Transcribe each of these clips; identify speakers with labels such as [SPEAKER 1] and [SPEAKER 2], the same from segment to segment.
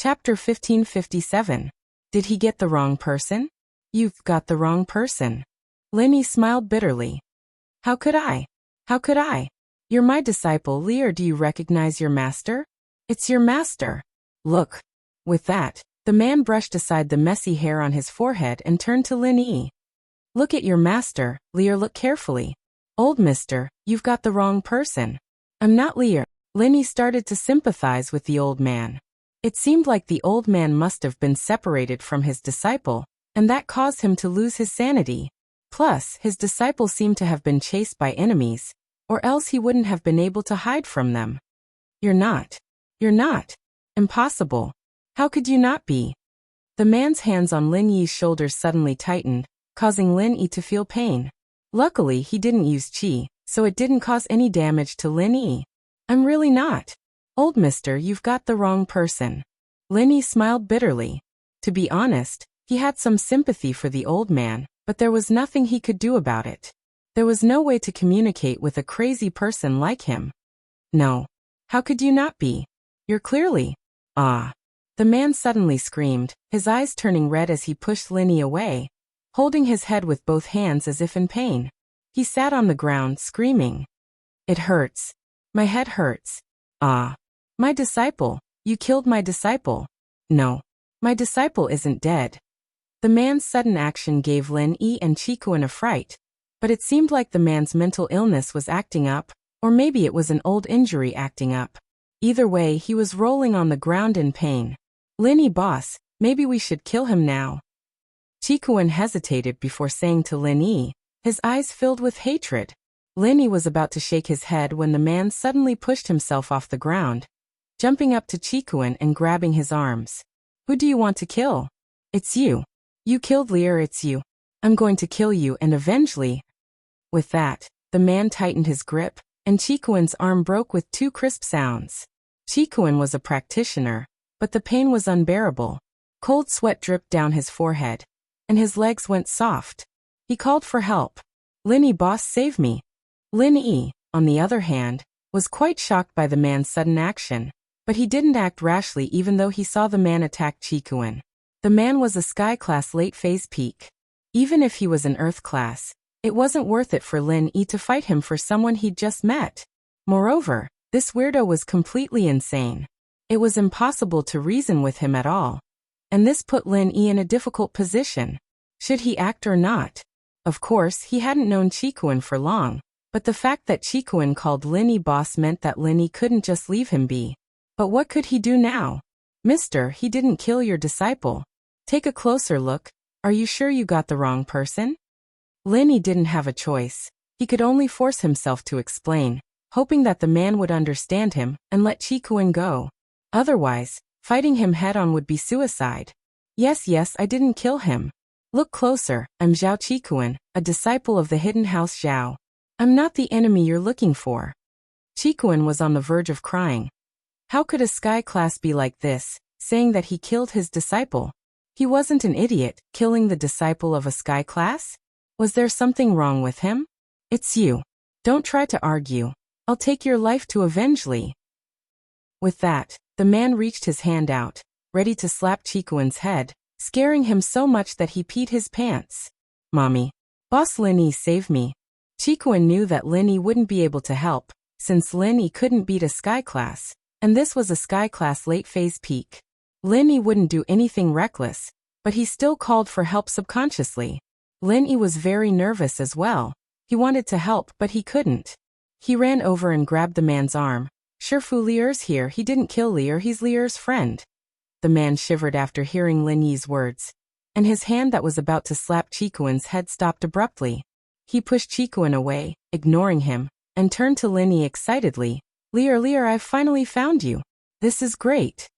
[SPEAKER 1] Chapter 1557. Did he get the wrong person? You've got the wrong person. Lin Yi smiled bitterly. How could I? How could I? You're my disciple Li, or do you recognize your master? It's your master. Look. With that, the man brushed aside the messy hair on his forehead and turned to Lin Yi. Look at your master, Li, look carefully. Old mister, you've got the wrong person. I'm not Li. Lin Yi started to sympathize with the old man. It seemed like the old man must have been separated from his disciple, and that caused him to lose his sanity. Plus, his disciple seemed to have been chased by enemies, or else he wouldn't have been able to hide from them. You're not. You're not. Impossible. How could you not be? The man's hands on Lin Yi's shoulders suddenly tightened, causing Lin Yi to feel pain. Luckily, he didn't use qi, so it didn't cause any damage to Lin Yi. I'm really not. Old mister, you've got the wrong person. Lin Yi smiled bitterly. To be honest, he had some sympathy for the old man, but there was nothing he could do about it. There was no way to communicate with a crazy person like him. No. How could you not be? You're clearly. Ah. The man suddenly screamed, his eyes turning red as he pushed Lin Yi away, holding his head with both hands as if in pain. He sat on the ground, screaming. It hurts. My head hurts. Ah. My disciple. You killed my disciple. No. My disciple isn't dead. The man's sudden action gave Lin Yi and Qikuan a fright, but it seemed like the man's mental illness was acting up, or maybe it was an old injury acting up. Either way, he was rolling on the ground in pain. Lin Yi boss, maybe we should kill him now. Qikuan hesitated before saying to Lin Yi, his eyes filled with hatred. Lin Yi was about to shake his head when the man suddenly pushed himself off the ground, jumping up to Qikuan and grabbing his arms. Who do you want to kill? It's you. You killed Li, it's you. I'm going to kill you and avenge Li. With that, the man tightened his grip, and Qikuan's arm broke with two crisp sounds. Qikuan was a practitioner, but the pain was unbearable. Cold sweat dripped down his forehead, and his legs went soft. He called for help. Lin Yi boss, save me. Lin Yi, on the other hand, was quite shocked by the man's sudden action, but he didn't act rashly even though he saw the man attack Qikuan. The man was a sky class late phase peak. Even if he was an earth class, it wasn't worth it for Lin Yi to fight him for someone he'd just met. Moreover, this weirdo was completely insane. It was impossible to reason with him at all. And this put Lin Yi in a difficult position. Should he act or not? Of course, he hadn't known Qikuan for long, but the fact that Qikuan called Lin Yi boss meant that Lin Yi couldn't just leave him be. But what could he do now? Mister, he didn't kill your disciple. Take a closer look. Are you sure you got the wrong person? Lin Yi didn't have a choice. He could only force himself to explain, hoping that the man would understand him and let Qikuan go. Otherwise, fighting him head-on would be suicide. Yes, I didn't kill him. Look closer, I'm Zhao Qikuan, a disciple of the hidden house Zhao. I'm not the enemy you're looking for. Qikuan was on the verge of crying. How could a sky class be like this, saying that he killed his disciple? He wasn't an idiot, killing the disciple of a sky class? Was there something wrong with him? It's you. Don't try to argue. I'll take your life to avenge Li. With that, the man reached his hand out, ready to slap Qikuan's head, scaring him so much that he peed his pants. Mommy. Boss Lin Yi, save me. Qikuan knew that Lin Yi wouldn't be able to help, since Lin Yi couldn't beat a sky class, and this was a sky class late phase peak. Lin Yi wouldn't do anything reckless, but he still called for help subconsciously. Lin Yi was very nervous as well. He wanted to help, but he couldn't. He ran over and grabbed the man's arm. Shifu, Lier's here, he didn't kill Lier, he's Lier's friend. The man shivered after hearing Lin Yi's words, and his hand that was about to slap Qikuan's head stopped abruptly. He pushed Qikuan away, ignoring him, and turned to Lin Yi excitedly. Lier, I've finally found you. This is great.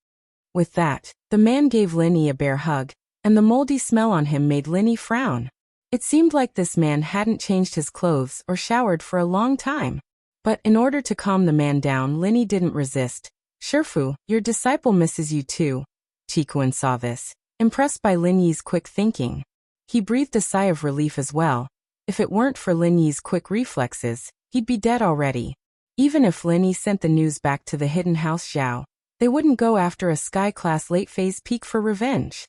[SPEAKER 1] With that, the man gave Lin Yi a bear hug, and the moldy smell on him made Lin Yi frown. It seemed like this man hadn't changed his clothes or showered for a long time. But in order to calm the man down, Lin Yi didn't resist. Shifu, your disciple misses you too. Qikuan saw this, impressed by Lin Yi's quick thinking. He breathed a sigh of relief as well. If it weren't for Lin Yi's quick reflexes, he'd be dead already. Even if Lin Yi sent the news back to the hidden house Zhao, They wouldn't go after a sky-class late-phase peak for revenge.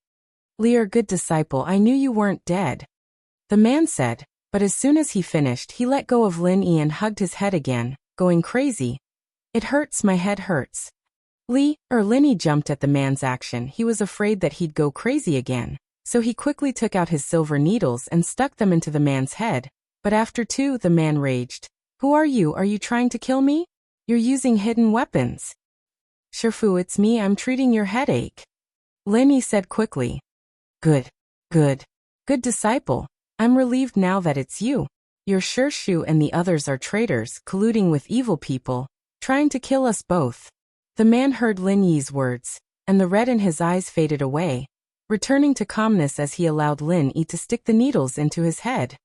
[SPEAKER 1] Lear, good disciple, I knew you weren't dead. The man said, but as soon as he finished, he let go of Lin Yi and hugged his head again, going crazy. It hurts, my head hurts. Lin Yi jumped at the man's action. He was afraid that he'd go crazy again, so he quickly took out his silver needles and stuck them into the man's head. But after two, the man raged. Who are you? Are you trying to kill me? You're using hidden weapons. Shifu, it's me, I'm treating your headache. Lin Yi said quickly. Good disciple. I'm relieved now that it's you. Your Shirshu and the others are traitors, colluding with evil people, trying to kill us both. The man heard Lin Yi's words, and the red in his eyes faded away, returning to calmness as he allowed Lin Yi to stick the needles into his head.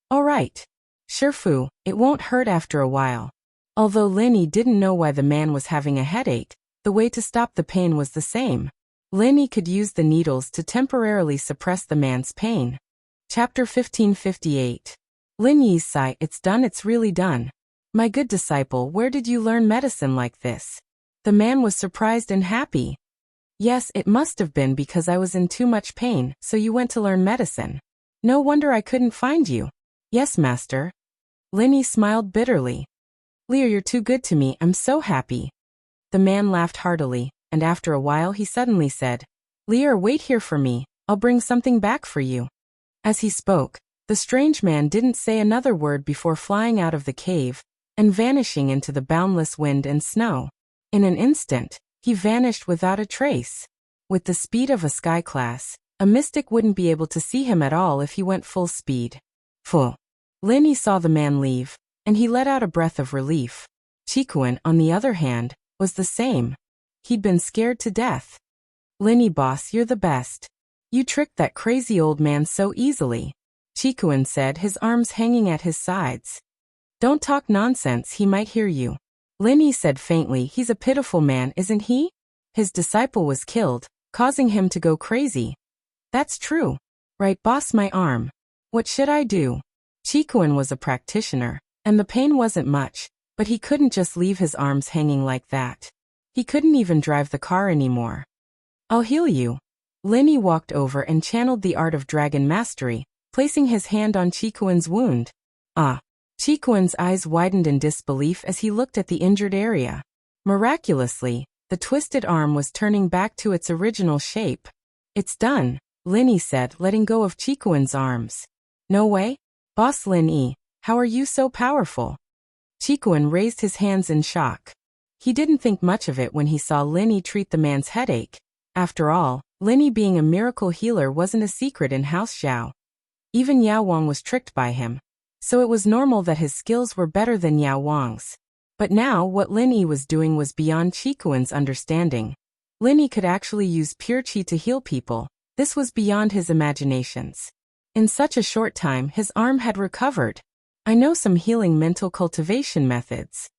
[SPEAKER 1] All right. Shifu, it won't hurt after a while. Although Lin Yi didn't know why the man was having a headache, the way to stop the pain was the same. Lin Yi could use the needles to temporarily suppress the man's pain. Chapter 1558. Lin Yi's sigh, it's done, it's really done. My good disciple, where did you learn medicine like this? The man was surprised and happy. Yes, it must have been because I was in too much pain, so you went to learn medicine. No wonder I couldn't find you. Yes, master. Lin Yi smiled bitterly. Lear, you're too good to me, I'm so happy. The man laughed heartily, and after a while he suddenly said, Lear, wait here for me, I'll bring something back for you. As he spoke, the strange man didn't say another word before flying out of the cave and vanishing into the boundless wind and snow. In an instant, he vanished without a trace. With the speed of a sky class, a mystic wouldn't be able to see him at all if he went full speed. Full. Lin Yi saw the man leave, and he let out a breath of relief. Chikuan, on the other hand, was the same. He'd been scared to death. Lin Yi, boss, you're the best. You tricked that crazy old man so easily, Chikuan said, his arms hanging at his sides. Don't talk nonsense, he might hear you. Lin Yi said faintly, he's a pitiful man, isn't he? His disciple was killed, causing him to go crazy. That's true. Right, boss, my arm. What should I do? Chikuan was a practitioner, and the pain wasn't much, but he couldn't just leave his arms hanging like that. He couldn't even drive the car anymore. I'll heal you. Lin Yi walked over and channeled the art of dragon mastery, placing his hand on Chikuan's wound. Ah! Chikuan's eyes widened in disbelief as he looked at the injured area. Miraculously, the twisted arm was turning back to its original shape. It's done, Lin Yi said, letting go of Chikuan's arms. No way? Boss Lin Yi, how are you so powerful? Chikuan raised his hands in shock. He didn't think much of it when he saw Lin Yi treat the man's headache. After all, Lin Yi being a miracle healer wasn't a secret in House Zhao. Even Yao Wang was tricked by him, so it was normal that his skills were better than Yao Wang's. But now what Lin Yi was doing was beyond Chikuan's understanding. Lin Yi could actually use pure qi to heal people. This was beyond his imaginations. In such a short time, his arm had recovered. I know some healing mental cultivation methods.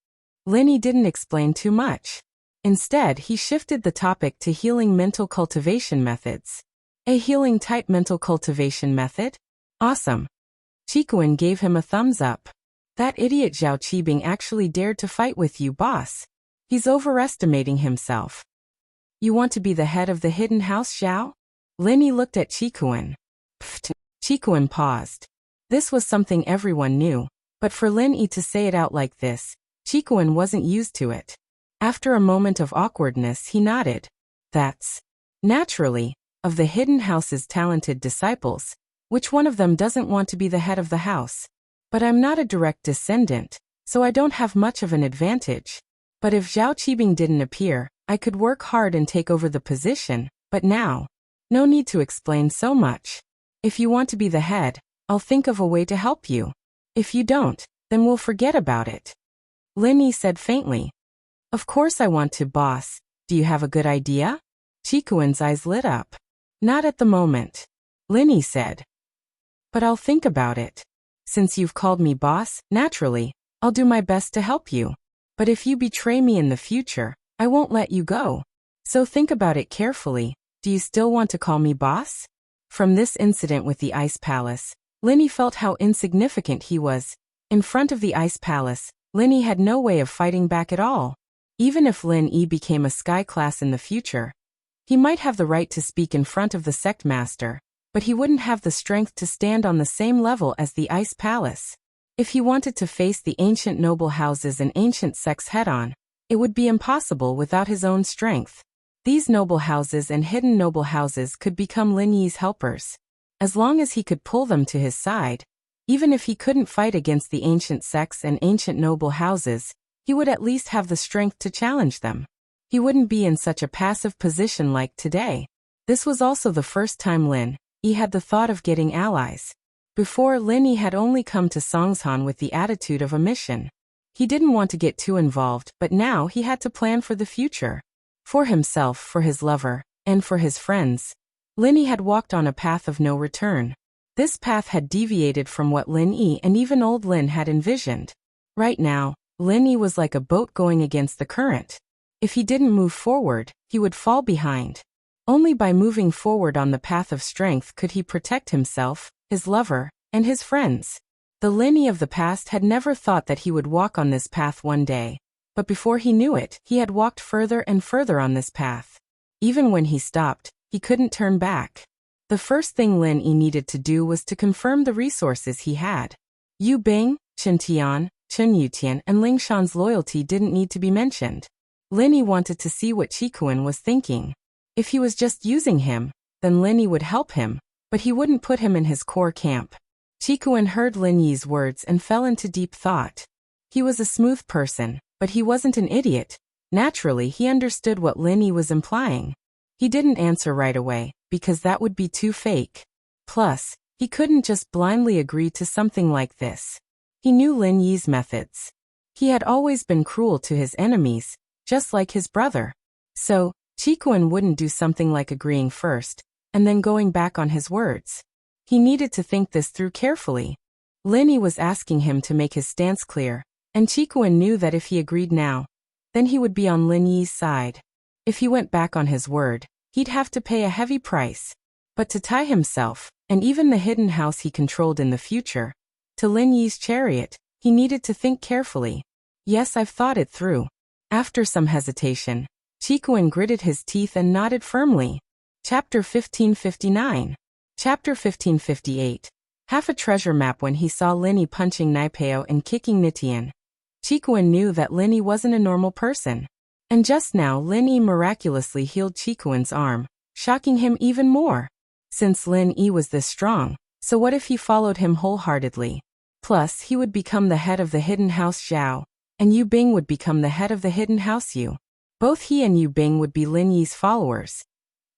[SPEAKER 1] Lin Yi didn't explain too much. Instead, he shifted the topic to healing mental cultivation methods. A healing type mental cultivation method? Awesome. Chikuan gave him a thumbs up. That idiot Zhao Qibing actually dared to fight with you, boss. He's overestimating himself. You want to be the head of the hidden house, Zhao? Lin Yi looked at Chikuan. Pfft. Chikuan paused. This was something everyone knew, but for Lin Yi to say it out like this, Chikuan wasn't used to it. After a moment of awkwardness, he nodded. That's naturally, of the hidden house's talented disciples, which one of them doesn't want to be the head of the house? But I'm not a direct descendant, so I don't have much of an advantage. But if Zhao Qibing didn't appear, I could work hard and take over the position, but now, no need to explain so much. If you want to be the head, I'll think of a way to help you. If you don't, then we'll forget about it. Lin Yi said faintly. Of course I want to, boss. Do you have a good idea? Chikuan's eyes lit up. Not at the moment, Lin Yi said. But I'll think about it. Since you've called me boss, naturally, I'll do my best to help you. But if you betray me in the future, I won't let you go. So think about it carefully. Do you still want to call me boss? From this incident with the Ice Palace, Lin Yi felt how insignificant he was. In front of the Ice Palace, Lin Yi had no way of fighting back at all. Even if Lin Yi became a sky class in the future, he might have the right to speak in front of the sect master, but he wouldn't have the strength to stand on the same level as the Ice Palace. If he wanted to face the ancient noble houses and ancient sects head-on, it would be impossible without his own strength. These noble houses and hidden noble houses could become Lin Yi's helpers. As long as he could pull them to his side, even if he couldn't fight against the ancient sects and ancient noble houses, he would at least have the strength to challenge them. He wouldn't be in such a passive position like today. This was also the first time Lin Yi had the thought of getting allies. Before, Lin Yi had only come to Songshan with the attitude of a mission. He didn't want to get too involved, but now he had to plan for the future. For himself, for his lover, and for his friends. Lin Yi had walked on a path of no return. This path had deviated from what Lin Yi and even old Lin had envisioned. Right now, Lin Yi was like a boat going against the current. If he didn't move forward, he would fall behind. Only by moving forward on the path of strength could he protect himself, his lover, and his friends. The Lin Yi of the past had never thought that he would walk on this path one day, but before he knew it, he had walked further and further on this path. Even when he stopped, he couldn't turn back. The first thing Lin Yi needed to do was to confirm the resources he had. Yu Bing, Chen Tian, Chen Yutian, and Ling Shan's loyalty didn't need to be mentioned. Lin Yi wanted to see what Qikuan was thinking. If he was just using him, then Lin Yi would help him, but he wouldn't put him in his core camp. Qikuan heard Lin Yi's words and fell into deep thought. He was a smooth person, but he wasn't an idiot. Naturally, he understood what Lin Yi was implying. He didn't answer right away, because that would be too fake. Plus, he couldn't just blindly agree to something like this. He knew Lin Yi's methods. He had always been cruel to his enemies, just like his brother. So, Qikuan wouldn't do something like agreeing first, and then going back on his words. He needed to think this through carefully. Lin Yi was asking him to make his stance clear, and Qikuan knew that if he agreed now, then he would be on Lin Yi's side. If he went back on his word, he'd have to pay a heavy price. But to tie himself, and even the hidden house he controlled in the future, to Lin Yi's chariot, he needed to think carefully. Yes, I've thought it through. After some hesitation, Qikuan gritted his teeth and nodded firmly. Chapter 1559. Chapter 1558. Half a treasure map. When he saw Lin Yi punching Naipeo and kicking Nitian, Qikuan knew that Lin Yi wasn't a normal person. And just now Lin Yi miraculously healed Qikuan's arm, shocking him even more. Since Lin Yi was this strong, so what if he followed him wholeheartedly? Plus, he would become the head of the hidden house Zhao, and Yu Bing would become the head of the hidden house Yu. Both he and Yu Bing would be Lin Yi's followers.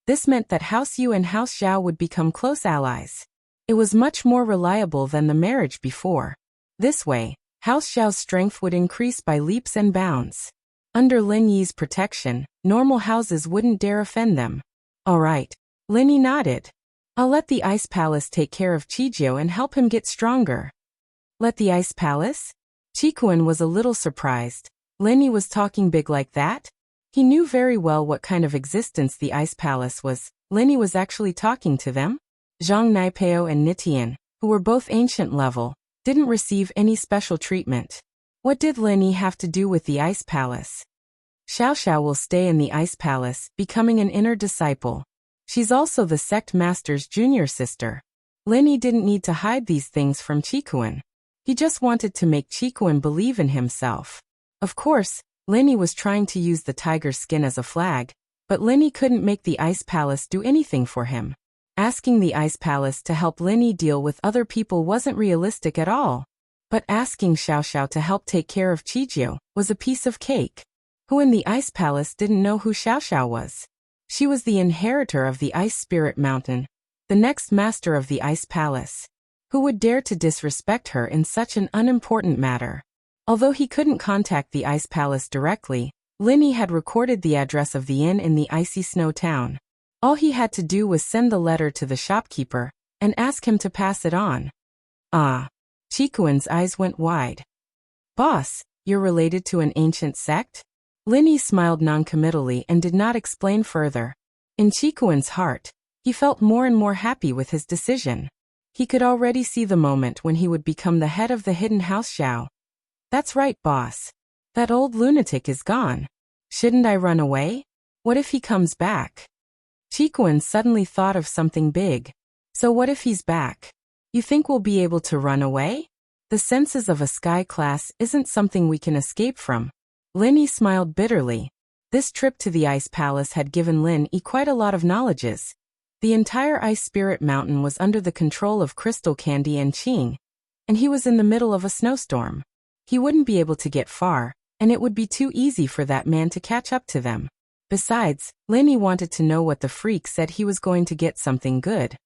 [SPEAKER 1] This meant that House Yu and House Zhao would become close allies. It was much more reliable than the marriage before. This way, House Zhao's strength would increase by leaps and bounds. Under Lin Yi's protection, normal houses wouldn't dare offend them. All right. Lin Yi nodded. I'll let the Ice Palace take care of Qijio and help him get stronger. Let the Ice Palace? Qikuan was a little surprised. Lin Yi was talking big like that? He knew very well what kind of existence the Ice Palace was. Lin Yi was actually talking to them? Zhang Naipeo and Nitian, who were both ancient level, didn't receive any special treatment. What did Lin Yi have to do with the Ice Palace? Xiao Xiao will stay in the Ice Palace, becoming an inner disciple. She's also the sect master's junior sister. Lin Yi didn't need to hide these things from Qikuan. He just wanted to make Qikuan believe in himself. Of course, Lin Yi was trying to use the tiger's skin as a flag, but Lin Yi couldn't make the Ice Palace do anything for him. Asking the Ice Palace to help Lin Yi deal with other people wasn't realistic at all. But asking Xiao Xiao to help take care of Qijio was a piece of cake. Who in the Ice Palace didn't know who Xiao Xiao was? She was the inheritor of the Ice Spirit Mountain, the next master of the Ice Palace. Who would dare to disrespect her in such an unimportant matter? Although he couldn't contact the Ice Palace directly, Lin Yi had recorded the address of the inn in the icy snow town. All he had to do was send the letter to the shopkeeper and ask him to pass it on. Ah. Qikuan's eyes went wide. Boss, you're related to an ancient sect? Lin Yi smiled noncommittally and did not explain further. In Qikuan's heart, he felt more and more happy with his decision. He could already see the moment when he would become the head of the hidden house Zhao. That's right, boss. That old lunatic is gone. Shouldn't I run away? What if he comes back? Chikuan suddenly thought of something big. So what if he's back? You think we'll be able to run away? The senses of a sky class isn't something we can escape from. Lin smiled bitterly. This trip to the Ice Palace had given Lin quite a lot of knowledges. The entire Ice Spirit Mountain was under the control of Crystal Candy and Qing, and he was in the middle of a snowstorm. He wouldn't be able to get far, and it would be too easy for that man to catch up to them. Besides, Lin wanted to know what the freak said he was going to get something good.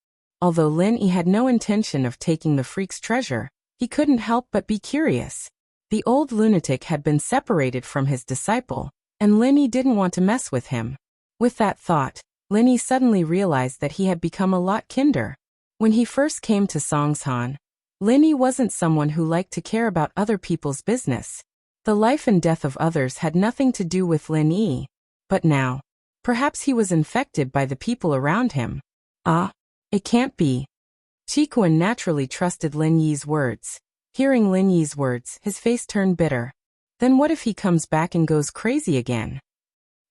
[SPEAKER 1] Although Lin had no intention of taking the freak's treasure, he couldn't help but be curious. The old lunatic had been separated from his disciple, and Lin didn't want to mess with him. With that thought, Lin suddenly realized that he had become a lot kinder. When he first came to Songshan, Lin wasn't someone who liked to care about other people's business. The life and death of others had nothing to do with Lin. But now, perhaps he was infected by the people around him. It can't be. Chikuan naturally trusted Lin Yi's words. Hearing Lin Yi's words, his face turned bitter. Then what if he comes back and goes crazy again?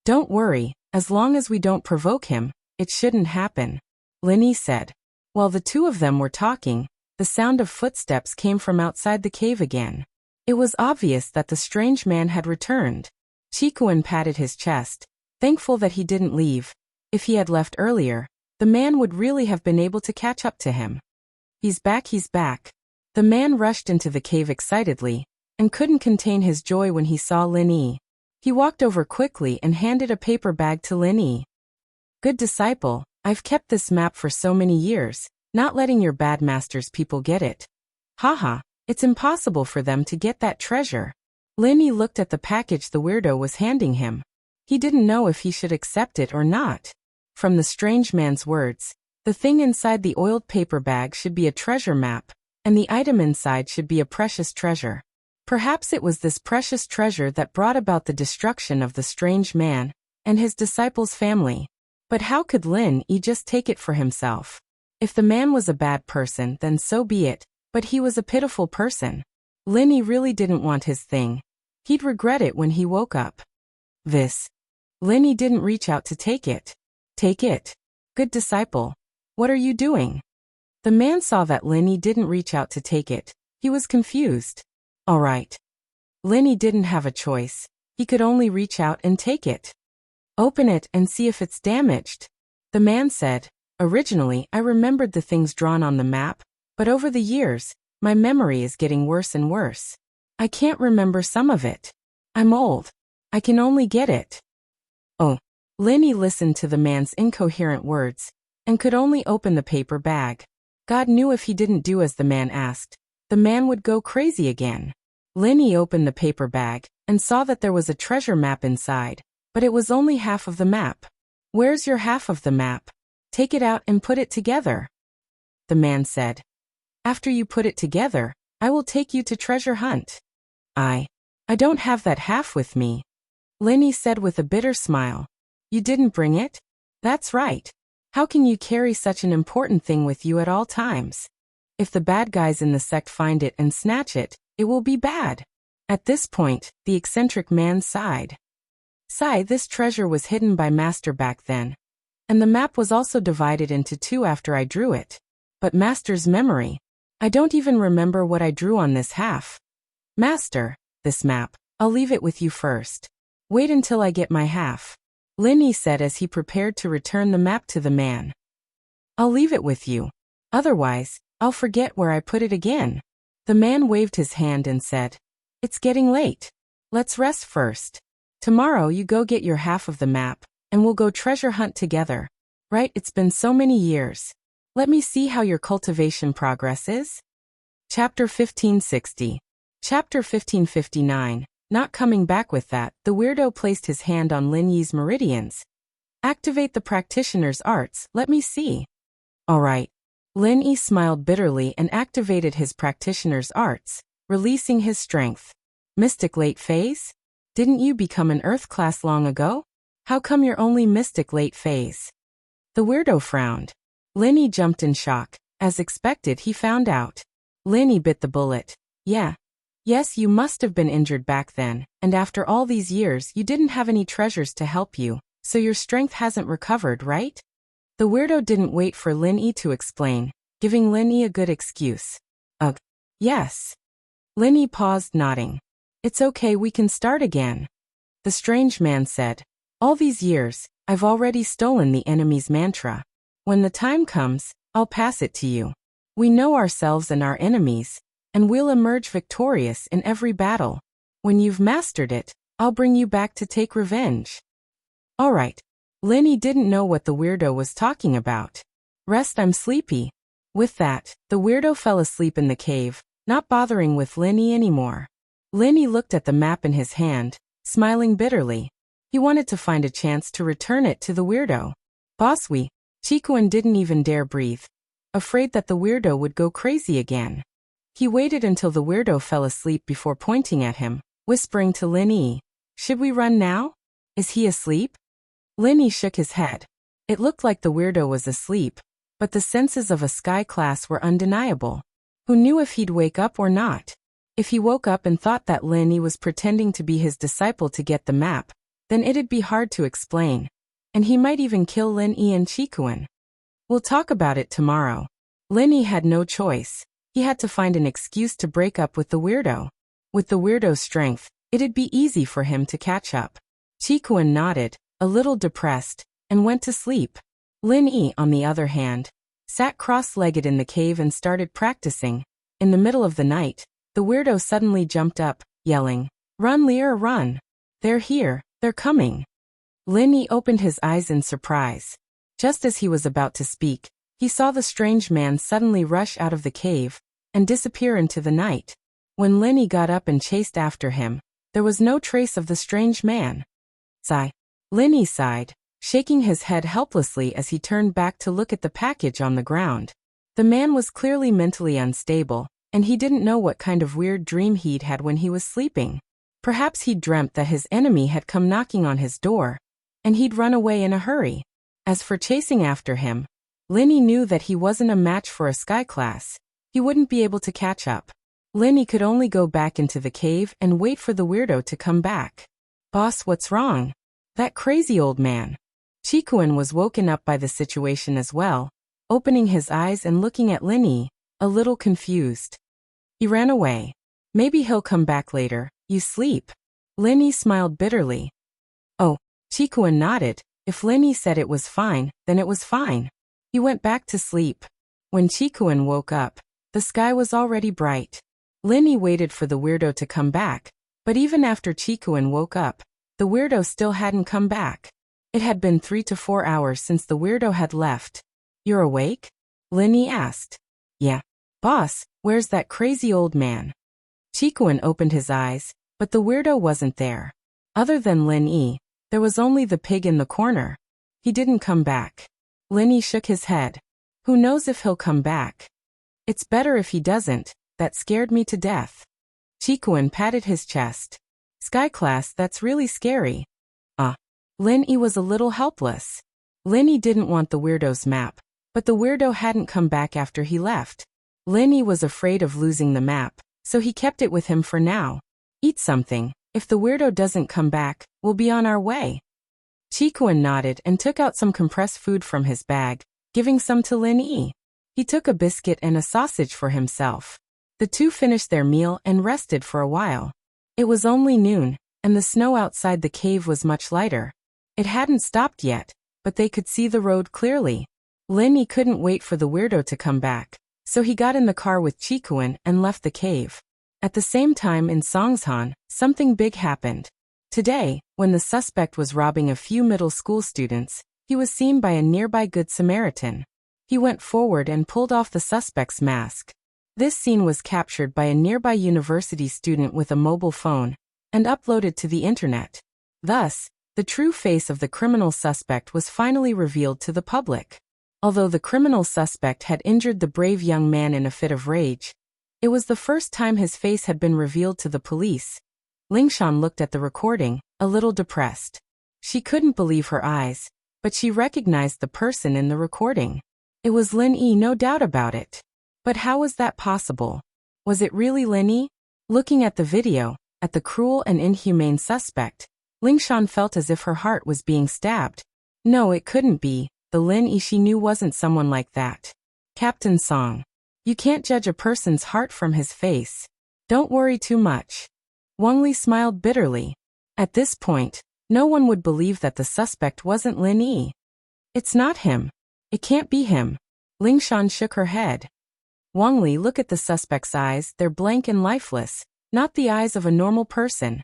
[SPEAKER 1] Don't worry, as long as we don't provoke him, it shouldn't happen, Lin said. While the two of them were talking, the sound of footsteps came from outside the cave again. It was obvious that the strange man had returned. Chikuan patted his chest, thankful that he didn't leave. If he had left earlier, the man would really have been able to catch up to him. He's back, he's back. The man rushed into the cave excitedly, and couldn't contain his joy when he saw Lin. He walked over quickly and handed a paper bag to Lin. Good disciple, I've kept this map for so many years, not letting your bad master's people get it. Haha, it's impossible for them to get that treasure. Lin looked at the package the weirdo was handing him. He didn't know if he should accept it or not. From the strange man's words, the thing inside the oiled paper bag should be a treasure map, and the item inside should be a precious treasure. Perhaps it was this precious treasure that brought about the destruction of the strange man and his disciple's family. But how could Lin just take it for himself? If the man was a bad person, then so be it, but he was a pitiful person. Lin really didn't want his thing. He'd regret it when he woke up. Lin didn't reach out to take it. Take it. Good disciple. What are you doing? The man saw that Lin didn't reach out to take it. He was confused. All right. Lin didn't have a choice. He could only reach out and take it. Open it and see if it's damaged. The man said, originally I remembered the things drawn on the map, but over the years, my memory is getting worse and worse. I can't remember some of it. I'm old. I can only get it. Oh. Lin listened to the man's incoherent words, and could only open the paper bag. God knew if he didn't do as the man asked, the man would go crazy again. Lin opened the paper bag, and saw that there was a treasure map inside, but it was only half of the map. Where's your half of the map? Take it out and put it together. The man said. After you put it together, I will take you to treasure hunt. I don't have that half with me. Lin said with a bitter smile. You didn't bring it? That's right. How can you carry such an important thing with you at all times? If the bad guys in the sect find it and snatch it, it will be bad. At this point, the eccentric man sighed. This treasure was hidden by Master back then. And the map was also divided into two after I drew it. But Master's memory. I don't even remember what I drew on this half. Master, this map, I'll leave it with you first. Wait until I get my half. Lin said as he prepared to return the map to the man. I'll leave it with you. Otherwise, I'll forget where I put it again. The man waved his hand and said, It's getting late. Let's rest first. Tomorrow you go get your half of the map, and we'll go treasure hunt together. Right, it's been so many years. Let me see how your cultivation progresses. Chapter 1560. Chapter 1559. Not coming back with that, the weirdo placed his hand on Lin Yi's meridians. Activate the practitioner's arts, let me see. All right. Lin Yi smiled bitterly and activated his practitioner's arts, releasing his strength. Mystic late phase? Didn't you become an earth class long ago? How come you're only mystic late phase? The weirdo frowned. Lin Yi jumped in shock. As expected, he found out. Lin Yi bit the bullet. Yeah. Yes, you must have been injured back then, and after all these years you didn't have any treasures to help you, so your strength hasn't recovered, right? The weirdo didn't wait for Lin Yi to explain, giving Lin Yi a good excuse. Ugh. Yes. Lin Yi paused, nodding. It's okay, we can start again. The strange man said. All these years, I've already stolen the enemy's mantra. When the time comes, I'll pass it to you. We know ourselves and our enemies, and we'll emerge victorious in every battle. When you've mastered it, I'll bring you back to take revenge. All right. Lin Yi didn't know what the weirdo was talking about. Rest, I'm sleepy. With that, the weirdo fell asleep in the cave, not bothering with Lin Yi anymore. Lin Yi looked at the map in his hand, smiling bitterly. He wanted to find a chance to return it to the weirdo. Boss, Chikuan didn't even dare breathe, afraid that the weirdo would go crazy again. He waited until the weirdo fell asleep before pointing at him, whispering to Lin Yi, should we run now? Is he asleep? Lin Yi shook his head. It looked like the weirdo was asleep, but the senses of a sky class were undeniable. Who knew if he'd wake up or not? If he woke up and thought that Lin Yi was pretending to be his disciple to get the map, then it'd be hard to explain, and he might even kill Lin Yi and Chikuan. We'll talk about it tomorrow. Lin Yi had no choice. He had to find an excuse to break up with the weirdo. With the weirdo's strength, it'd be easy for him to catch up. Chikuan nodded, a little depressed, and went to sleep. Lin Yi, on the other hand, sat cross-legged in the cave and started practicing. In the middle of the night, the weirdo suddenly jumped up, yelling, "Run, Lear, run! They're here, they're coming!" Lin Yi opened his eyes in surprise. Just as he was about to speak, he saw the strange man suddenly rush out of the cave and disappear into the night. When Lin Yi got up and chased after him, there was no trace of the strange man. Sigh. Lin Yi sighed, shaking his head helplessly as he turned back to look at the package on the ground. The man was clearly mentally unstable, and he didn't know what kind of weird dream he'd had when he was sleeping. Perhaps he'd dreamt that his enemy had come knocking on his door, and he'd run away in a hurry. As for chasing after him, Lin Yi knew that he wasn't a match for a sky class. He wouldn't be able to catch up. Lin Yi could only go back into the cave and wait for the weirdo to come back. Boss, what's wrong? That crazy old man. Chikuan was woken up by the situation as well, opening his eyes and looking at Lin Yi, a little confused. He ran away. Maybe he'll come back later. You sleep. Lin Yi smiled bitterly. Oh, Chikuan nodded. If Lin Yi said it was fine, then it was fine. He went back to sleep. When Chikuan woke up, the sky was already bright. Lin Yi waited for the weirdo to come back, but even after Chikuan woke up, the weirdo still hadn't come back. It had been 3 to 4 hours since the weirdo had left. You're awake? Lin Yi asked. Yeah. Boss, where's that crazy old man? Chikuan opened his eyes, but the weirdo wasn't there. Other than Lin Yi, there was only the pig in the corner. He didn't come back. Lin Yi shook his head. Who knows if he'll come back? It's better if he doesn't. That scared me to death. Chikuan patted his chest. Sky class, that's really scary. Lin Yi was a little helpless. Lin Yi didn't want the weirdo's map, but the weirdo hadn't come back after he left. Lin Yi was afraid of losing the map, so he kept it with him for now. Eat something. If the weirdo doesn't come back, we'll be on our way. Chikuan nodded and took out some compressed food from his bag, giving some to Lin Yi. He took a biscuit and a sausage for himself. The two finished their meal and rested for a while. It was only noon, and the snow outside the cave was much lighter. It hadn't stopped yet, but they could see the road clearly. Lin Yi couldn't wait for the weirdo to come back, so he got in the car with Chikuan and left the cave. At the same time in Songshan, something big happened. Today, when the suspect was robbing a few middle school students, he was seen by a nearby Good Samaritan. He went forward and pulled off the suspect's mask. This scene was captured by a nearby university student with a mobile phone and uploaded to the internet. Thus, the true face of the criminal suspect was finally revealed to the public. Although the criminal suspect had injured the brave young man in a fit of rage, it was the first time his face had been revealed to the police. Lingshan looked at the recording, a little depressed. She couldn't believe her eyes, but she recognized the person in the recording. It was Lin Yi, no doubt about it. But how was that possible? Was it really Lin Yi? Looking at the video, at the cruel and inhumane suspect, Lingshan felt as if her heart was being stabbed. No, it couldn't be. The Lin Yi she knew wasn't someone like that. Captain Song. You can't judge a person's heart from his face. Don't worry too much. Wang Li smiled bitterly. At this point, no one would believe that the suspect wasn't Lin Yi. It's not him. It can't be him. Lingshan shook her head. Wang Li, look at the suspect's eyes, they're blank and lifeless, not the eyes of a normal person.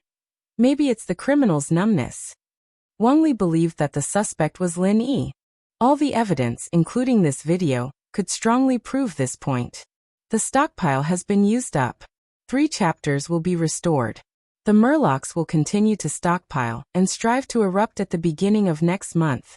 [SPEAKER 1] Maybe it's the criminal's numbness. Wang Li believed that the suspect was Lin Yi. All the evidence, including this video, could strongly prove this point. The stockpile has been used up. 3 chapters will be restored. The Murlocs will continue to stockpile and strive to erupt at the beginning of next month.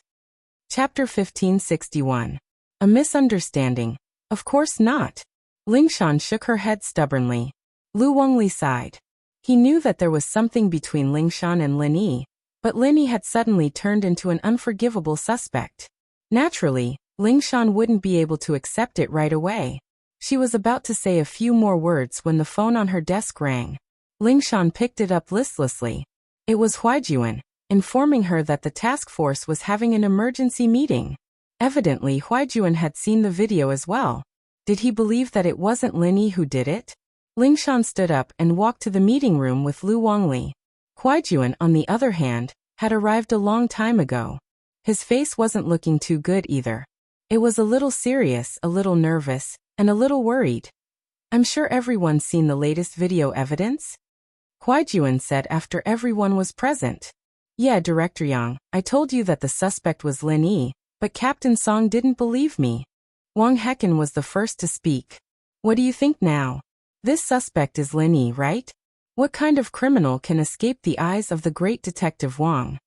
[SPEAKER 1] Chapter 1561. A misunderstanding? Of course not. Lingshan shook her head stubbornly. Lu Wangli sighed. He knew that there was something between Lingshan and Lin Yi, but Lin Yi had suddenly turned into an unforgivable suspect. Naturally, Lingshan wouldn't be able to accept it right away. She was about to say a few more words when the phone on her desk rang. Lingshan picked it up listlessly. It was Huaijuan, informing her that the task force was having an emergency meeting. Evidently, Huaijuan had seen the video as well. Did he believe that it wasn't Lin Yi who did it? Lingshan stood up and walked to the meeting room with Lu Wangli. Huaijuan, on the other hand, had arrived a long time ago. His face wasn't looking too good either. It was a little serious, a little nervous, and a little worried. I'm sure everyone's seen the latest video evidence? Huaijuan said after everyone was present. Yeah, Director Yang, I told you that the suspect was Lin Yi, but Captain Song didn't believe me. Wang Hecken was the first to speak. What do you think now? This suspect is Lin Yi, right? What kind of criminal can escape the eyes of the great detective Wang?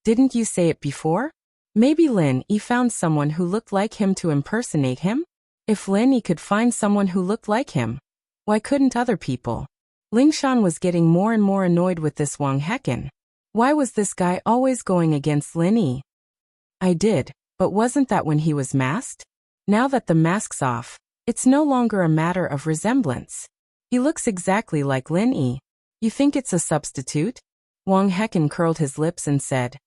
[SPEAKER 1] Didn't you say it before? Maybe Lin Yi found someone who looked like him to impersonate him? If Lin Yi could find someone who looked like him, why couldn't other people? Lingshan was getting more and more annoyed with this Wang Hecken. Why was this guy always going against Lin Yi? I did, but wasn't that when he was masked? Now that the mask's off, it's no longer a matter of resemblance. He looks exactly like Lin Yi. You think it's a substitute? Wang Hecken curled his lips and said,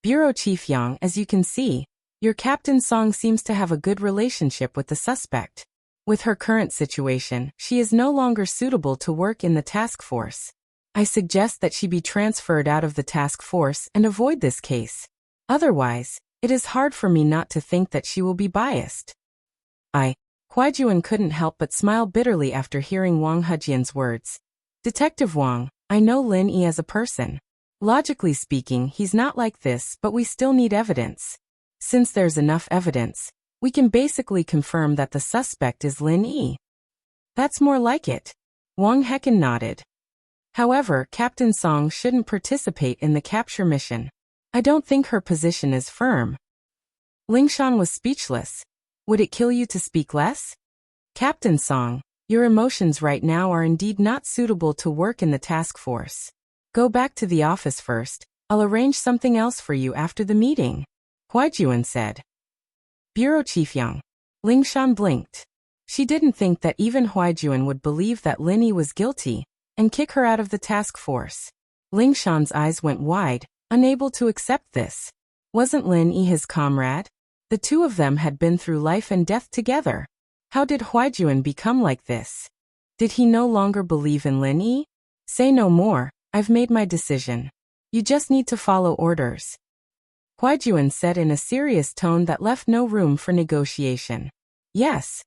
[SPEAKER 1] Bureau Chief Yang, as you can see, your Captain Song seems to have a good relationship with the suspect. With her current situation, she is no longer suitable to work in the task force. I suggest that she be transferred out of the task force and avoid this case. Otherwise, it is hard for me not to think that she will be biased. Huaijuan couldn't help but smile bitterly after hearing Wang Hejian's words. Detective Wang, I know Lin Yi as a person. Logically speaking, he's not like this, but we still need evidence. Since there's enough evidence, we can basically confirm that the suspect is Lin Yi. That's more like it. Wang Hecken nodded. However, Captain Song shouldn't participate in the capture mission. I don't think her position is firm. Lingshan was speechless. Would it kill you to speak less? Captain Song, your emotions right now are indeed not suitable to work in the task force. Go back to the office first. I'll arrange something else for you after the meeting, Huaijuan said. Bureau Chief Yang. Lingshan blinked. She didn't think that even Huaijuan would believe that Lin Yi was guilty and kick her out of the task force. Lingshan's eyes went wide, unable to accept this. Wasn't Lin Yi his comrade? The two of them had been through life and death together. How did Huaijuan become like this? Did he no longer believe in Lin Yi? Say no more, I've made my decision. You just need to follow orders. Huaijuan said in a serious tone that left no room for negotiation. Yes.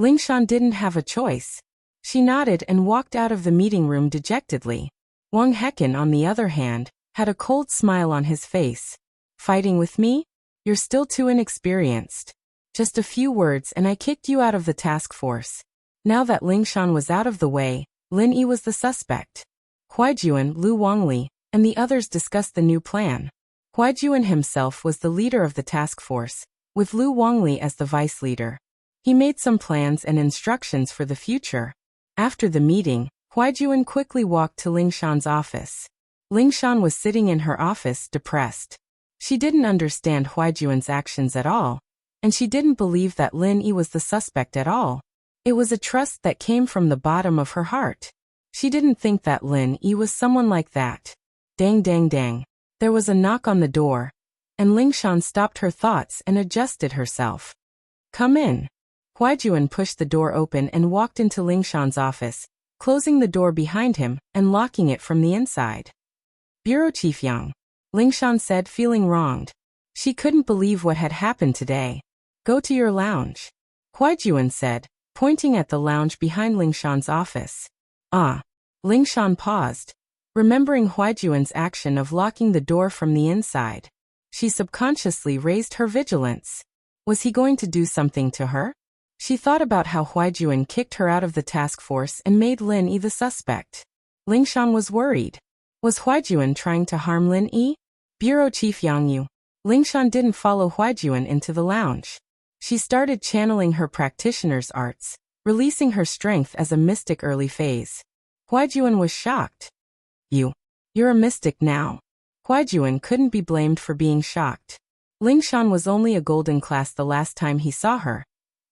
[SPEAKER 1] Lingshan didn't have a choice. She nodded and walked out of the meeting room dejectedly. Wang Hecken, on the other hand, had a cold smile on his face. Fighting with me? You're still too inexperienced. Just a few words and I kicked you out of the task force. Now that Lingshan was out of the way, Lin Yi was the suspect. Huaijuan, Lu Wangli, and the others discussed the new plan. Huaijuan himself was the leader of the task force, with Lu Wangli as the vice leader. He made some plans and instructions for the future. After the meeting, Huaijuan quickly walked to Lingshan's office. Lingshan was sitting in her office, depressed. She didn't understand Huaijuan's actions at all, and she didn't believe that Lin Yi was the suspect at all. It was a trust that came from the bottom of her heart. She didn't think that Lin Yi was someone like that. Dang dang dang. There was a knock on the door, and Lingshan stopped her thoughts and adjusted herself. Come in. Huaijuan pushed the door open and walked into Lingshan's office, closing the door behind him and locking it from the inside. Bureau Chief Yang, Lingshan said, feeling wronged. She couldn't believe what had happened today. Go to your lounge, Huaijuan said, pointing at the lounge behind Lingshan's office. Ah. Lingshan paused, remembering Huaijuan's action of locking the door from the inside. She subconsciously raised her vigilance. Was he going to do something to her? She thought about how Huaijuan kicked her out of the task force and made Lin Yi the suspect. Lingshan was worried. Was Huaijuan trying to harm Lin Yi? Bureau Chief Yang Yu. Lingshan didn't follow Huaijuan into the lounge. She started channeling her practitioner's arts, releasing her strength as a mystic early phase. Huaijuan was shocked. You're a mystic now. Huaijuan couldn't be blamed for being shocked. Lingshan was only a golden class the last time he saw her,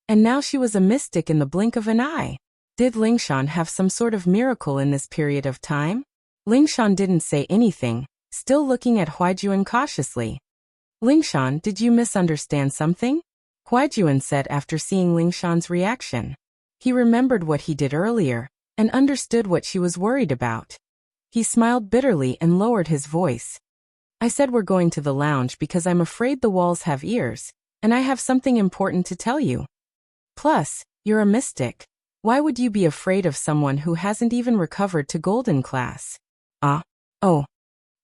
[SPEAKER 1] and now she was a mystic in the blink of an eye. Did Lingshan have some sort of miracle in this period of time? Lingshan didn't say anything, still looking at Huaijuan cautiously. Lingshan, did you misunderstand something? Huaijuan said after seeing Lingshan's reaction. He remembered what he did earlier, and understood what she was worried about. He smiled bitterly and lowered his voice. I said we're going to the lounge because I'm afraid the walls have ears, and I have something important to tell you. Plus, you're a mystic. Why would you be afraid of someone who hasn't even recovered to golden class? Oh.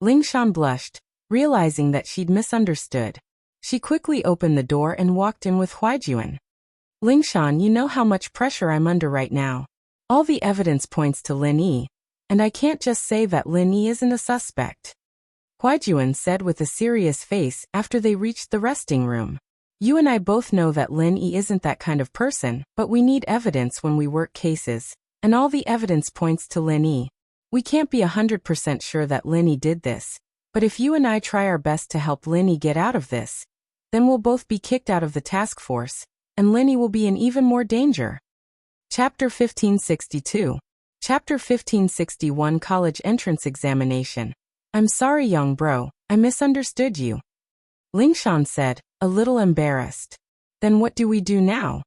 [SPEAKER 1] Lingshan blushed, realizing that she'd misunderstood. She quickly opened the door and walked in with Huaijuan. Lingshan, you know how much pressure I'm under right now. All the evidence points to Lin Yi, and I can't just say that Lin Yi isn't a suspect. Huaijuan said with a serious face after they reached the resting room. You and I both know that Lin Yi isn't that kind of person, but we need evidence when we work cases, and all the evidence points to Lin Yi. We can't be 100% sure that Lin Yi did this, but if you and I try our best to help Lin Yi get out of this, then we'll both be kicked out of the task force, and Lin Yi will be in even more danger. Chapter 1562. Chapter 1561 College Entrance Examination. I'm sorry, young bro, I misunderstood you. Lingshan said, a little embarrassed. Then what do we do now?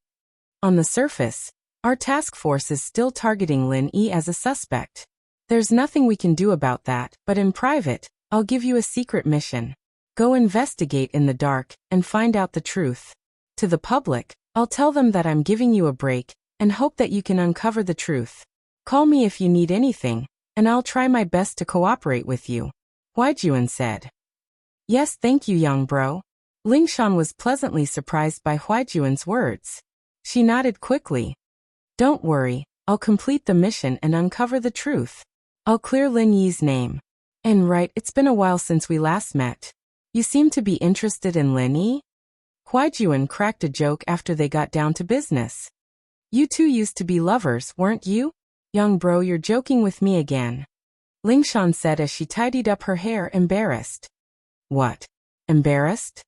[SPEAKER 1] On the surface, our task force is still targeting Lin Yi as a suspect. There's nothing we can do about that, but in private, I'll give you a secret mission. Go investigate in the dark and find out the truth. To the public, I'll tell them that I'm giving you a break and hope that you can uncover the truth. Call me if you need anything, and I'll try my best to cooperate with you, Huaijuan said. Yes, thank you, young bro. Lingshan was pleasantly surprised by Huaijuan's words. She nodded quickly. Don't worry, I'll complete the mission and uncover the truth. I'll clear Lin Yi's name. And right, it's been a while since we last met. You seem to be interested in Lin Yi? Huaijuan cracked a joke after they got down to business. You two used to be lovers, weren't you? Young bro, you're joking with me again. Lingshan said as she tidied up her hair, embarrassed. What? Embarrassed?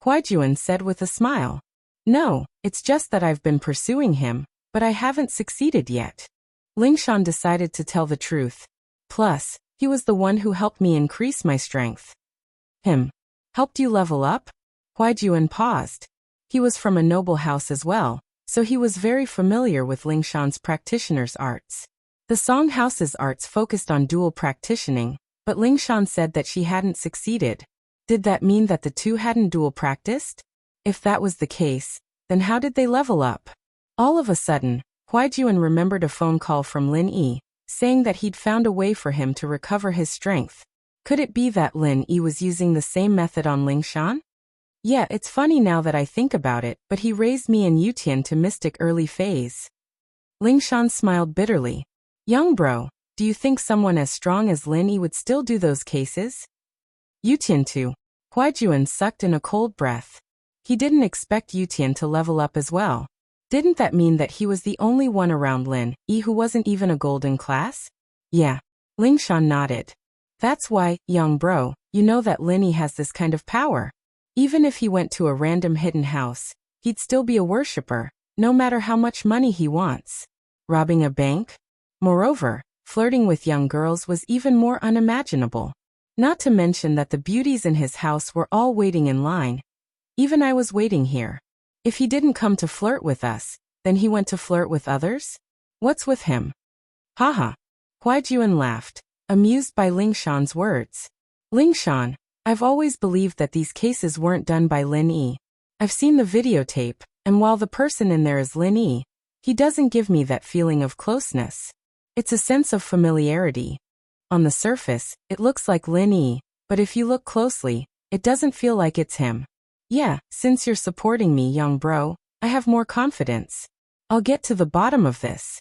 [SPEAKER 1] Huaijuan said with a smile. No, it's just that I've been pursuing him, but I haven't succeeded yet. Lingshan decided to tell the truth. Plus, he was the one who helped me increase my strength. Him? Helped you level up? Huaijuan paused. He was from a noble house as well, so he was very familiar with Lingshan's practitioner's arts. The Song House's arts focused on dual practicing, but Lingshan said that she hadn't succeeded. Did that mean that the two hadn't dual practiced? If that was the case, then how did they level up? All of a sudden, Huaijuan remembered a phone call from Lin Yi, saying that he'd found a way for him to recover his strength. Could it be that Lin Yi was using the same method on Lingshan? Yeah, it's funny now that I think about it, but he raised me and Yutian to mystic early phase. Lingshan smiled bitterly. Young bro, do you think someone as strong as Lin Yi would still do those cases? Yutian too. Huaijuan sucked in a cold breath. He didn't expect Yutian to level up as well. Didn't that mean that he was the only one around Lin Yi who wasn't even a golden class? Yeah. Lingshan nodded. That's why, young bro, you know that Lin Yi has this kind of power. Even if he went to a random hidden house, he'd still be a worshipper, no matter how much money he wants. Robbing a bank? Moreover, flirting with young girls was even more unimaginable. Not to mention that the beauties in his house were all waiting in line. Even I was waiting here. If he didn't come to flirt with us, then he went to flirt with others? What's with him? Haha. Huai Juan laughed, amused by Ling Shan's words. Ling Shan, I've always believed that these cases weren't done by Lin Yi. I've seen the videotape, and while the person in there is Lin Yi, he doesn't give me that feeling of closeness. It's a sense of familiarity. On the surface, it looks like Lin Yi, but if you look closely, it doesn't feel like it's him. Yeah, since you're supporting me, young bro, I have more confidence. I'll get to the bottom of this.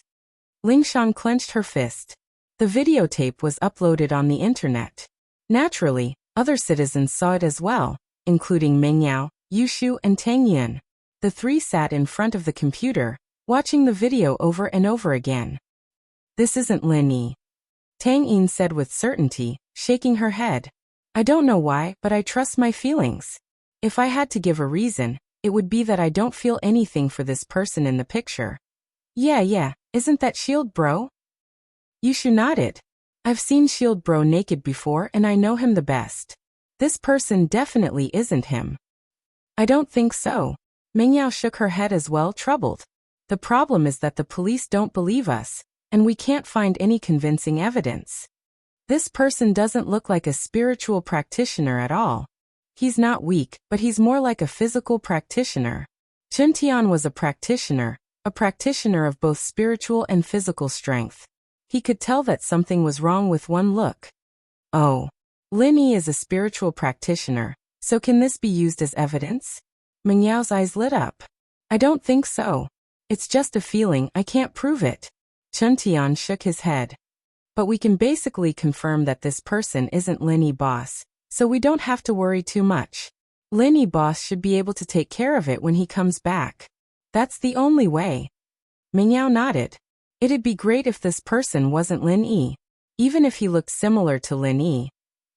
[SPEAKER 1] Ling Shan clenched her fist. The videotape was uploaded on the internet. Naturally, other citizens saw it as well, including Meng Yao, Yushu and Tang Yun. The three sat in front of the computer, watching the video over and over again. This isn't Lin Yi. Tang Yin said with certainty, shaking her head. I don't know why, but I trust my feelings. If I had to give a reason, it would be that I don't feel anything for this person in the picture. Yeah, isn't that Shield Bro? Yushu nodded. I've seen Shield Bro naked before and I know him the best. This person definitely isn't him. I don't think so. Meng Yao shook her head as well, troubled. The problem is that the police don't believe us, and we can't find any convincing evidence. This person doesn't look like a spiritual practitioner at all. He's not weak, but he's more like a physical practitioner. Chen Tian was a practitioner of both spiritual and physical strength. He could tell that something was wrong with one look. Oh. Lin Yi is a spiritual practitioner, so can this be used as evidence? Meng Yao's eyes lit up. I don't think so. It's just a feeling, I can't prove it. Chen Tian shook his head. But we can basically confirm that this person isn't Lin Yi boss, so we don't have to worry too much. Lin Yi boss should be able to take care of it when he comes back. That's the only way. Meng Yao nodded. It'd be great if this person wasn't Lin Yi. Even if he looked similar to Lin Yi,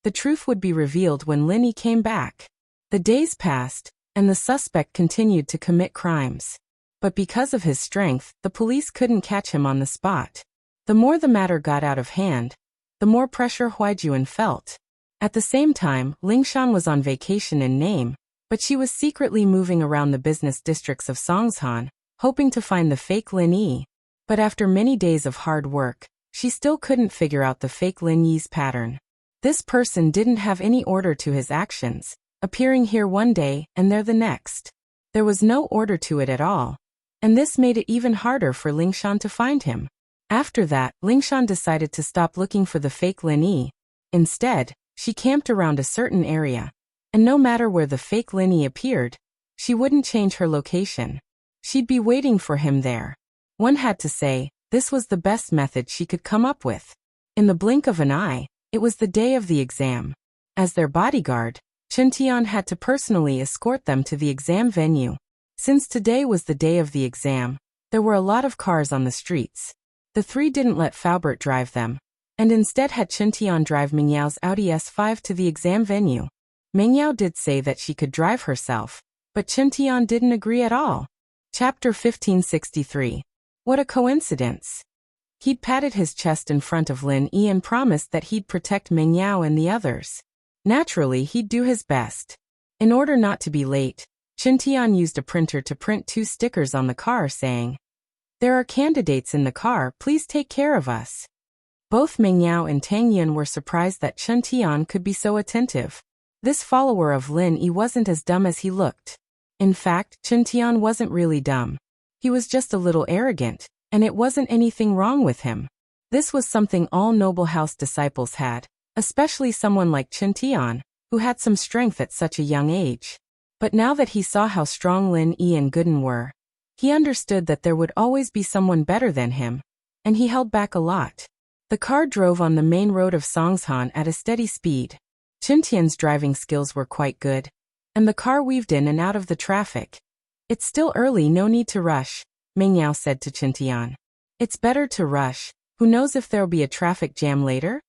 [SPEAKER 1] the truth would be revealed when Lin Yi came back. The days passed, and the suspect continued to commit crimes. But because of his strength, the police couldn't catch him on the spot. The more the matter got out of hand, the more pressure Huai Juan felt. At the same time, Ling Shan was on vacation in name, but she was secretly moving around the business districts of Songshan, hoping to find the fake Lin Yi. But after many days of hard work, she still couldn't figure out the fake Lin Yi's pattern. This person didn't have any order to his actions, appearing here one day and there the next. There was no order to it at all, and this made it even harder for Ling Shan to find him. After that, Ling Shan decided to stop looking for the fake Lin Yi. Instead, she camped around a certain area, and no matter where the fake Lin Yi appeared, she wouldn't change her location. She'd be waiting for him there. One had to say, this was the best method she could come up with. In the blink of an eye, it was the day of the exam. As their bodyguard, Chen Tian had to personally escort them to the exam venue. Since today was the day of the exam, there were a lot of cars on the streets. The three didn't let Faubert drive them, and instead had Chen Tian drive Meng Yao's Audi S5 to the exam venue. Meng Yao did say that she could drive herself, but Chen Tian didn't agree at all. Chapter 1563. What a coincidence. He'd patted his chest in front of Lin Yi and promised that he'd protect Meng Yao and the others. Naturally, he'd do his best. In order not to be late, Chen Tian used a printer to print 2 stickers on the car saying, "There are candidates in the car, please take care of us." Both Meng Yao and Tang Yun were surprised that Chen Tian could be so attentive. This follower of Lin Yi wasn't as dumb as he looked. In fact, Chen Tian wasn't really dumb. He was just a little arrogant, and it wasn't anything wrong with him. This was something all noble house disciples had, especially someone like Chen Tian, who had some strength at such a young age. But now that he saw how strong Lin Yi and Gooden were, he understood that there would always be someone better than him, and he held back a lot. The car drove on the main road of Songshan at a steady speed. Chen Tian's driving skills were quite good, and the car weaved in and out of the traffic. "It's still early, no need to rush," Meng Yao said to Chen Tian. "It's better to rush, who knows if there'll be a traffic jam later?"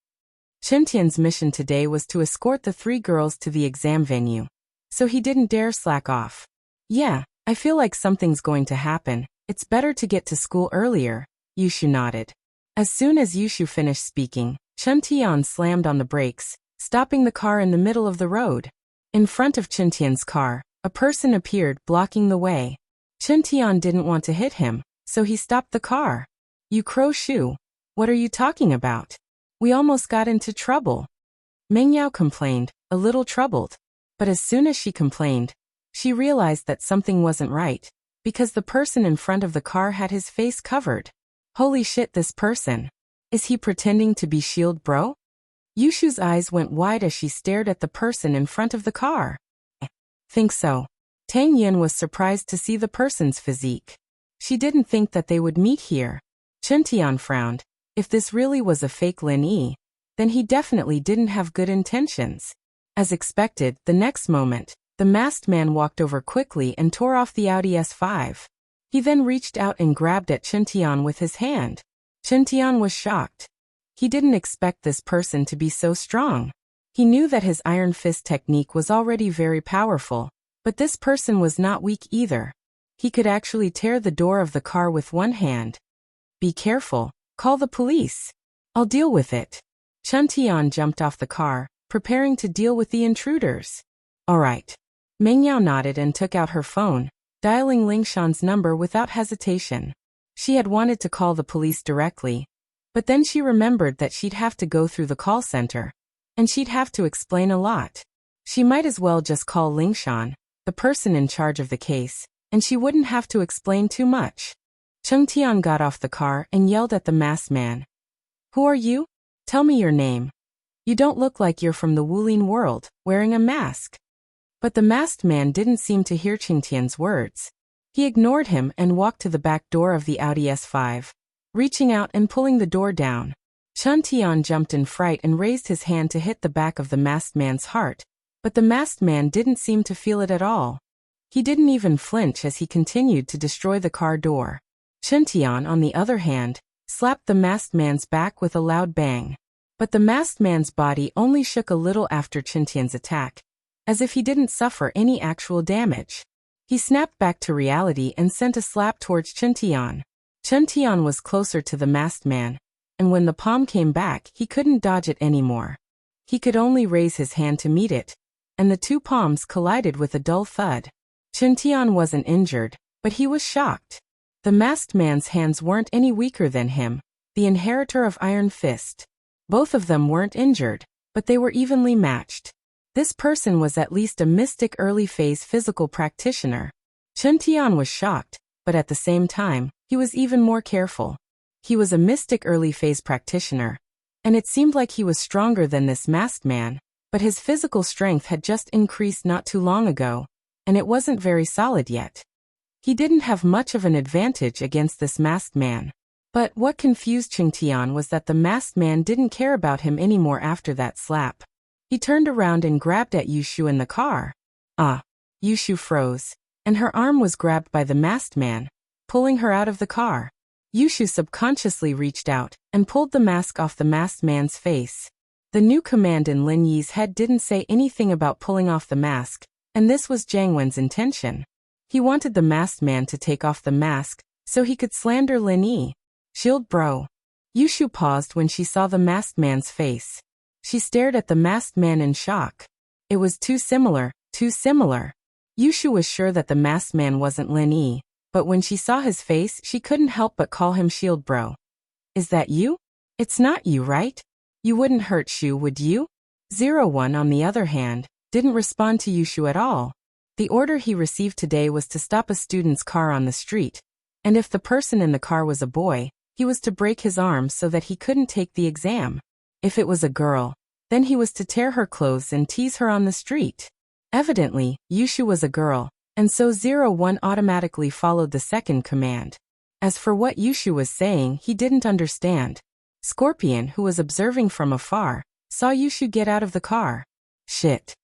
[SPEAKER 1] Chen Tian's mission today was to escort the 3 girls to the exam venue, so he didn't dare slack off. "Yeah, I feel like something's going to happen, it's better to get to school earlier," Yushu nodded. As soon as Yushu finished speaking, Chen Tian slammed on the brakes, stopping the car in the middle of the road. In front of Chen Tian's car, a person appeared, blocking the way. Chen Tian didn't want to hit him, so he stopped the car. "You crow shoe. What are you talking about? We almost got into trouble." Meng Yao complained, a little troubled. But as soon as she complained, she realized that something wasn't right, because the person in front of the car had his face covered. Holy shit, this person. Is he pretending to be Shield Bro? Yushu's eyes went wide as she stared at the person in front of the car. Think so. Tang Yin was surprised to see the person's physique. She didn't think that they would meet here. Chen Tian frowned. If this really was a fake Lin Yi, then he definitely didn't have good intentions. As expected, the next moment, the masked man walked over quickly and tore off the Audi S5. He then reached out and grabbed at Chen Tian with his hand. Chen Tian was shocked. He didn't expect this person to be so strong. He knew that his iron fist technique was already very powerful, but this person was not weak either. He could actually tear the door of the car with one hand. "Be careful. Call the police. I'll deal with it." Chen Tian jumped off the car, preparing to deal with the intruders. "All right." Meng Yao nodded and took out her phone, dialing Lingshan's number without hesitation. She had wanted to call the police directly, but then she remembered that she'd have to go through the call center, and she'd have to explain a lot. She might as well just call Lingshan, the person in charge of the case, and she wouldn't have to explain too much. Chen Tian got off the car and yelled at the masked man. "Who are you? Tell me your name. You don't look like you're from the Wulin world, wearing a mask." But the masked man didn't seem to hear Chen Tian's words. He ignored him and walked to the back door of the Audi S5, reaching out and pulling the door down. Chen Tian jumped in fright and raised his hand to hit the back of the masked man's heart, but the masked man didn't seem to feel it at all. He didn't even flinch as he continued to destroy the car door. Chen Tian, on the other hand, slapped the masked man's back with a loud bang. But the masked man's body only shook a little after Chen Tian's attack, as if he didn't suffer any actual damage. He snapped back to reality and sent a slap towards Chen Tian. Chen Tian was closer to the masked man, and when the palm came back, he couldn't dodge it anymore. He could only raise his hand to meet it, and the two palms collided with a dull thud. Chen Tian wasn't injured, but he was shocked. The masked man's hands weren't any weaker than him, the inheritor of Iron Fist. Both of them weren't injured, but they were evenly matched. This person was at least a mystic early-phase physical practitioner. Chen Tian was shocked, but at the same time, he was even more careful. He was a mystic early-phase practitioner, and it seemed like he was stronger than this masked man, but his physical strength had just increased not too long ago, and it wasn't very solid yet. He didn't have much of an advantage against this masked man. But what confused Chen Tian was that the masked man didn't care about him anymore after that slap. He turned around and grabbed at Yushu in the car. Yushu froze, and her arm was grabbed by the masked man, pulling her out of the car. Yushu subconsciously reached out and pulled the mask off the masked man's face. The new command in Lin Yi's head didn't say anything about pulling off the mask, and this was Jiang Wen's intention. He wanted the masked man to take off the mask, so he could slander Lin Yi. "Shield Bro." Yushu paused when she saw the masked man's face. She stared at the masked man in shock. It was too similar, too similar. Yushu was sure that the masked man wasn't Lin Yi, but when she saw his face, she couldn't help but call him Shield Bro. "Is that you? It's not you, right? You wouldn't hurt Shu, would you?" 01, on the other hand, didn't respond to Yushu at all. The order he received today was to stop a student's car on the street, and if the person in the car was a boy, he was to break his arm so that he couldn't take the exam. If it was a girl, then he was to tear her clothes and tease her on the street. Evidently, Yushu was a girl, and so 01 automatically followed the second command. As for what Yushu was saying, he didn't understand. Scorpion, who was observing from afar, saw Yushu get out of the car. Shit.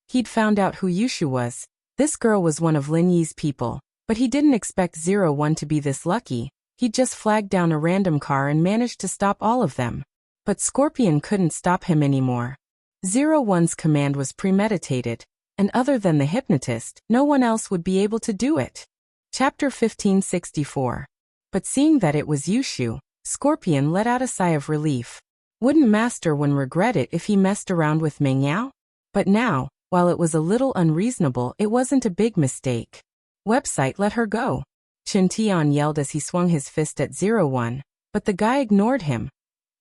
[SPEAKER 1] He'd found out who Yushu was. This girl was one of Lin Yi's people, but he didn't expect 01 to be this lucky. He'd just flagged down a random car and managed to stop all of them. But Scorpion couldn't stop him anymore. 01's command was premeditated, and other than the hypnotist, no one else would be able to do it. Chapter 1564. But seeing that it was Yushu, Scorpion let out a sigh of relief. Wouldn't Master Wen regret it if he messed around with Mingyao? But now, while it was a little unreasonable, it wasn't a big mistake. Website let her go. Chen Tian yelled as he swung his fist at 01, but the guy ignored him.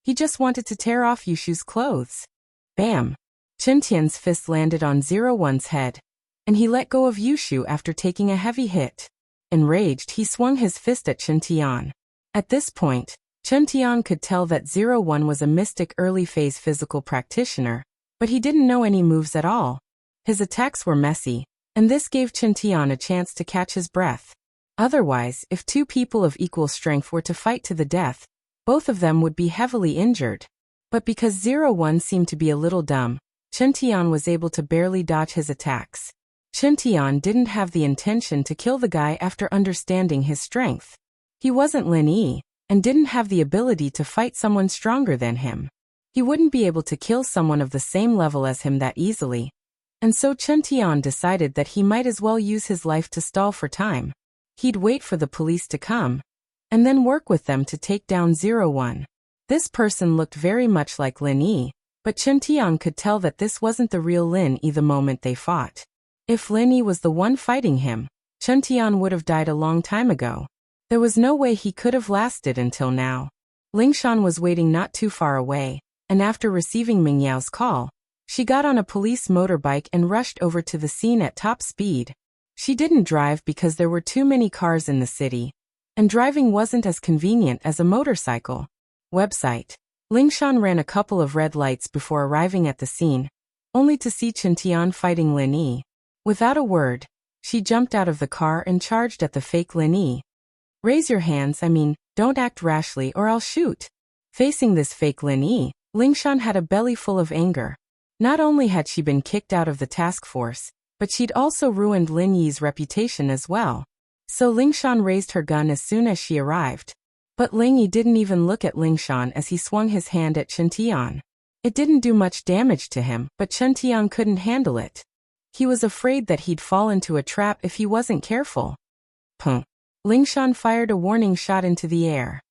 [SPEAKER 1] He just wanted to tear off Yushu's clothes. Bam! Chen Tian's fist landed on 01's head, and he let go of Yushu after taking a heavy hit. Enraged, he swung his fist at Chen Tian. At this point, Chen Tian could tell that 01 was a mystic early-phase physical practitioner, but he didn't know any moves at all. His attacks were messy, and this gave Chen Tian a chance to catch his breath. Otherwise, if two people of equal strength were to fight to the death, both of them would be heavily injured. But because 01 seemed to be a little dumb, Chen Tian was able to barely dodge his attacks. Chen Tian didn't have the intention to kill the guy after understanding his strength. He wasn't Lin Yi, and didn't have the ability to fight someone stronger than him. He wouldn't be able to kill someone of the same level as him that easily. And so Chen Tian decided that he might as well use his life to stall for time. He'd wait for the police to come, and then work with them to take down 01. This person looked very much like Lin Yi, but Chen Tian could tell that this wasn't the real Lin Yi the moment they fought. If Lin Yi was the one fighting him, Chen Tian would have died a long time ago. There was no way he could have lasted until now. Lingshan was waiting not too far away, and after receiving Mingyao's call, she got on a police motorbike and rushed over to the scene at top speed. She didn't drive because there were too many cars in the city, and driving wasn't as convenient as a motorcycle. Website. Lingshan ran a couple of red lights before arriving at the scene, only to see Chen Tian fighting Lin Yi. Without a word, she jumped out of the car and charged at the fake Lin Yi. Raise your hands, don't act rashly or I'll shoot. Facing this fake Lin Yi, Lingshan had a belly full of anger. Not only had she been kicked out of the task force, but she'd also ruined Lin Yi's reputation as well. So Lingshan raised her gun as soon as she arrived. But Ling Yi didn't even look at Lingshan as he swung his hand at Chen Tian. It didn't do much damage to him, but Chen Tian couldn't handle it. He was afraid that he'd fall into a trap if he wasn't careful. Pum. Lingshan fired a warning shot into the air.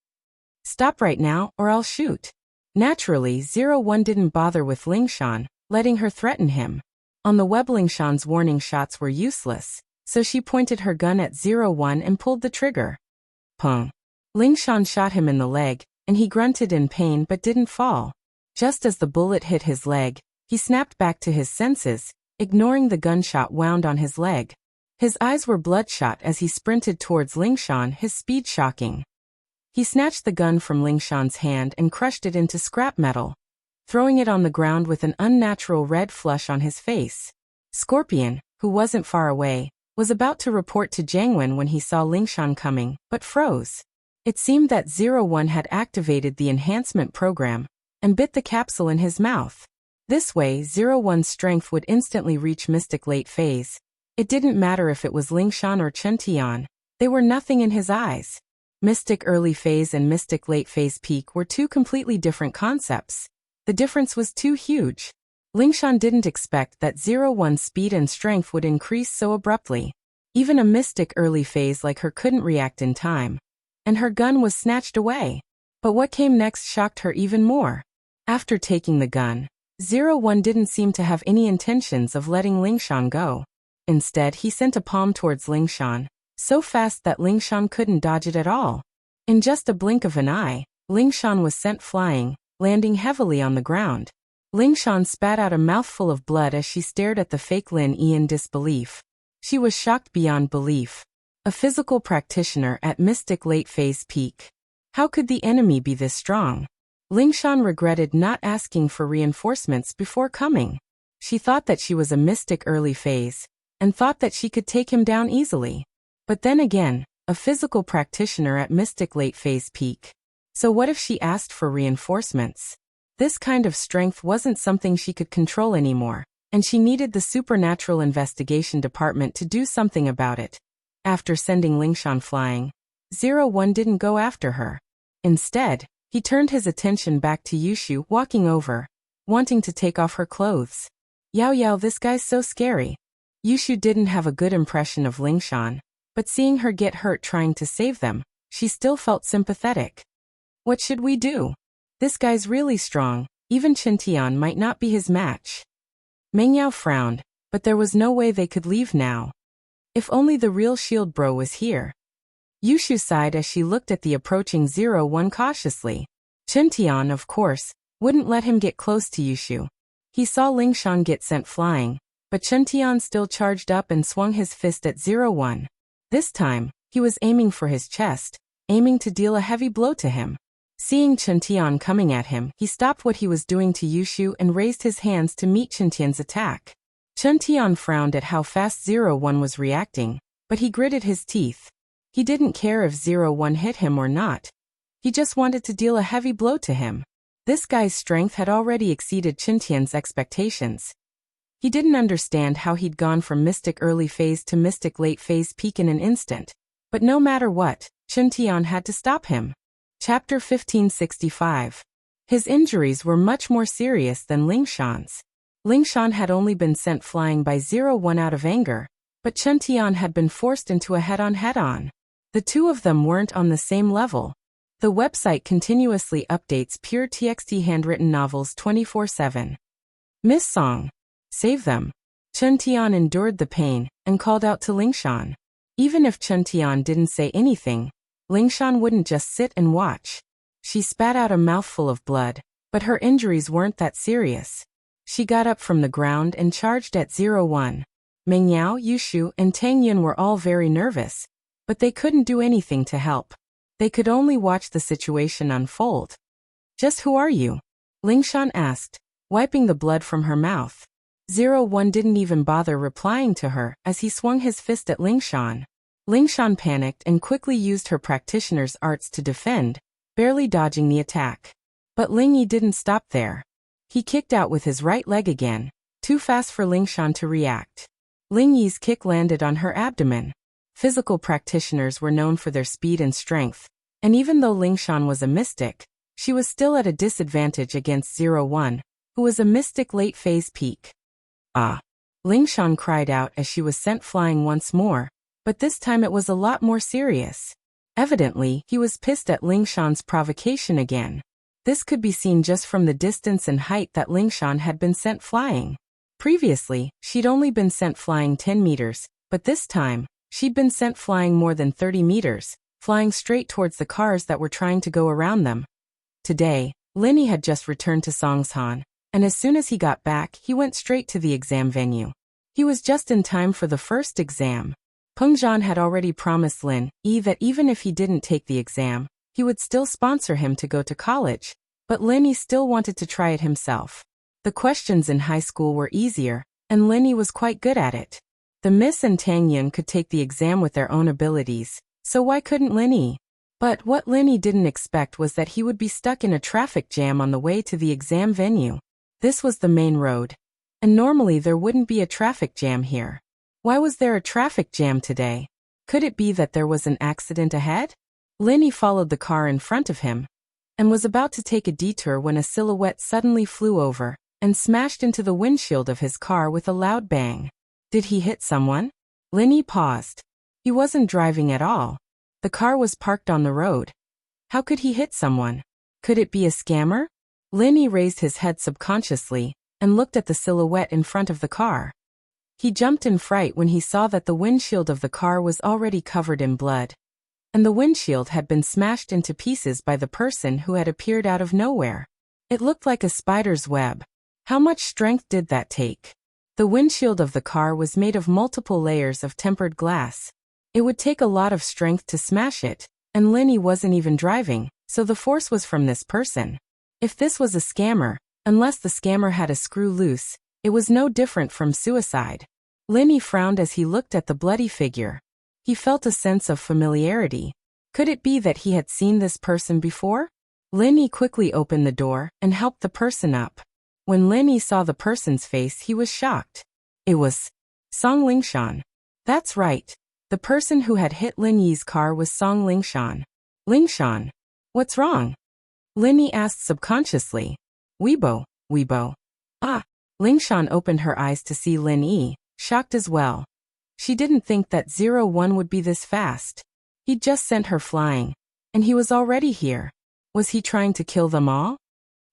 [SPEAKER 1] Stop right now, or I'll shoot. Naturally, 01 didn't bother with Lingshan, letting her threaten him. On the web, Lingshan's warning shots were useless, so she pointed her gun at 01 and pulled the trigger. Pum. Lingshan shot him in the leg, and he grunted in pain but didn't fall. Just as the bullet hit his leg, he snapped back to his senses, ignoring the gunshot wound on his leg. His eyes were bloodshot as he sprinted towards Lingshan, his speed shocking. He snatched the gun from Lingshan's hand and crushed it into scrap metal, throwing it on the ground with an unnatural red flush on his face. Scorpion, who wasn't far away, was about to report to Jiangwen when he saw Lingshan coming, but froze. It seemed that 01 had activated the enhancement program and bit the capsule in his mouth. This way, 01's strength would instantly reach Mystic Late Phase. It didn't matter if it was Lingshan or Chen Tian, they were nothing in his eyes. Mystic Early Phase and Mystic Late Phase Peak were two completely different concepts. The difference was too huge. Lingshan didn't expect that 01's speed and strength would increase so abruptly. Even a Mystic Early Phase like her couldn't react in time. And her gun was snatched away. But what came next shocked her even more. After taking the gun, 01 didn't seem to have any intentions of letting Lingshan go. Instead, he sent a palm towards Lingshan, so fast that Lingshan couldn't dodge it at all. In just a blink of an eye, Lingshan was sent flying, landing heavily on the ground. Lingshan spat out a mouthful of blood as she stared at the fake Lin Yi in disbelief. She was shocked beyond belief. A physical practitioner at Mystic Late Phase Peak. How could the enemy be this strong? Lingshan regretted not asking for reinforcements before coming. She thought that she was a Mystic Early Phase, and thought that she could take him down easily. But then again, a physical practitioner at Mystic Late Phase Peak. So what if she asked for reinforcements? This kind of strength wasn't something she could control anymore, and she needed the Supernatural Investigation Department to do something about it. After sending Lingshan flying, 01 didn't go after her. Instead, he turned his attention back to Yushu walking over, wanting to take off her clothes. Yao, this guy's so scary. Yushu didn't have a good impression of Lingshan, but seeing her get hurt trying to save them, she still felt sympathetic. What should we do? This guy's really strong. Even Qintian might not be his match. Meng Yao frowned, but there was no way they could leave now. If only the real shield bro was here. Yushu sighed as she looked at the approaching 01 cautiously. Qintian, of course, wouldn't let him get close to Yushu. He saw Lingshan get sent flying, but Qintian still charged up and swung his fist at 01. This time, he was aiming for his chest, aiming to deal a heavy blow to him. Seeing Qintian coming at him, he stopped what he was doing to Yushu and raised his hands to meet Qintian's attack. Qintian frowned at how fast 01 was reacting, but he gritted his teeth. He didn't care if 01 hit him or not. He just wanted to deal a heavy blow to him. This guy's strength had already exceeded Qintian's expectations. He didn't understand how he'd gone from mystic early phase to mystic late phase peak in an instant. But no matter what, Qintian had to stop him. Chapter 1565. His injuries were much more serious than Lingshan's. Lingshan had only been sent flying by 01 out of anger, but Qintian had been forced into a head-on. The two of them weren't on the same level. The website continuously updates pure TXT handwritten novels 24/7. Miss Song. Save them. Qintian endured the pain and called out to Lingshan. Even if Qintian didn't say anything, Lingshan wouldn't just sit and watch. She spat out a mouthful of blood, but her injuries weren't that serious. She got up from the ground and charged at 01. Meng Yao, Yushu, and Tang Yun were all very nervous, but they couldn't do anything to help. They could only watch the situation unfold. Just who are you? Lingshan asked, wiping the blood from her mouth. 01 didn't even bother replying to her as he swung his fist at Lingshan. Lingshan panicked and quickly used her practitioner's arts to defend, barely dodging the attack. But Ling Yi didn't stop there. He kicked out with his right leg again, too fast for Lingshan to react. Ling Yi's kick landed on her abdomen. Physical practitioners were known for their speed and strength, and even though Lingshan was a mystic, she was still at a disadvantage against 01, who was a mystic late phase peak. Ah! Lingshan cried out as she was sent flying once more, but this time it was a lot more serious. Evidently, he was pissed at Lingshan's provocation again. This could be seen just from the distance and height that Lingshan had been sent flying. Previously, she'd only been sent flying 10 meters, but this time, she'd been sent flying more than 30 meters, flying straight towards the cars that were trying to go around them. Today, Linny had just returned to Songshan, and as soon as he got back, he went straight to the exam venue. He was just in time for the first exam. Pengzhan had already promised Lin Yi that even if he didn't take the exam, he would still sponsor him to go to college, but Lin Yi still wanted to try it himself. The questions in high school were easier, and Lin Yi was quite good at it. The Miss and Tang Yun could take the exam with their own abilities, so why couldn't Lin Yi? But what Lin Yi didn't expect was that he would be stuck in a traffic jam on the way to the exam venue. This was the main road, and normally there wouldn't be a traffic jam here. Why was there a traffic jam today? Could it be that there was an accident ahead? Lin Yi followed the car in front of him, and was about to take a detour when a silhouette suddenly flew over and smashed into the windshield of his car with a loud bang. Did he hit someone? Lin Yi paused. He wasn't driving at all. The car was parked on the road. How could he hit someone? Could it be a scammer? Lin Yi raised his head subconsciously and looked at the silhouette in front of the car. He jumped in fright when he saw that the windshield of the car was already covered in blood, and the windshield had been smashed into pieces by the person who had appeared out of nowhere. It looked like a spider's web. How much strength did that take? The windshield of the car was made of multiple layers of tempered glass. It would take a lot of strength to smash it, and Lin Yi wasn't even driving, so the force was from this person. If this was a scammer, unless the scammer had a screw loose, it was no different from suicide. Lin Yi frowned as he looked at the bloody figure. He felt a sense of familiarity. Could it be that he had seen this person before? Lin Yi quickly opened the door and helped the person up. When Lin Yi saw the person's face, he was shocked. It was Song Lingshan. That's right. The person who had hit Lin Yi's car was Song Lingshan. Lingshan, what's wrong? Lin Yi asked subconsciously. Weibo. Ah. Lingshan opened her eyes to see Lin Yi, shocked as well. She didn't think that 01 would be this fast. He'd just sent her flying, and he was already here. Was he trying to kill them all?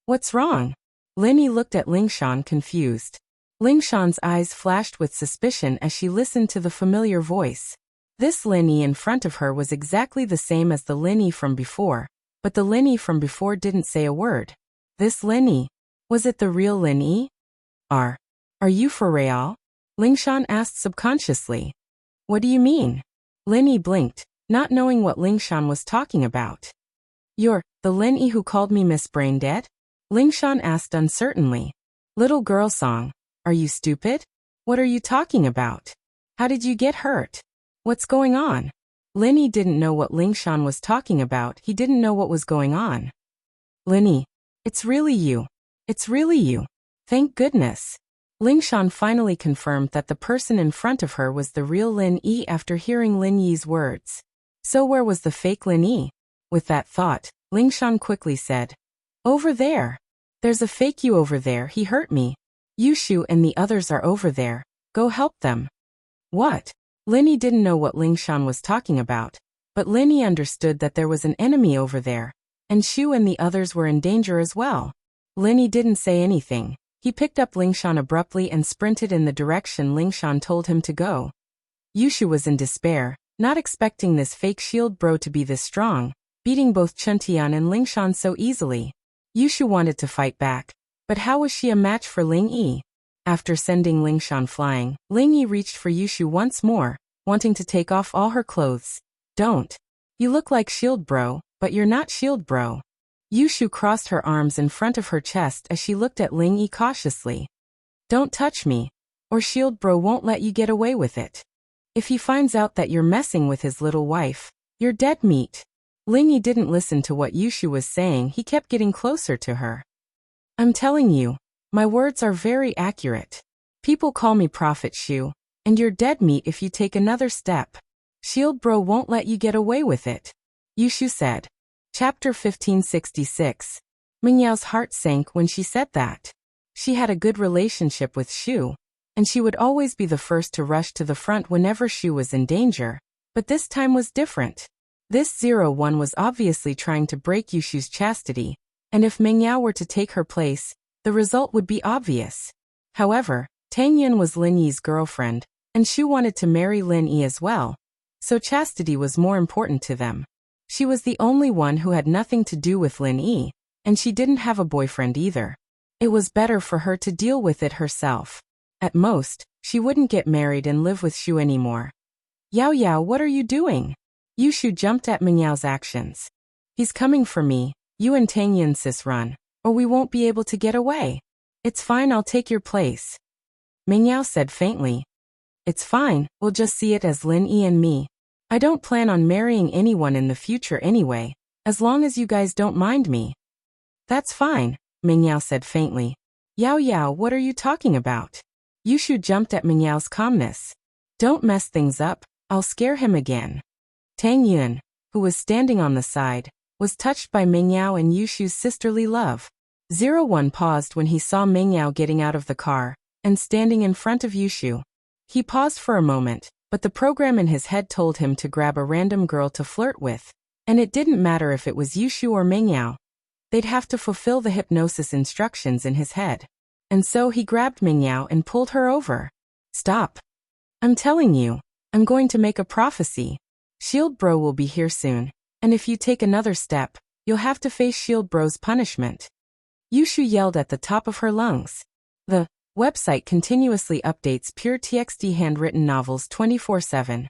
[SPEAKER 1] What's wrong? Lin Yi looked at Ling Shan confused. Ling Shan's eyes flashed with suspicion as she listened to the familiar voice. This Lin Yi in front of her was exactly the same as the Lin Yi from before, but the Lin Yi from before didn't say a word. This Lin Yi? Was it the real Lin Yi? Are you for real? Ling Shan asked subconsciously. What do you mean? Lin Yi blinked, not knowing what Ling Shan was talking about. You're the Lin Yi who called me Miss Brain Dead? Ling Shan asked uncertainly. Little girl song. Are you stupid? What are you talking about? How did you get hurt? What's going on? Lin Yi didn't know what Ling Shan was talking about. He didn't know what was going on. Lin Yi, it's really you. It's really you. Thank goodness. Ling Shan finally confirmed that the person in front of her was the real Lin Yi after hearing Lin Yi's words. So where was the fake Lin Yi? With that thought, Ling Shan quickly said, Over there. There's a fake you over there. He hurt me. Yushu and the others are over there. Go help them. What? Lin Yi didn't know what Ling Shan was talking about, but Lin Yi understood that there was an enemy over there, and Shu and the others were in danger as well. Lin Yi didn't say anything. He picked up Ling Shan abruptly and sprinted in the direction Ling Shan told him to go. Yushu was in despair, not expecting this fake shield bro to be this strong, beating both Chuntian and Ling Shan so easily. Yushu wanted to fight back, but how was she a match for Ling Yi? After sending Ling Shan flying, Ling Yi reached for Yushu once more, wanting to take off all her clothes. Don't. You look like shield bro, but you're not shield bro. Yushu crossed her arms in front of her chest as she looked at Ling Yi cautiously. Don't touch me, or shield bro won't let you get away with it. If he finds out that you're messing with his little wife, you're dead meat. Ling Yi didn't listen to what Yushu was saying. He kept getting closer to her. I'm telling you, my words are very accurate. People call me Prophet Shu, and you're dead meat if you take another step. Shield bro won't let you get away with it. Yushu said. Chapter 1566. Mingyao's heart sank when she said that. She had a good relationship with Shu, and she would always be the first to rush to the front whenever Shu was in danger, but this time was different. This 01 was obviously trying to break Yushu's chastity, and if Mingyao were to take her place, the result would be obvious. However, Tang Yun was Lin Yi's girlfriend, and Shu wanted to marry Lin Yi as well, so chastity was more important to them. She was the only one who had nothing to do with Lin Yi, and she didn't have a boyfriend either. It was better for her to deal with it herself. At most, she wouldn't get married and live with Shu anymore. Yao Yao, what are you doing? Yushu jumped at Mingyao's actions. He's coming for me. You and Tang Yun sis run, or we won't be able to get away. It's fine, I'll take your place. Mingyao said faintly. It's fine, we'll just see it as Lin Yi and me. I don't plan on marrying anyone in the future anyway, as long as you guys don't mind me. That's fine, Mingyao said faintly. Yao Yao, what are you talking about? Yushu jumped at Mingyao's calmness. Don't mess things up, I'll scare him again. Tang Yun, who was standing on the side, was touched by Mingyao and Yushu's sisterly love. 01 paused when he saw Mingyao getting out of the car and standing in front of Yushu. He paused for a moment, but the program in his head told him to grab a random girl to flirt with, and it didn't matter if it was Yushu or Mingyao. They'd have to fulfill the hypnosis instructions in his head. And so he grabbed Mingyao and pulled her over. Stop. I'm telling you, I'm going to make a prophecy. Shield Bro will be here soon, and if you take another step, you'll have to face Shield Bro's punishment. Yushu yelled at the top of her lungs. The website continuously updates pure TXT handwritten novels 24/7.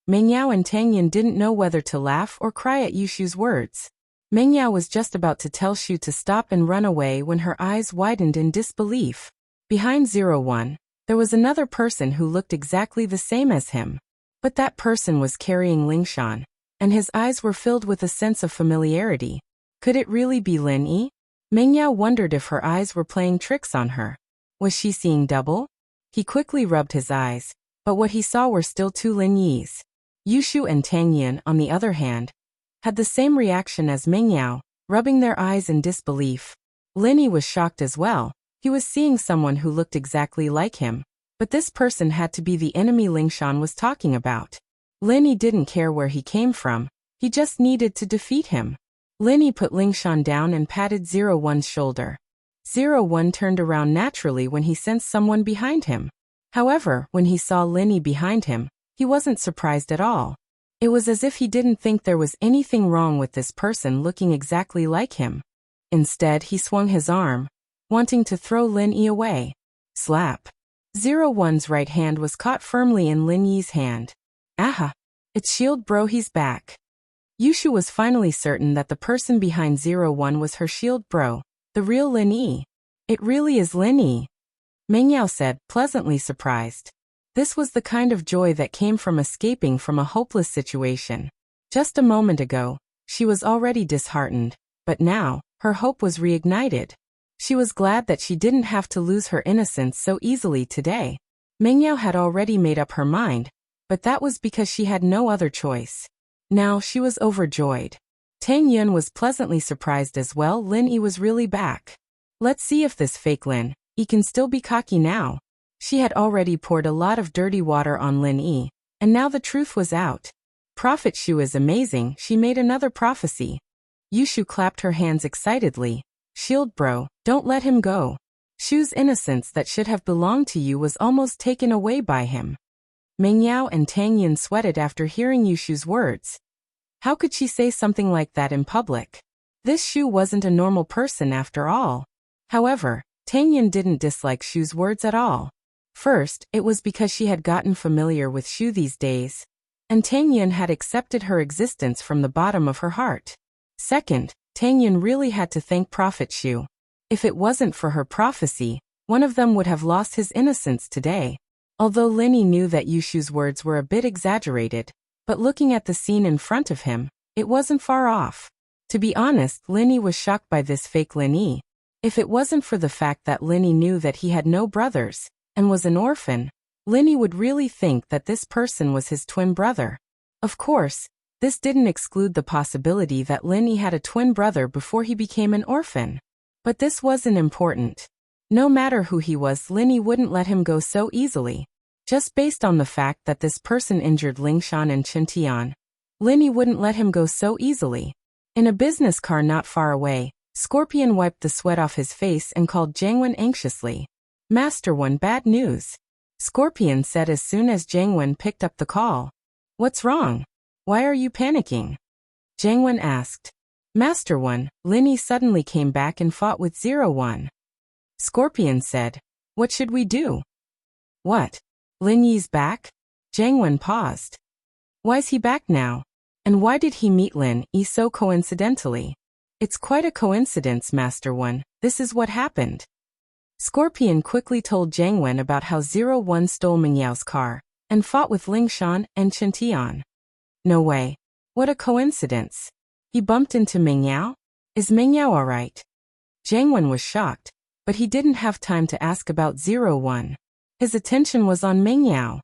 [SPEAKER 1] Mingyao and Tang Yun didn't know whether to laugh or cry at Yushu's words. Mingyao was just about to tell Shu to stop and run away when her eyes widened in disbelief. Behind 01, there was another person who looked exactly the same as him. But that person was carrying Lingshan, and his eyes were filled with a sense of familiarity. Could it really be Lin Yi? Mingyao wondered if her eyes were playing tricks on her. Was she seeing double? He quickly rubbed his eyes, but what he saw were still two Lin Yis. Yushu and Tang Yun, on the other hand, had the same reaction as Mingyao, rubbing their eyes in disbelief. Lin Yi was shocked as well. He was seeing someone who looked exactly like him, but this person had to be the enemy Lingshan was talking about. Lin Yi didn't care where he came from, he just needed to defeat him. Lin Yi put Lingshan down and patted 01's shoulder. 01 turned around naturally when he sensed someone behind him. However, when he saw Lin Yi behind him, he wasn't surprised at all. It was as if he didn't think there was anything wrong with this person looking exactly like him. Instead, he swung his arm, wanting to throw Lin Yi away. Slap. 01's right hand was caught firmly in Lin Yi's hand. Aha! It's Shield Bro, he's back. Yushu was finally certain that the person behind 01 was her Shield Bro, the real Lin Yi. It really is Lin Yi, Meng Yao said, pleasantly surprised. This was the kind of joy that came from escaping from a hopeless situation. Just a moment ago, she was already disheartened, but now, her hope was reignited. She was glad that she didn't have to lose her innocence so easily today. Meng Yao had already made up her mind, but that was because she had no other choice. Now she was overjoyed. Tang Yun was pleasantly surprised as well. Lin Yi was really back. Let's see if this fake Lin Yi can still be cocky now. She had already poured a lot of dirty water on Lin Yi, and now the truth was out. Prophet Shu is amazing, she made another prophecy. Yushu clapped her hands excitedly. Shield Bro, don't let him go. Shu's innocence that should have belonged to you was almost taken away by him. Meng Yao and Tang Yun sweated after hearing Yushu's words. How could she say something like that in public? This Shu wasn't a normal person after all. However, Tang Yun didn't dislike Shu's words at all. First, it was because she had gotten familiar with Shu these days, and Tang Yun had accepted her existence from the bottom of her heart. Second, Tang Yun really had to thank Prophet Shu. If it wasn't for her prophecy, one of them would have lost his innocence today. Although Lin Yi knew that Yushu's words were a bit exaggerated, but looking at the scene in front of him, it wasn't far off. To be honest, Lin Yi was shocked by this fake Lin Yi. If it wasn't for the fact that Lin Yi knew that he had no brothers, and was an orphan, Lin Yi would really think that this person was his twin brother. Of course, this didn't exclude the possibility that Lin Yi had a twin brother before he became an orphan. But this wasn't important. No matter who he was, Lin Yi wouldn't let him go so easily. Just based on the fact that this person injured Lingshan and Qintian, Lin Yi wouldn't let him go so easily. In a business car not far away, Scorpion wiped the sweat off his face and called Jiang Wen anxiously. Master One, bad news. Scorpion said as soon as Jiang Wen picked up the call. What's wrong? Why are you panicking? Jiang Wen asked. Master One, Lin Yi suddenly came back and fought with 01. Scorpion said. What should we do? What? Lin Yi's back? Jiang Wen paused. Why's he back now? And why did he meet Lin Yi so coincidentally? It's quite a coincidence, Master One. This is what happened. Scorpion quickly told Jiang Wen about how 01 stole Meng Yao's car and fought with Lingshan and Qintian. No way. What a coincidence. He bumped into Meng Yao? Is Meng Yao alright? Jiang Wen was shocked, but he didn't have time to ask about 01. His attention was on Meng Yao.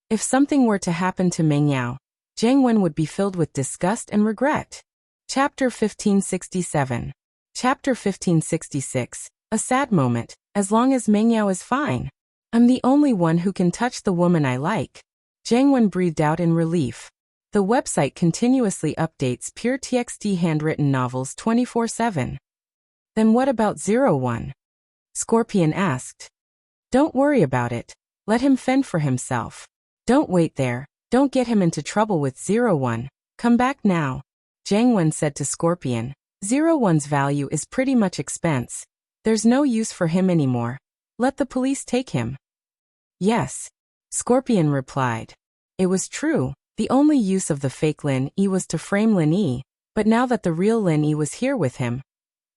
[SPEAKER 1] If something were to happen to Meng Yao, Jiang Wen would be filled with disgust and regret. Chapter 1567. Chapter 1566. A sad moment, as long as Meng Yao is fine. I'm the only one who can touch the woman I like. Jiang Wen breathed out in relief. The website continuously updates pure TXT handwritten novels 24/7. Then what about 01? Scorpion asked. Don't worry about it. Let him fend for himself. Don't wait there. Don't get him into trouble with 01. Come back now. Jiang Wen said to Scorpion. 01's value is pretty much expense. There's no use for him anymore. Let the police take him. Yes. Scorpion replied. It was true. The only use of the fake Lin Yi was to frame Lin Yi, but now that the real Lin Yi was here with him,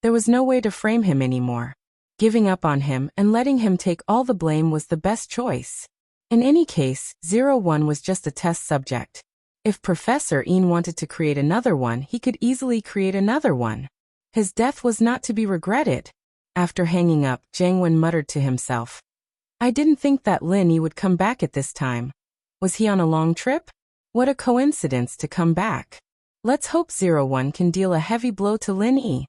[SPEAKER 1] there was no way to frame him anymore. Giving up on him and letting him take all the blame was the best choice. In any case, 01 was just a test subject. If Professor Yin wanted to create another one, he could easily create another one. His death was not to be regretted. After hanging up, Jiang Wen muttered to himself. I didn't think that Lin Yi would come back at this time. Was he on a long trip? What a coincidence to come back. Let's hope 01 can deal a heavy blow to Lin Yi.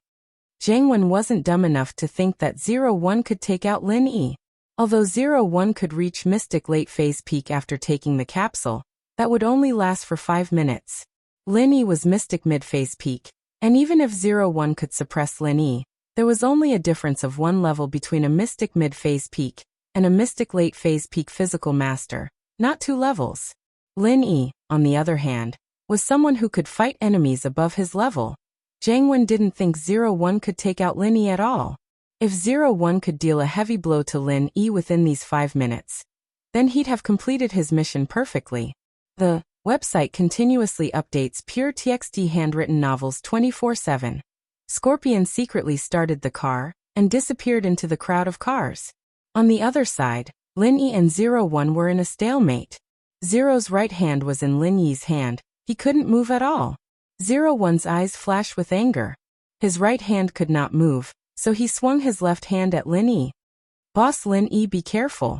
[SPEAKER 1] Jiang Wen wasn't dumb enough to think that 01 could take out Lin Yi. Although 01 could reach Mystic late phase peak after taking the capsule, that would only last for 5 minutes. Lin Yi was Mystic mid-phase peak, And even if 01 could suppress Lin Yi, there was only a difference of 1 level between a mystic mid-phase peak and a mystic late-phase peak physical master, not 2 levels. Lin Yi, on the other hand, was someone who could fight enemies above his level. Zhang Wen didn't think 01 could take out Lin Yi at all. If 01 could deal a heavy blow to Lin Yi within these 5 minutes, then he'd have completed his mission perfectly. The website continuously updates pure TXT handwritten novels 24/7. Scorpion secretly started the car and disappeared into the crowd of cars. On the other side, Lin Yi and 01 were in a stalemate. Zero's right hand was in Lin Yi's hand. He couldn't move at all. 01's eyes flashed with anger. His right hand could not move, so he swung his left hand at Lin Yi. "Boss Lin Yi, be careful."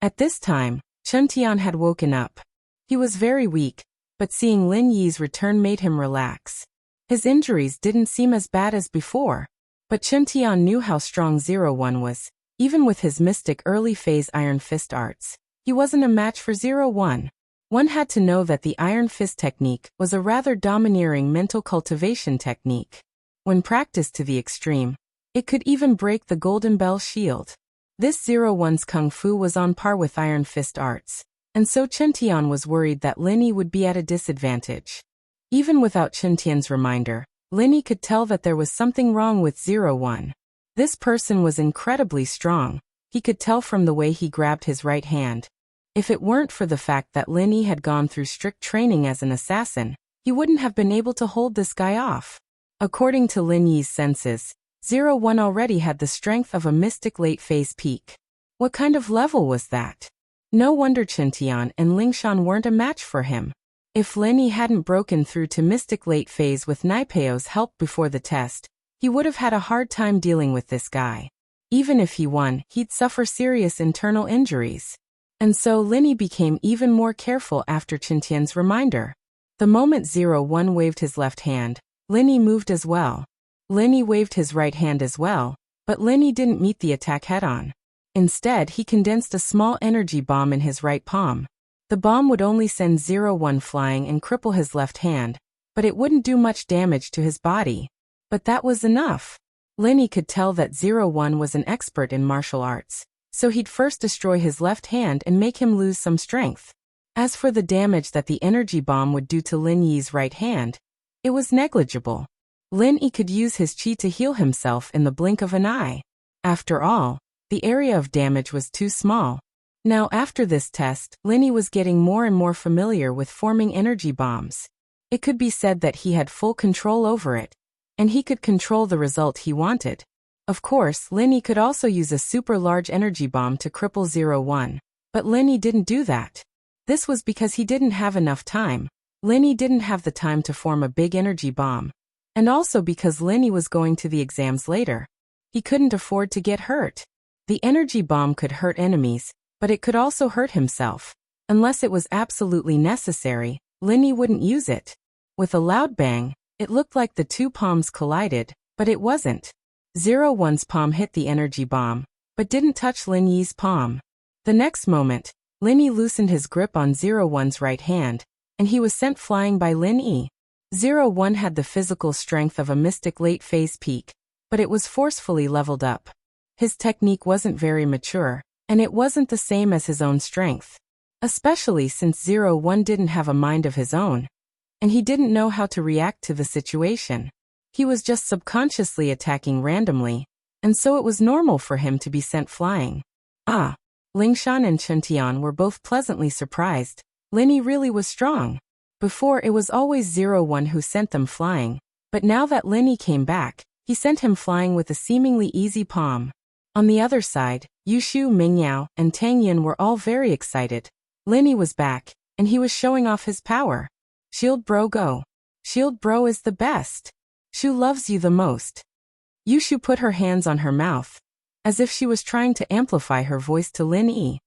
[SPEAKER 1] At this time, Chen Tian had woken up. He was very weak, but seeing Lin Yi's return made him relax. His injuries didn't seem as bad as before, but Chen Tian knew how strong 01 was. Even with his mystic early phase Iron Fist arts, he wasn't a match for 01. One had to know that the Iron Fist technique was a rather domineering mental cultivation technique. When practiced to the extreme, it could even break the Golden Bell shield. This 01's Kung Fu was on par with Iron Fist arts, and so Chen Tian was worried that Lin Yi would be at a disadvantage. Even without Chen Tian's reminder, Lin Yi could tell that there was something wrong with 01. This person was incredibly strong. He could tell from the way he grabbed his right hand. If it weren't for the fact that Lin Yi had gone through strict training as an assassin, he wouldn't have been able to hold this guy off. According to Lin Yi's senses, 01 already had the strength of a mystic late phase peak. What kind of level was that? No wonder Chen Tian and Lingshan weren't a match for him. If Lin Yi hadn't broken through to mystic late phase with Naipeo's help before the test, he would have had a hard time dealing with this guy. Even if he won, he'd suffer serious internal injuries. And so Lin Yi became even more careful after Chen Tian's reminder. The moment 01 waved his left hand, Lin Yi moved as well. Lin Yi waved his right hand as well, but Lin Yi didn't meet the attack head-on. Instead, he condensed a small energy bomb in his right palm. The bomb would only send 01 flying and cripple his left hand, but it wouldn't do much damage to his body. But that was enough. Lin Yi could tell that 01 was an expert in martial arts, so he'd first destroy his left hand and make him lose some strength. As for the damage that the energy bomb would do to Lin Yi's right hand, it was negligible. Lin Yi could use his chi to heal himself in the blink of an eye. After all, the area of damage was too small. Now after this test, Lin Yi was getting more and more familiar with forming energy bombs. It could be said that he had full control over it, and he could control the result he wanted. Of course, Lin Yi could also use a super large energy bomb to cripple 01, but Lin Yi didn't do that. This was because he didn't have enough time. Lin Yi didn't have the time to form a big energy bomb, and also because Lin Yi was going to the exams later. He couldn't afford to get hurt. The energy bomb could hurt enemies, but it could also hurt himself. Unless it was absolutely necessary, Lin Yi wouldn't use it. With a loud bang, it looked like the two palms collided, but it wasn't. 01's palm hit the energy bomb, but didn't touch Lin Yi's palm. The next moment, Lin Yi loosened his grip on 01's right hand, and he was sent flying by Lin Yi. 01 had the physical strength of a mystic late phase peak, but it was forcefully leveled up. His technique wasn't very mature, and it wasn't the same as his own strength. Especially since 01 didn't have a mind of his own, and he didn't know how to react to the situation. He was just subconsciously attacking randomly, and so it was normal for him to be sent flying. Lingshan and Chen Tian were both pleasantly surprised. Lin Yi really was strong. Before it was always 01 who sent them flying, but now that Lin Yi came back, he sent him flying with a seemingly easy palm. On the other side, Yushu, Mingyao, and Tang Yin were all very excited. Lin Yi was back, and he was showing off his power. Shield bro go. Shield bro is the best. Shu loves you the most. Yushu put her hands on her mouth, as if she was trying to amplify her voice to Lin Yi.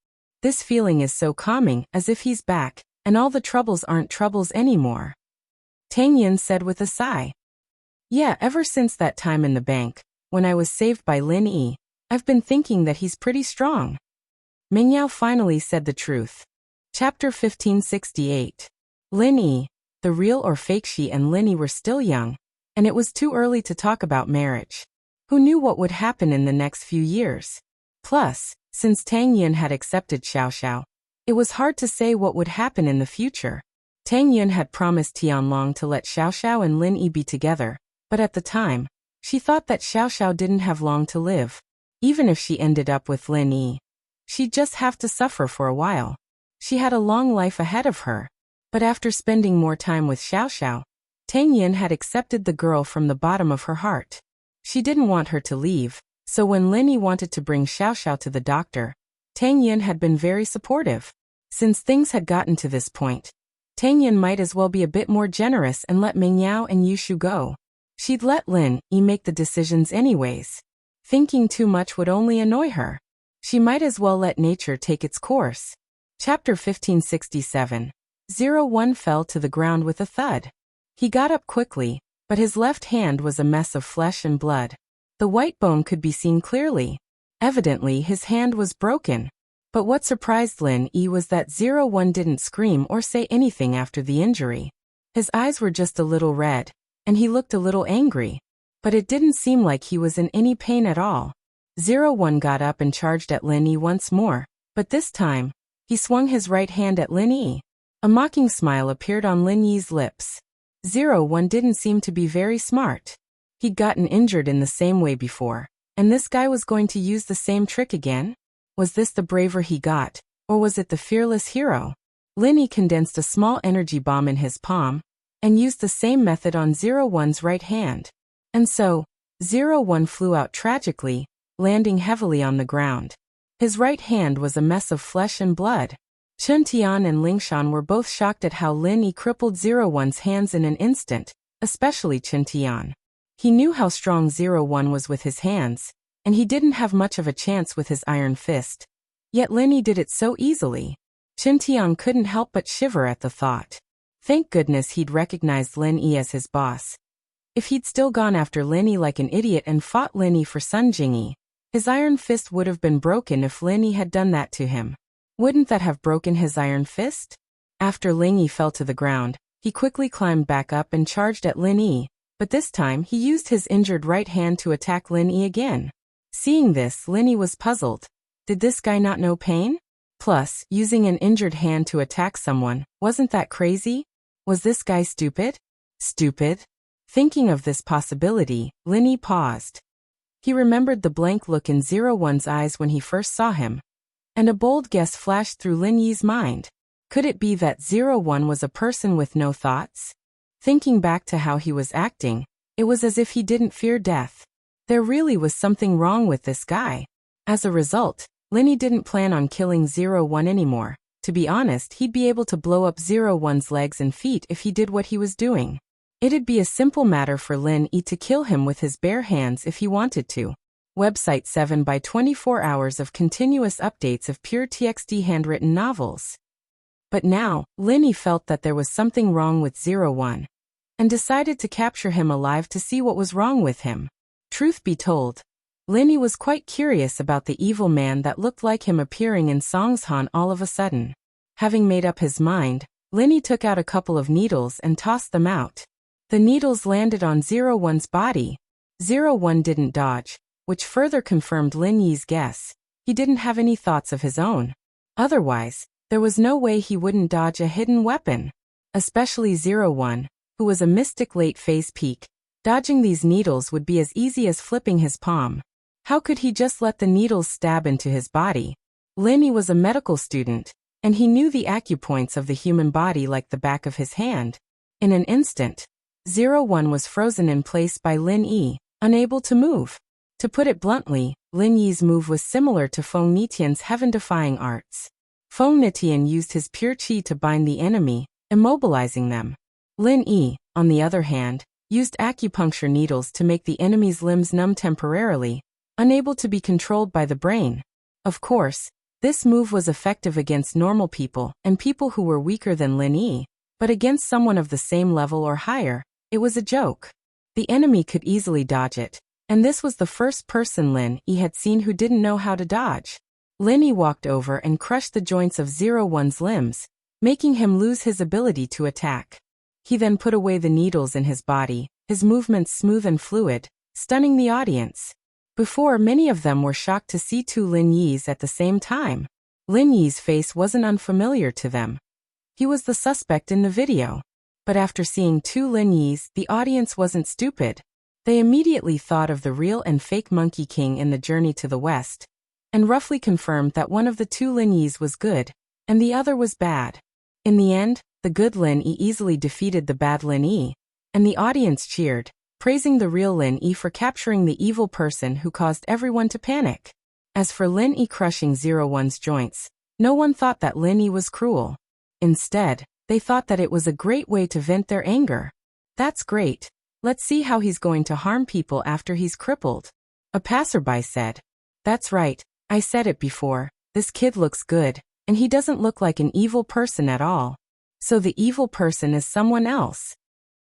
[SPEAKER 1] This feeling is so calming, as if he's back, and all the troubles aren't troubles anymore. Tang Yin said with a sigh. Yeah, ever since that time in the bank, when I was saved by Lin Yi, I've been thinking that he's pretty strong. Mingyao finally said the truth. Chapter 1568. Lin Yi. The real or fake Shi and Lin Yi were still young, and it was too early to talk about marriage. Who knew what would happen in the next few years? Plus, since Tang Yun had accepted Xiao Xiao, it was hard to say what would happen in the future. Tang Yun had promised Tianlong to let Xiao Xiao and Lin Yi be together, but at the time, she thought that Xiao Xiao didn't have long to live. Even if she ended up with Lin Yi, she'd just have to suffer for a while. She had a long life ahead of her. But after spending more time with Xiao Xiao, Tang Yun had accepted the girl from the bottom of her heart. She didn't want her to leave, so when Lin Yi wanted to bring Xiao Xiao to the doctor, Tang Yun had been very supportive. Since things had gotten to this point, Tang Yun might as well be a bit more generous and let Ming Yao and Yushu go. She'd let Lin Yi make the decisions anyways. Thinking too much would only annoy her. She might as well let nature take its course. Chapter 1567. 01 fell to the ground with a thud. He got up quickly, but his left hand was a mess of flesh and blood. The white bone could be seen clearly. Evidently, his hand was broken. But what surprised Lin Yi was that 01 didn't scream or say anything after the injury. His eyes were just a little red, and he looked a little angry. But it didn't seem like he was in any pain at all. 01 got up and charged at Lin Yi once more, but this time, he swung his right hand at Lin Yi. A mocking smile appeared on Lin Yi's lips. 01 didn't seem to be very smart. He'd gotten injured in the same way before, and this guy was going to use the same trick again? Was this the braver he got, or was it the fearless hero? Lin Yi condensed a small energy bomb in his palm, and used the same method on 01's right hand. And so, 01 flew out tragically, landing heavily on the ground. His right hand was a mess of flesh and blood. Chun Tian and Ling Shan were both shocked at how Lin Yi crippled 01's hands in an instant, especially Chun Tian. He knew how strong 01 was with his hands, and he didn't have much of a chance with his iron fist. Yet Lin Yi did it so easily. Chun Tian couldn't help but shiver at the thought. Thank goodness he'd recognized Lin Yi as his boss. If he'd still gone after Lin Yi like an idiot and fought Lin Yi for Sun Jingyi, his iron fist would have been broken if Lin Yi had done that to him. Wouldn't that have broken his iron fist? After Lin Yi fell to the ground, he quickly climbed back up and charged at Lin Yi, but this time he used his injured right hand to attack Lin Yi again. Seeing this, Lin Yi was puzzled. Did this guy not know pain? Plus, using an injured hand to attack someone, wasn't that crazy? Was this guy stupid? Stupid? Thinking of this possibility, Lin Yi paused. He remembered the blank look in 01's eyes when he first saw him. And a bold guess flashed through Lin Yi's mind. Could it be that 01 was a person with no thoughts? Thinking back to how he was acting, it was as if he didn't fear death. There really was something wrong with this guy. As a result, Lin Yi didn't plan on killing 01 anymore. To be honest, he'd be able to blow up 01's legs and feet if he did what he was doing. It'd be a simple matter for Lin Yi to kill him with his bare hands if he wanted to. Website 7 by 24 hours of continuous updates of pure TXT handwritten novels. But now, Lin Yi felt that there was something wrong with 01, and decided to capture him alive to see what was wrong with him. Truth be told, Lin Yi was quite curious about the evil man that looked like him appearing in Songshan all of a sudden. Having made up his mind, Lin Yi took out a couple of needles and tossed them out. The needles landed on 01's body. 01 didn't dodge, which further confirmed Lin Yi's guess. He didn't have any thoughts of his own. Otherwise, there was no way he wouldn't dodge a hidden weapon. Especially 01, who was a mystic late-phase peak. Dodging these needles would be as easy as flipping his palm. How could he just let the needles stab into his body? Lin Yi was a medical student, and he knew the acupoints of the human body like the back of his hand. In an instant, 01 was frozen in place by Lin Yi, unable to move. To put it bluntly, Lin Yi's move was similar to Feng Nitian's heaven-defying arts. Feng Nitian used his pure qi to bind the enemy, immobilizing them. Lin Yi, on the other hand, used acupuncture needles to make the enemy's limbs numb temporarily, unable to be controlled by the brain. Of course, this move was effective against normal people and people who were weaker than Lin Yi, but against someone of the same level or higher, it was a joke. The enemy could easily dodge it, and this was the first person Lin Yi had seen who didn't know how to dodge. Lin Yi walked over and crushed the joints of 01's limbs, making him lose his ability to attack. He then put away the needles in his body, his movements smooth and fluid, stunning the audience. Before, many of them were shocked to see two Lin Yis at the same time. Lin Yi's face wasn't unfamiliar to them. He was the suspect in the video. But after seeing two Lin Yis, the audience wasn't stupid. They immediately thought of the real and fake Monkey King in the Journey to the West, and roughly confirmed that one of the two Lin Yis was good, and the other was bad. In the end, the good Lin Yi easily defeated the bad Lin Yi, and the audience cheered, praising the real Lin Yi for capturing the evil person who caused everyone to panic. As for Lin Yi crushing 01's joints, no one thought that Lin Yi was cruel. Instead, they thought that it was a great way to vent their anger. That's great. Let's see how he's going to harm people after he's crippled. A passerby said. That's right, I said it before, this kid looks good, and he doesn't look like an evil person at all. So the evil person is someone else.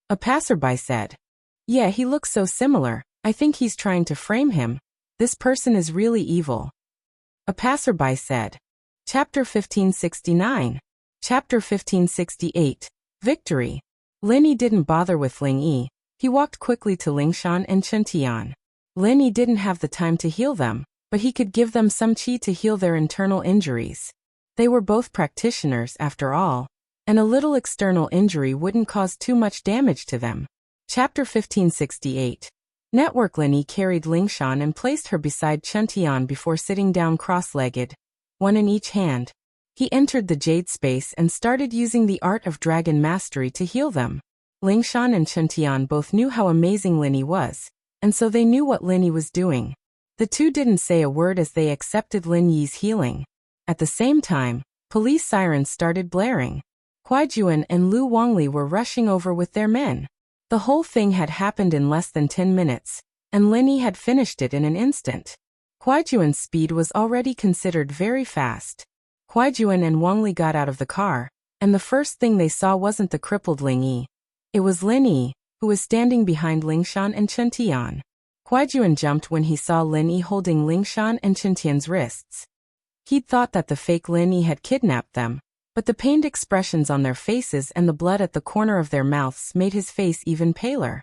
[SPEAKER 1] A passerby said. Yeah, he looks so similar, I think he's trying to frame him. This person is really evil. A passerby said. Chapter 1569. Chapter 1568. Victory. Lin Yi didn't bother with Ling Yi. He walked quickly to Lingshan and Chen Tian. Lin Yi didn't have the time to heal them, but he could give them some qi to heal their internal injuries. They were both practitioners after all, and a little external injury wouldn't cause too much damage to them. Chapter 1568. Network. Lin Yi carried Lingshan and placed her beside Chen Tian before sitting down cross-legged, one in each hand. He entered the jade space and started using the art of dragon mastery to heal them. Lingshan and Chen Tian both knew how amazing Lin Yi was, and so they knew what Lin Yi was doing. The two didn't say a word as they accepted Lin Yi's healing. At the same time, police sirens started blaring. Huaijuan and Lu Wangli were rushing over with their men. The whole thing had happened in less than 10 minutes, and Lin Yi had finished it in an instant. Huaijuan's speed was already considered very fast. Huaijuan and Wangli got out of the car, and the first thing they saw wasn't the crippled Ling Yi. It was Lin Yi, who was standing behind Lingshan and Chen Tian. Huaijuan jumped when he saw Lin Yi holding Lingshan and Chen Tian's wrists. He'd thought that the fake Lin Yi had kidnapped them, but the pained expressions on their faces and the blood at the corner of their mouths made his face even paler.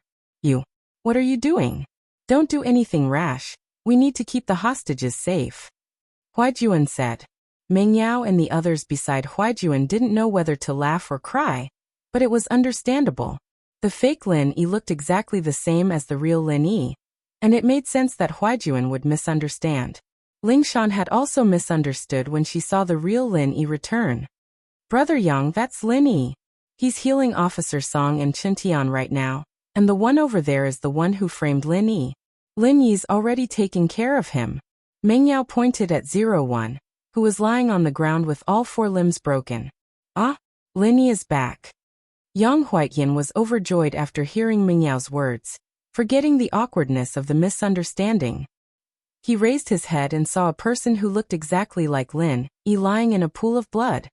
[SPEAKER 1] What are you doing? Don't do anything rash. We need to keep the hostages safe. Huaijuan said. Meng Yao and the others beside Huaijuan didn't know whether to laugh or cry, but it was understandable. The fake Lin Yi looked exactly the same as the real Lin Yi, and it made sense that Huaijuan would misunderstand. Lingshan had also misunderstood when she saw the real Lin Yi return. Brother Yang, that's Lin Yi. He's healing Officer Song and Chen Tian right now, and the one over there is the one who framed Lin Yi. Lin Yi's already taken care of him. Meng Yao pointed at 01, who was lying on the ground with all 4 limbs broken. Ah, Lin Yi is back. Yang Huaiyan was overjoyed after hearing Meng Yao's words, forgetting the awkwardness of the misunderstanding. He raised his head and saw a person who looked exactly like Lin Yi lying in a pool of blood.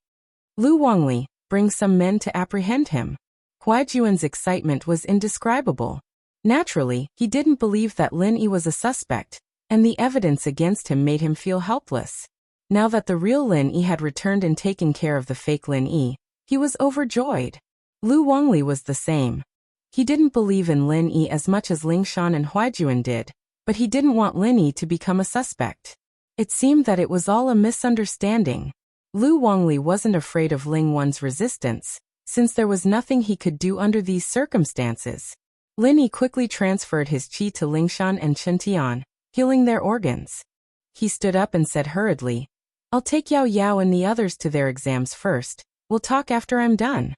[SPEAKER 1] Lu Wangli, bring some men to apprehend him. Huaijuan's excitement was indescribable. Naturally, he didn't believe that Lin Yi was a suspect, and the evidence against him made him feel helpless. Now that the real Lin Yi had returned and taken care of the fake Lin Yi, he was overjoyed. Lu Wangli was the same. He didn't believe in Lin Yi as much as Lingshan and Huaijuan did, but he didn't want Lin Yi to become a suspect. It seemed that it was all a misunderstanding. Lu Wangli wasn't afraid of Ling Wen's resistance, since there was nothing he could do under these circumstances. Lin Yi quickly transferred his qi to Lingshan and Chen Tian, healing their organs. He stood up and said hurriedly, I'll take Yao Yao and the others to their exams first. We'll talk after I'm done.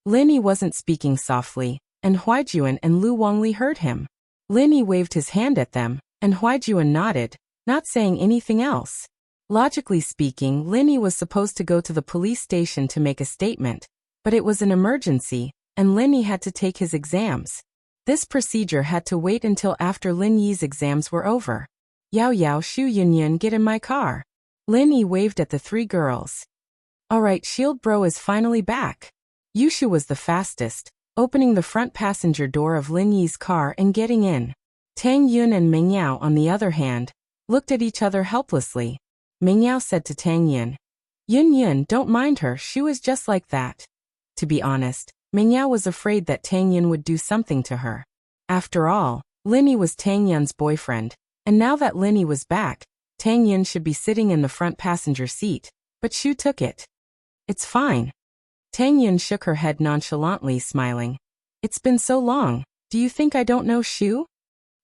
[SPEAKER 1] Lin Yi wasn't speaking softly, and Huaijuan and Lu Wangli heard him. Lin Yi waved his hand at them, and Huaijuan nodded, not saying anything else. Logically speaking, Lin Yi was supposed to go to the police station to make a statement, but it was an emergency, and Lin Yi had to take his exams. This procedure had to wait until after Lin Yi's exams were over. Yao Yao, Shu Yunyun, get in my car. Lin Yi waved at the 3 girls. Alright, Shield Bro is finally back. Yushu was the fastest, opening the front passenger door of Lin Yi's car and getting in. Tang Yun and Meng Yao, on the other hand, looked at each other helplessly. Meng Yao said to Tang Yun, Yun, don't mind her, Shu is just like that. To be honest, Meng Yao was afraid that Tang Yun would do something to her. After all, Linny was Tang Yun's boyfriend, and now that Linny was back, Tang Yun should be sitting in the front passenger seat, but Shu took it. It's fine. Tang Yun shook her head nonchalantly, smiling. It's been so long, do you think I don't know Shu?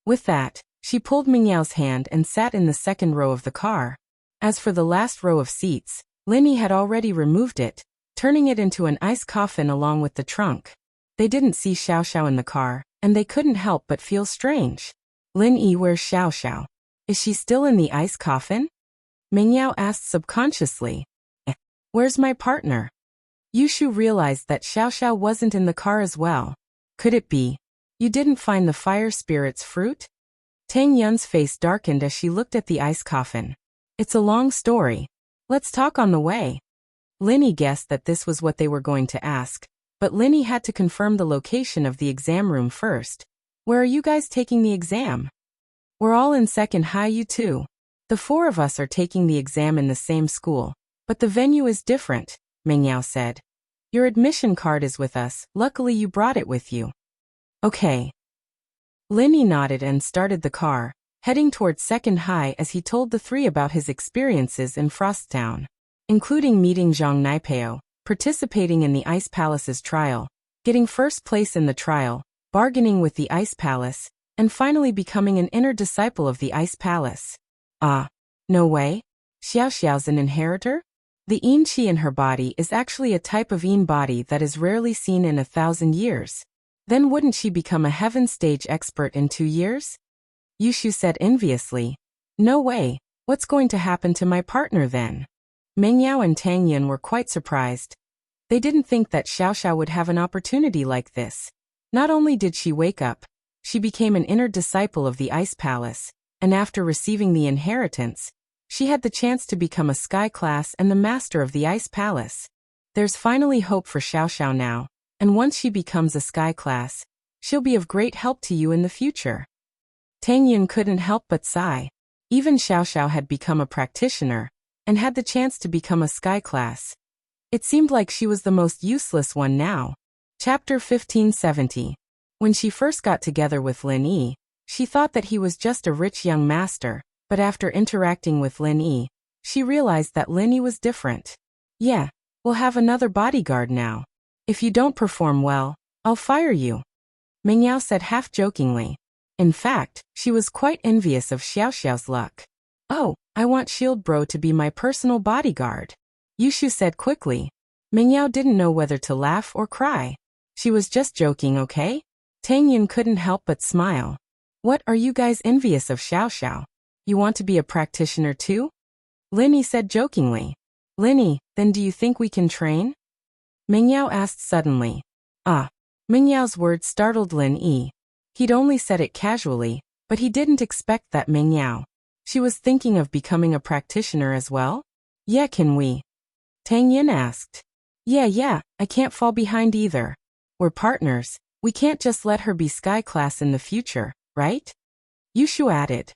[SPEAKER 1] With that, she pulled Mingyao's hand and sat in the second row of the car. As for the last row of seats, Linny had already removed it, turning it into an ice coffin along with the trunk. They didn't see Xiao Xiao in the car, and they couldn't help but feel strange. Linny, where's Xiao Xiao? Is she still in the ice coffin? Mingyao asked subconsciously. Where's my partner? Yushu realized that Xiao Xiao wasn't in the car as well. Could it be? You didn't find the fire spirit's fruit? Tang Yun's face darkened as she looked at the ice coffin. It's a long story. Let's talk on the way. Linny guessed that this was what they were going to ask, but Linny had to confirm the location of the exam room first. Where are you guys taking the exam? We're all in second high, you too. The four of us are taking the exam in the same school, but the venue is different, Mingyao said. Your admission card is with us, luckily you brought it with you. Okay. Linny nodded and started the car, heading towards second high as he told the three about his experiences in Frosttown, including meeting Zhang Naipeo, participating in the Ice Palace's trial, getting first place in the trial, bargaining with the Ice Palace, and finally becoming an inner disciple of the Ice Palace. Ah, no way? Xiao Xiao's an inheritor? The Yin Qi in her body is actually a type of Yin body that is rarely seen in 1,000 years. Then wouldn't she become a heaven stage expert in 2 years? Yushu said enviously. No way, what's going to happen to my partner then? Mingyao and Tang Yun were quite surprised. They didn't think that Xiao Xiao would have an opportunity like this. Not only did she wake up, she became an inner disciple of the Ice Palace, and after receiving the inheritance, she had the chance to become a sky class and the master of the Ice Palace. There's finally hope for Xiao Xiao now, and once she becomes a sky class, she'll be of great help to you in the future. Tang Yun couldn't help but sigh. Even Xiao Xiao had become a practitioner, and had the chance to become a sky class. It seemed like she was the most useless one now. Chapter 1570. When she first got together with Lin Yi, she thought that he was just a rich young master, but after interacting with Lin Yi, she realized that Lin Yi was different. Yeah, we'll have another bodyguard now. If you don't perform well, I'll fire you. Mingyao said half-jokingly. In fact, she was quite envious of Xiao Xiao's luck. Oh, I want Shield Bro to be my personal bodyguard. Yushu said quickly. Mingyao didn't know whether to laugh or cry. She was just joking, okay? Tang Yun couldn't help but smile. What, are you guys envious of Xiao Xiao? You want to be a practitioner too? Linny said jokingly. Linny, then do you think we can train? Mingyao asked suddenly. Ah. Mingyao's words startled Lin Yi. He'd only said it casually, but he didn't expect that Mingyao. She was thinking of becoming a practitioner as well? Yeah, can we? Tang Yin asked. Yeah, I can't fall behind either. We're partners, we can't just let her be sky class in the future, right? Yushu added.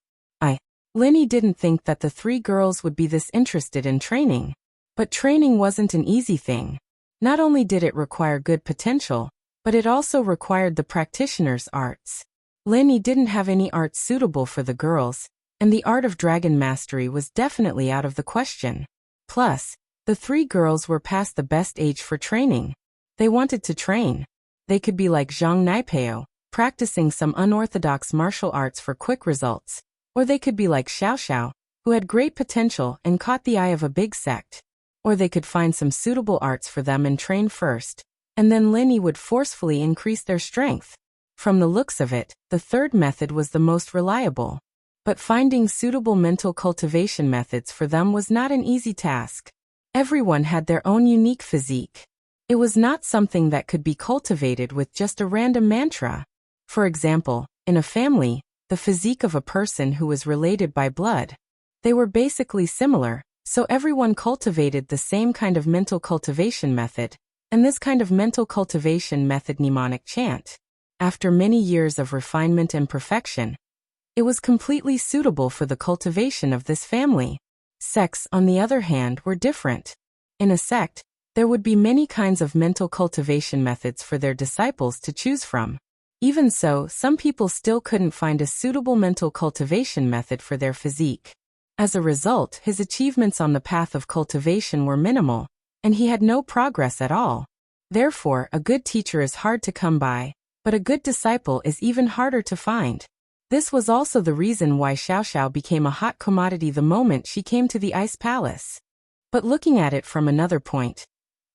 [SPEAKER 1] Linny didn't think that the three girls would be this interested in training. But training wasn't an easy thing. Not only did it require good potential, but it also required the practitioner's arts. Linny didn't have any arts suitable for the girls, and the art of dragon mastery was definitely out of the question. Plus, the three girls were past the best age for training. They wanted to train. They could be like Zhang Naipeo, practicing some unorthodox martial arts for quick results, or they could be like Xiao Xiao, who had great potential and caught the eye of a big sect. Or they could find some suitable arts for them and train first, and then Linny would forcefully increase their strength. From the looks of it, the third method was the most reliable. But finding suitable mental cultivation methods for them was not an easy task. Everyone had their own unique physique. It was not something that could be cultivated with just a random mantra. For example, in a family, the physique of a person who was related by blood. They were basically similar, so everyone cultivated the same kind of mental cultivation method, and this kind of mental cultivation method mnemonic chant. After many years of refinement and perfection, it was completely suitable for the cultivation of this family. Sects, on the other hand, were different. In a sect, there would be many kinds of mental cultivation methods for their disciples to choose from. Even so, some people still couldn't find a suitable mental cultivation method for their physique. As a result, his achievements on the path of cultivation were minimal, and he had no progress at all. Therefore, a good teacher is hard to come by, but a good disciple is even harder to find. This was also the reason why Xiao Xiao became a hot commodity the moment she came to the Ice Palace. But looking at it from another point,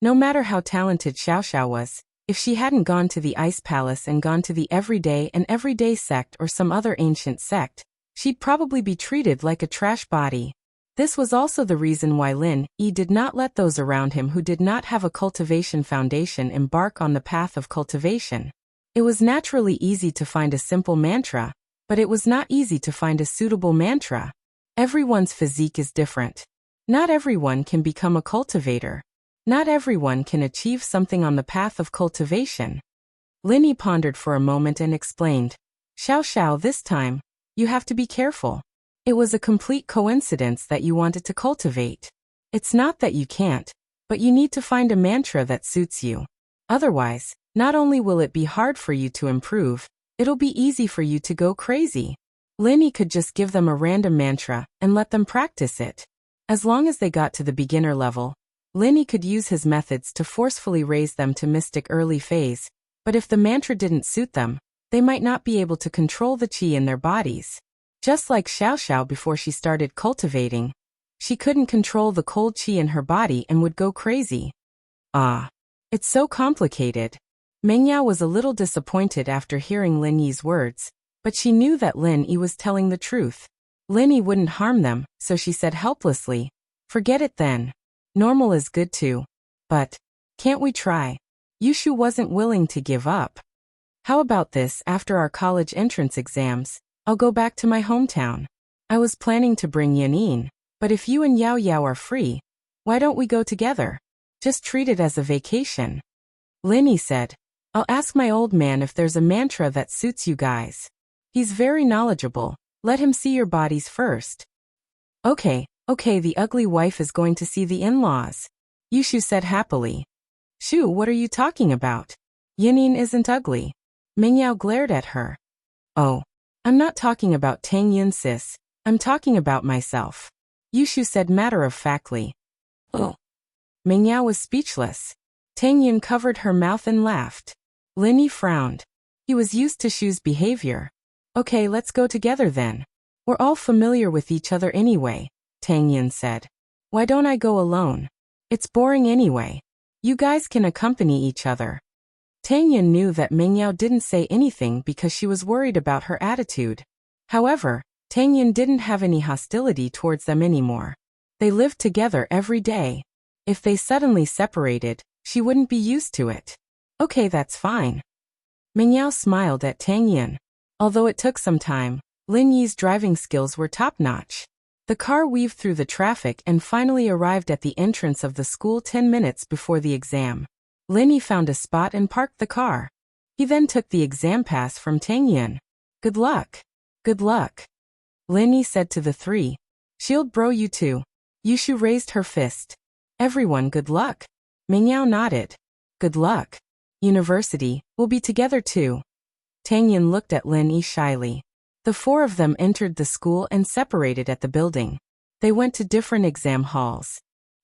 [SPEAKER 1] no matter how talented Xiao Xiao was, if she hadn't gone to the Ice Palace and gone to the everyday sect or some other ancient sect, she'd probably be treated like a trash body. This was also the reason why Lin Yi did not let those around him who did not have a cultivation foundation embark on the path of cultivation. It was naturally easy to find a simple mantra, but it was not easy to find a suitable mantra. Everyone's physique is different. Not everyone can become a cultivator. Not everyone can achieve something on the path of cultivation. Lin Yi pondered for a moment and explained, Xiao Xiao, this time, you have to be careful. It was a complete coincidence that you wanted to cultivate. It's not that you can't, but you need to find a mantra that suits you. Otherwise, not only will it be hard for you to improve, it'll be easy for you to go crazy. Lin Yi could just give them a random mantra and let them practice it. As long as they got to the beginner level, Lin Yi could use his methods to forcefully raise them to mystic early phase, but if the mantra didn't suit them, they might not be able to control the qi in their bodies. Just like Xiao Xiao before she started cultivating, she couldn't control the cold qi in her body and would go crazy. Ah, it's so complicated. Mengyao was a little disappointed after hearing Lin Yi's words, but she knew that Lin Yi was telling the truth. Lin Yi wouldn't harm them, so she said helplessly, forget it then. Normal is good too. But, can't we try? Yushu wasn't willing to give up. How about this, after our college entrance exams, I'll go back to my hometown. I was planning to bring Yanin, but if you and Yao Yao are free, why don't we go together? Just treat it as a vacation. Lin Yi said, I'll ask my old man if there's a mantra that suits you guys. He's very knowledgeable. Let him see your bodies first. Okay, the ugly wife is going to see the in-laws. Yushu said happily. Shu, what are you talking about? Yanin isn't ugly. Mingyao glared at her. Oh, I'm not talking about Tang Yun, sis. I'm talking about myself. Yushu said matter-of-factly. Oh. Mingyao was speechless. Tang Yun covered her mouth and laughed. Lin Yi frowned. He was used to Shu's behavior. Okay, let's go together then. We're all familiar with each other anyway, Tang Yun said. Why don't I go alone? It's boring anyway. You guys can accompany each other. Tang Yun knew that Mingyao didn't say anything because she was worried about her attitude. However, Tang Yun didn't have any hostility towards them anymore. They lived together every day. If they suddenly separated, she wouldn't be used to it. Okay, that's fine. Mingyao smiled at Tang Yun. Although it took some time, Lin Yi's driving skills were top-notch. The car weaved through the traffic and finally arrived at the entrance of the school 10 minutes before the exam. Lin Yi found a spot and parked the car. He then took the exam pass from Tang Yun. Good luck. Good luck. Lin Yi said to the three. Shield bro, you too. Yushu raised her fist. Everyone, good luck. Mingyao nodded. Good luck. University, we'll be together too. Tang Yun looked at Lin Yi shyly. The four of them entered the school and separated at the building. They went to different exam halls.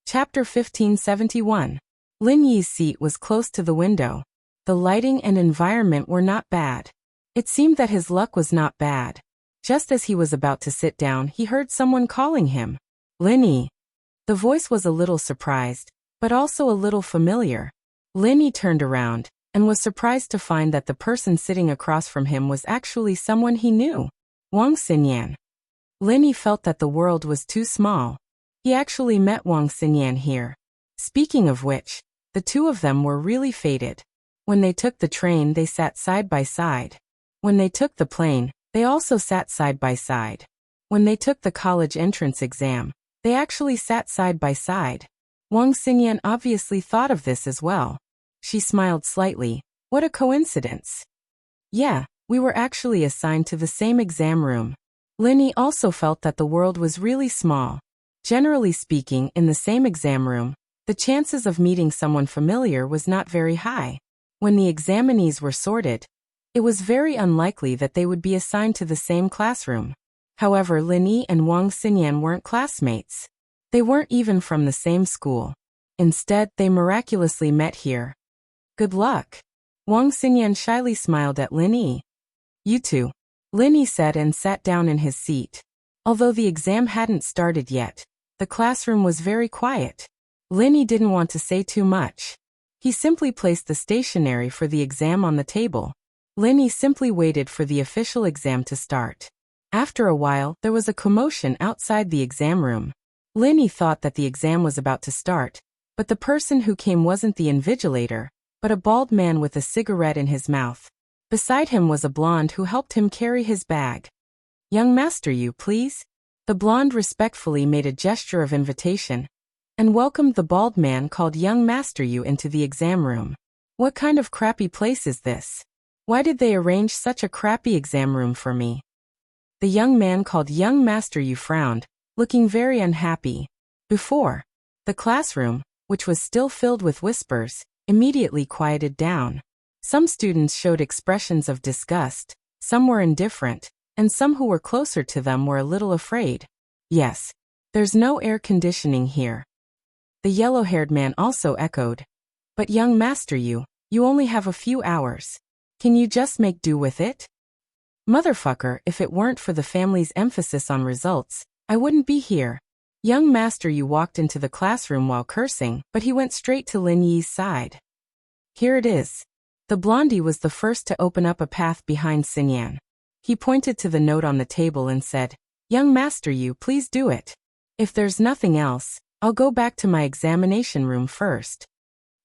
[SPEAKER 1] Chapter 1571. Lin Yi's seat was close to the window. The lighting and environment were not bad. It seemed that his luck was not bad. Just as he was about to sit down, he heard someone calling him. Lin Yi. The voice was a little surprised, but also a little familiar. Lin Yi turned around and was surprised to find that the person sitting across from him was actually someone he knew. Wang Xinyan. Lin Yi felt that the world was too small. He actually met Wang Xinyan here. Speaking of which, the two of them were really fated. When they took the train, they sat side by side. When they took the plane, they also sat side by side. When they took the college entrance exam, they actually sat side by side. Wang Xinyan obviously thought of this as well. She smiled slightly. What a coincidence. Yeah, we were actually assigned to the same exam room. Lin Yi also felt that the world was really small. Generally speaking, in the same exam room, the chances of meeting someone familiar was not very high. When the examinees were sorted, It was very unlikely that they would be assigned to the same classroom. However, Lin Yi and Wang Xinyan weren't classmates. They weren't even from the same school. Instead, they miraculously met here. Good luck. Wang Xinyan shyly smiled at Lin Yi. You too, Lin Yi said and sat down in his seat. Although the exam hadn't started yet, the classroom was very quiet. Lin Yi didn't want to say too much. He simply placed the stationery for the exam on the table. Lin Yi simply waited for the official exam to start. After a while, there was a commotion outside the exam room. Lin Yi thought that the exam was about to start, but the person who came wasn't the invigilator, but a bald man with a cigarette in his mouth. Beside him was a blonde who helped him carry his bag. Young master, you please? The blonde respectfully made a gesture of invitation and welcomed the bald man called Young Master Yu into the exam room. What kind of crappy place is this? Why did they arrange such a crappy exam room for me? The young man called Young Master Yu frowned, looking very unhappy. Before, the classroom, which was still filled with whispers, immediately quieted down. Some students showed expressions of disgust, some were indifferent, and some who were closer to them were a little afraid. Yes, there's no air conditioning here. The yellow-haired man also echoed. But young master you only have a few hours. Can you just make do with it? Motherfucker, if it weren't for the family's emphasis on results, I wouldn't be here. Young master you walked into the classroom while cursing, but he went straight to Lin Yi's side. Here it is. The blondie was the first to open up a path behind Xinyan. He pointed to the note on the table and said, Young master you please do it. If there's nothing else, I'll go back to my examination room first.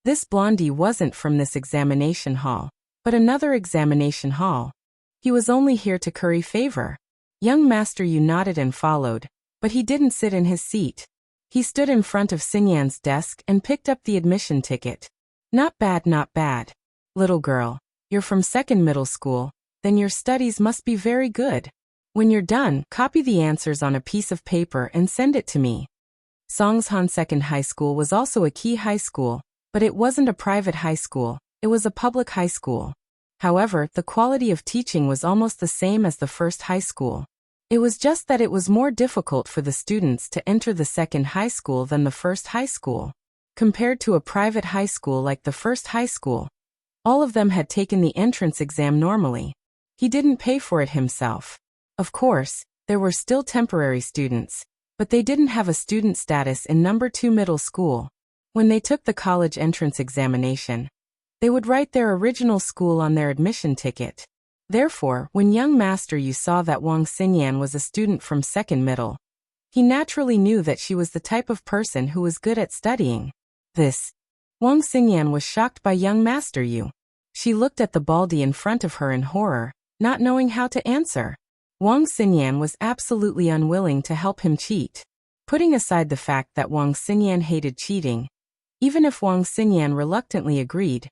[SPEAKER 1] This blondie wasn't from this examination hall, but another examination hall. He was only here to curry favor. Young master Yu nodded and followed, but he didn't sit in his seat. He stood in front of Xinyan's desk and picked up the admission ticket. Not bad, not bad. Little girl, you're from second middle school, then your studies must be very good. When you're done, copy the answers on a piece of paper and send it to me. Songshan Second High School was also a key high school, but it wasn't a private high school, it was a public high school. However, the quality of teaching was almost the same as the first high school. It was just that it was more difficult for the students to enter the second high school than the first high school. Compared to a private high school like the first high school, all of them had taken the entrance exam normally. He didn't pay for it himself. Of course, there were still temporary students, but they didn't have a student status in number 2 middle school. When they took the college entrance examination, they would write their original school on their admission ticket. Therefore, when young master Yu saw that Wang Xinyan was a student from second middle, he naturally knew that she was the type of person who was good at studying. Wang Xinyan was shocked by young master Yu. She looked at the baldy in front of her in horror, not knowing how to answer. Wang Xinyan was absolutely unwilling to help him cheat. Putting aside the fact that Wang Xinyan hated cheating, even if Wang Xinyan reluctantly agreed,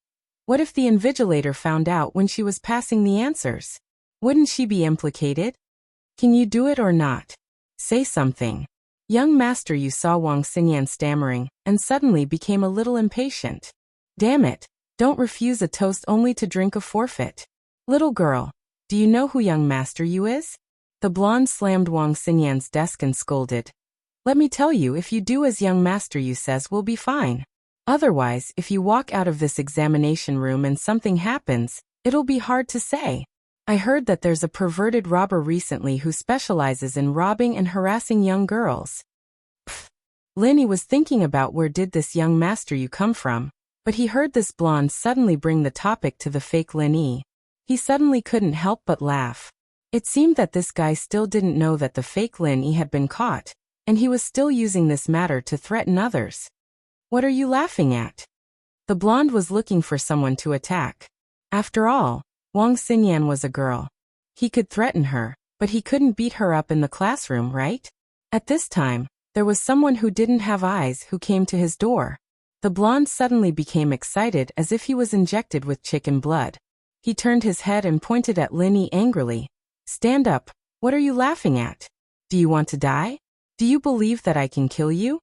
[SPEAKER 1] what if the invigilator found out when she was passing the answers? Wouldn't she be implicated? Can you do it or not? Say something. Young master Yu saw Wang Xinyan stammering, and suddenly became a little impatient. Damn it, don't refuse a toast only to drink a forfeit. Little girl, do you know who young master Yu is? The blonde slammed Wang Xinyan's desk and scolded. Let me tell you, if you do as young master Yu says, we'll be fine. Otherwise, if you walk out of this examination room and something happens, it'll be hard to say. I heard that there's a perverted robber recently who specializes in robbing and harassing young girls. Pfft. Lin Yi was thinking about where did this young master Yu come from, but he heard this blonde suddenly bring the topic to the fake Lin Yi. He suddenly couldn't help but laugh. It seemed that this guy still didn't know that the fake Lin Yi had been caught, and he was still using this matter to threaten others. What are you laughing at? The blonde was looking for someone to attack. After all, Wang Xinyan was a girl. He could threaten her, but he couldn't beat her up in the classroom, right? At this time, there was someone who didn't have eyes who came to his door. The blonde suddenly became excited as if he was injected with chicken blood. He turned his head and pointed at Lin Yi angrily. Stand up, what are you laughing at? Do you want to die? Do you believe that I can kill you?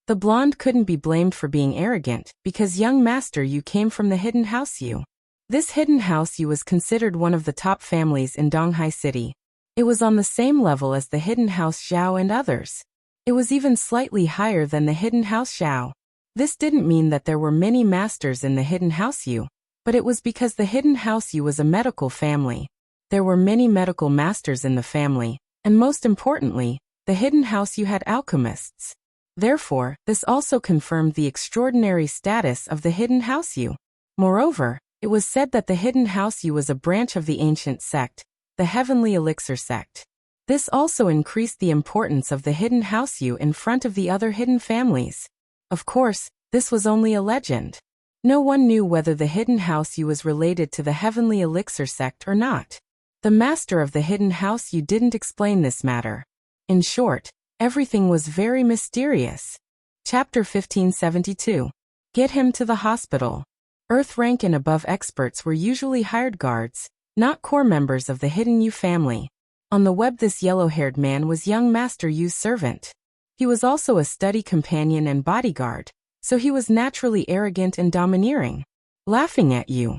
[SPEAKER 1] The blonde couldn't be blamed for being arrogant, because young master Yu came from the hidden house Yu. This hidden house was considered one of the top families in Donghai City. It was on the same level as the hidden house Zhao and others. It was even slightly higher than the hidden house Zhao. This didn't mean that there were many masters in the hidden house Yu, but it was because the hidden house Yu was a medical family. There were many medical masters in the family, and most importantly, the hidden house Yu had alchemists. Therefore, this also confirmed the extraordinary status of the hidden house Yu. Moreover, it was said that the hidden house Yu was a branch of the ancient sect, the heavenly elixir sect. This also increased the importance of the hidden house Yu in front of the other hidden families. Of course, this was only a legend. No one knew whether the hidden house Yu was related to the heavenly elixir sect or not. The master of the hidden house Yu didn't explain this matter. In short, everything was very mysterious. Chapter 1572. Get him to the hospital. Earth rank and above experts were usually hired guards, not core members of the hidden Yu family. On the web, this yellow-haired man was young Master Yu's servant. He was also a study companion and bodyguard, so he was naturally arrogant and domineering. Laughing at you.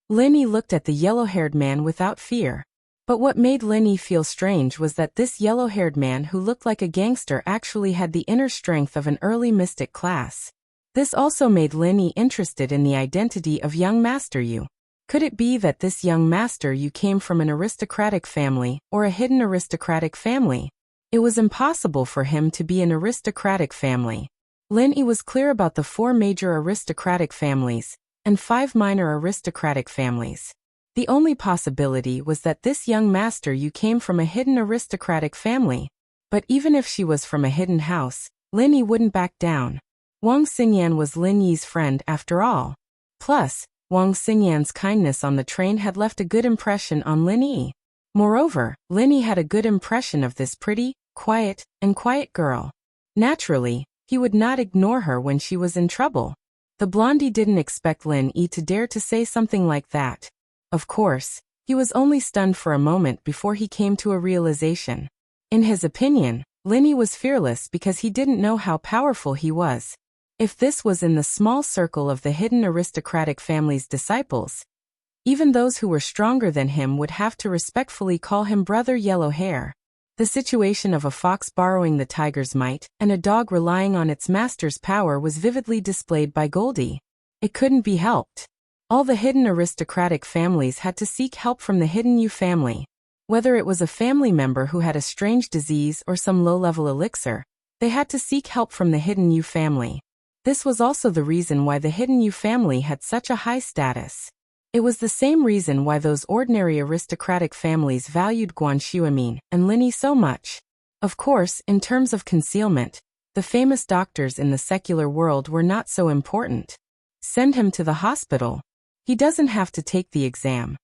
[SPEAKER 1] Lin Yi looked at the yellow-haired man without fear. But what made Lin Yi feel strange was that this yellow-haired man who looked like a gangster actually had the inner strength of an early mystic class. This also made Lin Yi interested in the identity of young Master Yu. Could it be that this young Master Yu came from an aristocratic family or a hidden aristocratic family? It was impossible for him to be an aristocratic family. Lin Yi was clear about the 4 major aristocratic families and 5 minor aristocratic families. The only possibility was that this young Master Yu came from a hidden aristocratic family. But even if she was from a hidden house, Lin Yi wouldn't back down. Wang Xingyan was Lin Yi's friend after all. Plus, Wang Xingyan's kindness on the train had left a good impression on Lin Yi. Moreover, Lin Yi had a good impression of this pretty, quiet girl. Naturally, he would not ignore her when she was in trouble. The blondie didn't expect Lin Yi to dare to say something like that. Of course, he was only stunned for a moment before he came to a realization. In his opinion, Lin Yi was fearless because he didn't know how powerful he was. If this was in the small circle of the hidden aristocratic family's disciples, even those who were stronger than him would have to respectfully call him Brother Yellow Hair. The situation of a fox borrowing the tiger's might and a dog relying on its master's power was vividly displayed by Goldie. It couldn't be helped. All the hidden aristocratic families had to seek help from the hidden Yu family. Whether it was a family member who had a strange disease or some low-level elixir, they had to seek help from the hidden Yu family. This was also the reason why the hidden Yu family had such a high status. It was the same reason why those ordinary aristocratic families valued Guan Xuemin and Lin Yi so much. Of course, in terms of concealment, the famous doctors in the secular world were not so important. Send him to the hospital. He doesn't have to take the exam.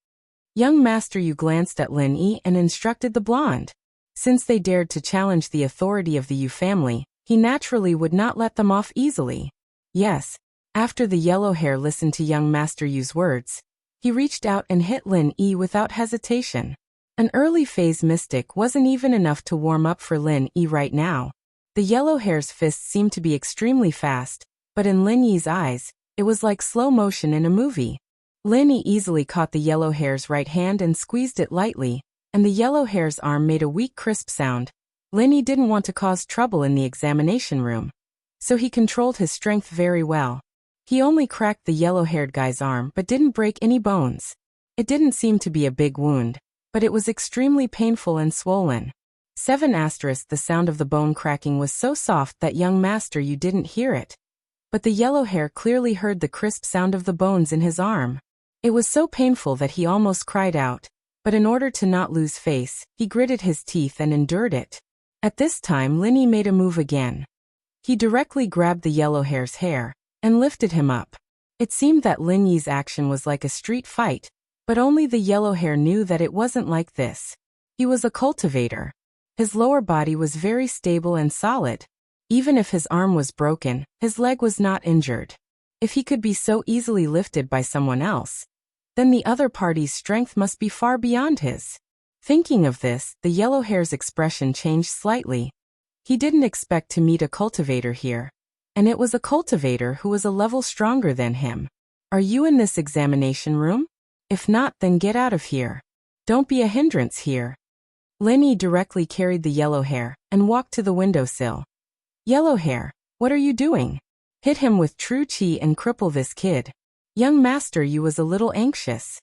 [SPEAKER 1] Young Master Yu glanced at Lin Yi and instructed the blonde. Since they dared to challenge the authority of the Yu family, he naturally would not let them off easily. Yes, after the yellow hair listened to young Master Yu's words, he reached out and hit Lin Yi without hesitation. An early phase mystic wasn't even enough to warm up for Lin Yi right now. The yellow hair's fists seemed to be extremely fast, but in Lin Yi's eyes, it was like slow motion in a movie. Lin Yi easily caught the yellow hair's right hand and squeezed it lightly, and the yellow hair's arm made a weak crisp sound. Lin Yi didn't want to cause trouble in the examination room, so he controlled his strength very well. He only cracked the yellow-haired guy's arm but didn't break any bones. It didn't seem to be a big wound, but it was extremely painful and swollen. 7*. The sound of the bone cracking was so soft that young Master Yu didn't hear it. But the yellow hair clearly heard the crisp sound of the bones in his arm. It was so painful that he almost cried out, but in order to not lose face, he gritted his teeth and endured it. At this time Lin Yi made a move again. He directly grabbed the yellow hair's hair and lifted him up. It seemed that Lin Yi's action was like a street fight, but only the yellow hair knew that it wasn't like this. He was a cultivator. His lower body was very stable and solid. Even if his arm was broken, his leg was not injured. If he could be so easily lifted by someone else, then the other party's strength must be far beyond his. Thinking of this, the yellow hair's expression changed slightly. He didn't expect to meet a cultivator here. And it was a cultivator who was a level stronger than him. Are you in this examination room? If not, then get out of here. Don't be a hindrance here. Lin Yi directly carried the yellow hair and walked to the windowsill. Yellow hair, what are you doing? Hit him with true chi and cripple this kid. Young Master Yu was a little anxious.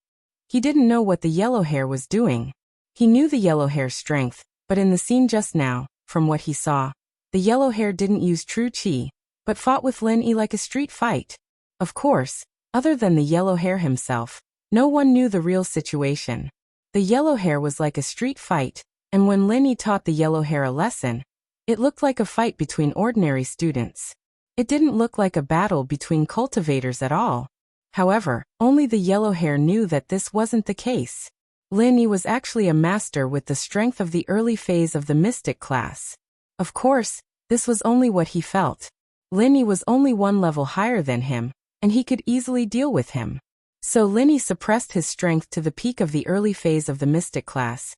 [SPEAKER 1] He didn't know what the yellow hair was doing. He knew the yellow hair's strength, but in the scene just now, from what he saw, the yellow hair didn't use true chi, but fought with Lin Yi like a street fight. Of course, other than the yellow hair himself, no one knew the real situation. The yellow hair was like a street fight, and when Lin Yi taught the yellow hair a lesson, it looked like a fight between ordinary students. It didn't look like a battle between cultivators at all. However, only the yellow hair knew that this wasn't the case. Lin Yi was actually a master with the strength of the early phase of the mystic class. Of course, this was only what he felt. Lin Yi was only one level higher than him, and he could easily deal with him. So Lin Yi suppressed his strength to the peak of the early phase of the mystic class,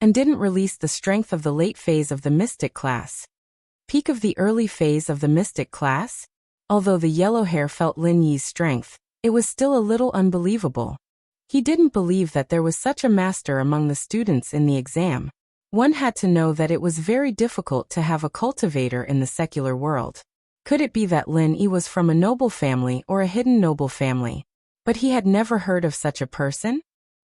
[SPEAKER 1] and didn't release the strength of the late phase of the mystic class. Peak of the early phase of the mystic class? Although the yellow hair felt Lin Yi's strength, it was still a little unbelievable. He didn't believe that there was such a master among the students in the exam. One had to know that it was very difficult to have a cultivator in the secular world. Could it be that Lin Yi was from a noble family or a hidden noble family? But he had never heard of such a person?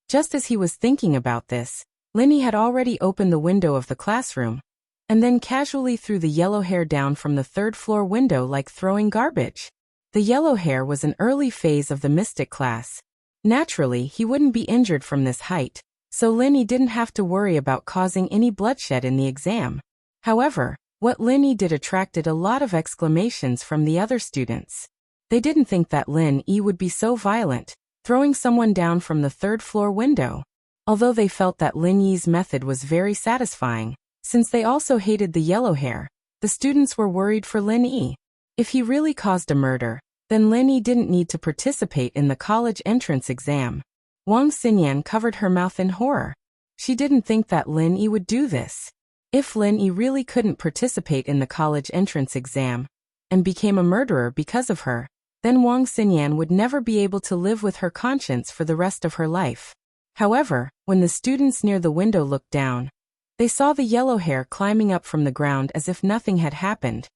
[SPEAKER 1] Just as he was thinking about this, Lin Yi had already opened the window of the classroom, and then casually threw the yellow hair down from the third-floor window like throwing garbage. The yellow hair was an early phase of the mystic class. Naturally, he wouldn't be injured from this height, so Lin Yi didn't have to worry about causing any bloodshed in the exam. However, what Lin Yi did attracted a lot of exclamations from the other students. They didn't think that Lin Yi would be so violent, throwing someone down from the third-floor window. Although they felt that Lin Yi's method was very satisfying, since they also hated the yellow hair, the students were worried for Lin Yi. If he really caused a murder, then Lin Yi didn't need to participate in the college entrance exam. Wang Xinyan covered her mouth in horror. She didn't think that Lin Yi would do this. If Lin Yi really couldn't participate in the college entrance exam, and became a murderer because of her, then Wang Xinyan would never be able to live with her conscience for the rest of her life. However, when the students near the window looked down, they saw the yellow hair climbing up from the ground as if nothing had happened,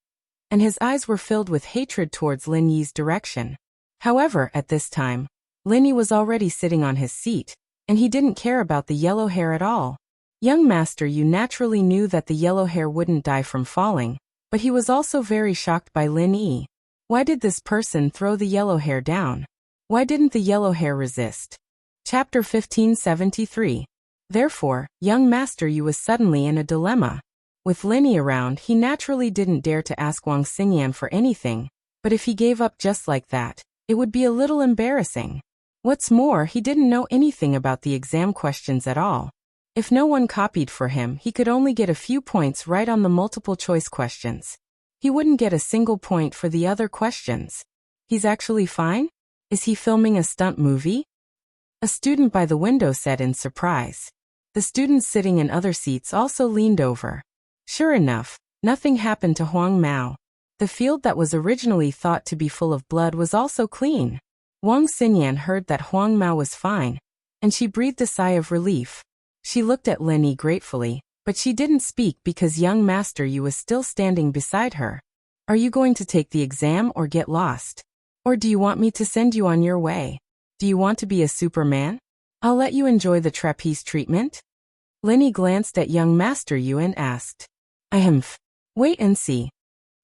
[SPEAKER 1] and his eyes were filled with hatred towards Lin Yi's direction. However, at this time, Lin Yi was already sitting on his seat, and he didn't care about the yellow hair at all. Young Master Yu naturally knew that the yellow hair wouldn't die from falling, but he was also very shocked by Lin Yi. Why did this person throw the yellow hair down? Why didn't the yellow hair resist? Chapter 1573. Therefore, young Master Yu was suddenly in a dilemma. With Lin Yi around, he naturally didn't dare to ask Wang Xinyan for anything, but if he gave up just like that, it would be a little embarrassing. What's more, he didn't know anything about the exam questions at all. If no one copied for him, he could only get a few points right on the multiple choice questions. He wouldn't get a single point for the other questions. He's actually fine? Is he filming a stunt movie? A student by the window said in surprise. The students sitting in other seats also leaned over. Sure enough, nothing happened to Huang Mao. The field that was originally thought to be full of blood was also clean. Wang Xinyan heard that Huang Mao was fine, and she breathed a sigh of relief. She looked at Lin Yi gratefully, but she didn't speak because young Master Yu was still standing beside her. Are you going to take the exam or get lost? Or do you want me to send you on your way? Do you want to be a Superman? I'll let you enjoy the trapeze treatment. Lin Yi glanced at young Master Yu and asked. Wait and see.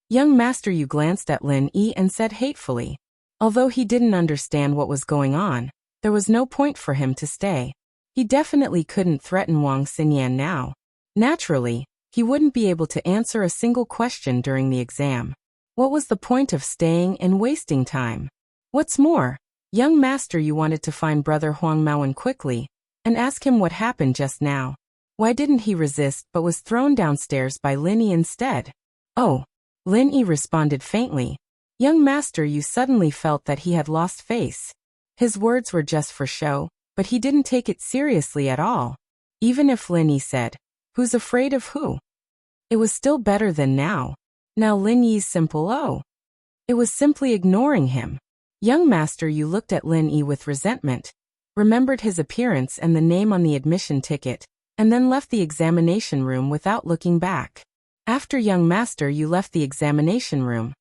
[SPEAKER 1] Young Master Yu glanced at Lin Yi and said hatefully. Although he didn't understand what was going on, there was no point for him to stay. He definitely couldn't threaten Wang Xinyan now. Naturally, he wouldn't be able to answer a single question during the exam. What was the point of staying and wasting time? What's more, young Master Yu wanted to find brother Huang Maoan quickly and ask him what happened just now. Why didn't he resist but was thrown downstairs by Lin Yi instead? Oh, Lin Yi responded faintly. Young Master Yu suddenly felt that he had lost face. His words were just for show, but he didn't take it seriously at all. Even if Lin Yi said, "Who's afraid of who?" It was still better than now. Now Lin Yi's simple "oh." It was simply ignoring him. Young Master Yu looked at Lin Yi with resentment. remembered his appearance and the name on the admission ticket, and then left the examination room without looking back. After young master Yu left the examination room,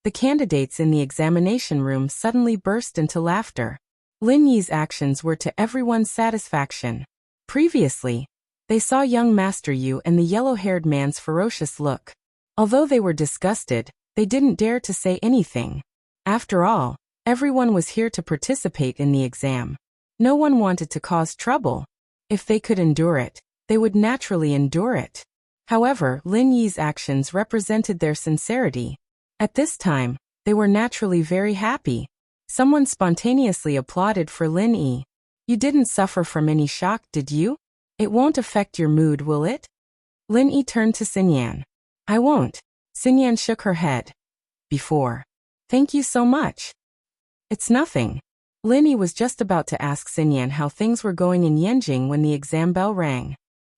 [SPEAKER 1] the candidates in the examination room suddenly burst into laughter. Lin Yi's actions were to everyone's satisfaction. Previously, they saw young master Yu and the yellow-haired man's ferocious look. Although they were disgusted, they didn't dare to say anything. After all, everyone was here to participate in the exam. No one wanted to cause trouble. If they could endure it, they would naturally endure it. However, Lin Yi's actions represented their sincerity. At this time, they were naturally very happy. Someone spontaneously applauded for Lin Yi. You didn't suffer from any shock, did you? It won't affect your mood, will it? Lin Yi turned to Xinyan. I won't. Xinyan shook her head. Before. Thank you so much. It's nothing. Lin Yi was just about to ask Xinyan how things were going in Yanjing when the exam bell rang.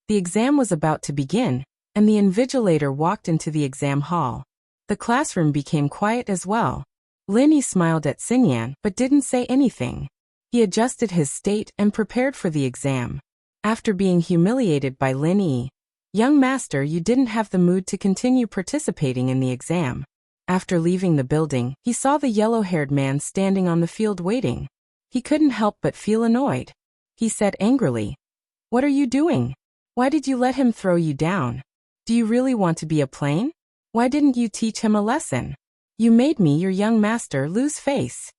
[SPEAKER 1] The exam was about to begin, and the invigilator walked into the exam hall. The classroom became quiet as well. Lin Yi smiled at Xinyan but didn't say anything. He adjusted his state and prepared for the exam. After being humiliated by Lin Yi, young master, you didn't have the mood to continue participating in the exam. After leaving the building, he saw the yellow-haired man standing on the field waiting. He couldn't help but feel annoyed. He said angrily, "What are you doing? Why did you let him throw you down? Do you really want to be a plane? Why didn't you teach him a lesson? You made me, your young master, lose face."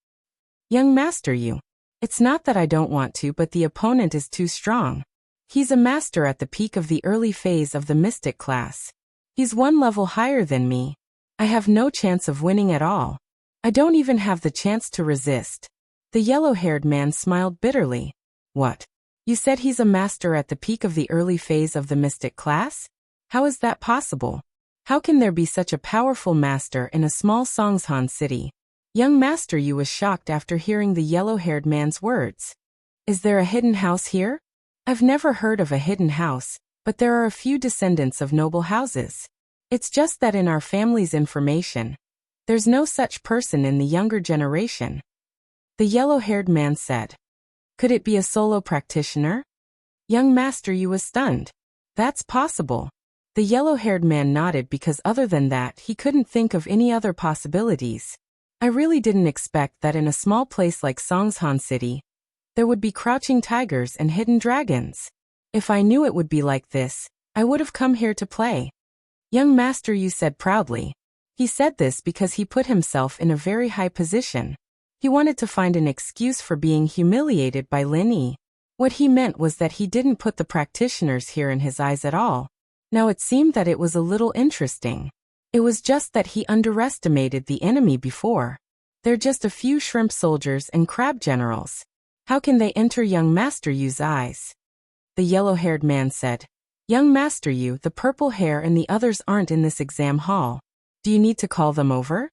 [SPEAKER 1] Young master, you. It's not that I don't want to, but the opponent is too strong. He's a master at the peak of the early phase of the mystic class. He's one level higher than me. I have no chance of winning at all. I don't even have the chance to resist. The yellow-haired man smiled bitterly. What? You said he's a master at the peak of the early phase of the mystic class? How is that possible? How can there be such a powerful master in a small Songshan city? Young master Yu was shocked after hearing the yellow-haired man's words. Is there a hidden house here? I've never heard of a hidden house, but there are a few descendants of noble houses. It's just that in our family's information, there's no such person in the younger generation. The yellow-haired man said. Could it be a solo practitioner? Young master Yu was stunned. That's possible. The yellow-haired man nodded because other than that he couldn't think of any other possibilities. I really didn't expect that in a small place like Songshan City, there would be crouching tigers and hidden dragons. If I knew it would be like this, I would have come here to play. Young master Yu said proudly. He said this because he put himself in a very high position. He wanted to find an excuse for being humiliated by Lin Yi. What he meant was that he didn't put the practitioners here in his eyes at all. Now it seemed that it was a little interesting. It was just that he underestimated the enemy before. They're just a few shrimp soldiers and crab generals. How can they enter young master Yu's eyes? The yellow-haired man said. Young master Yu, the purple hair and the others aren't in this exam hall. Do you need to call them over?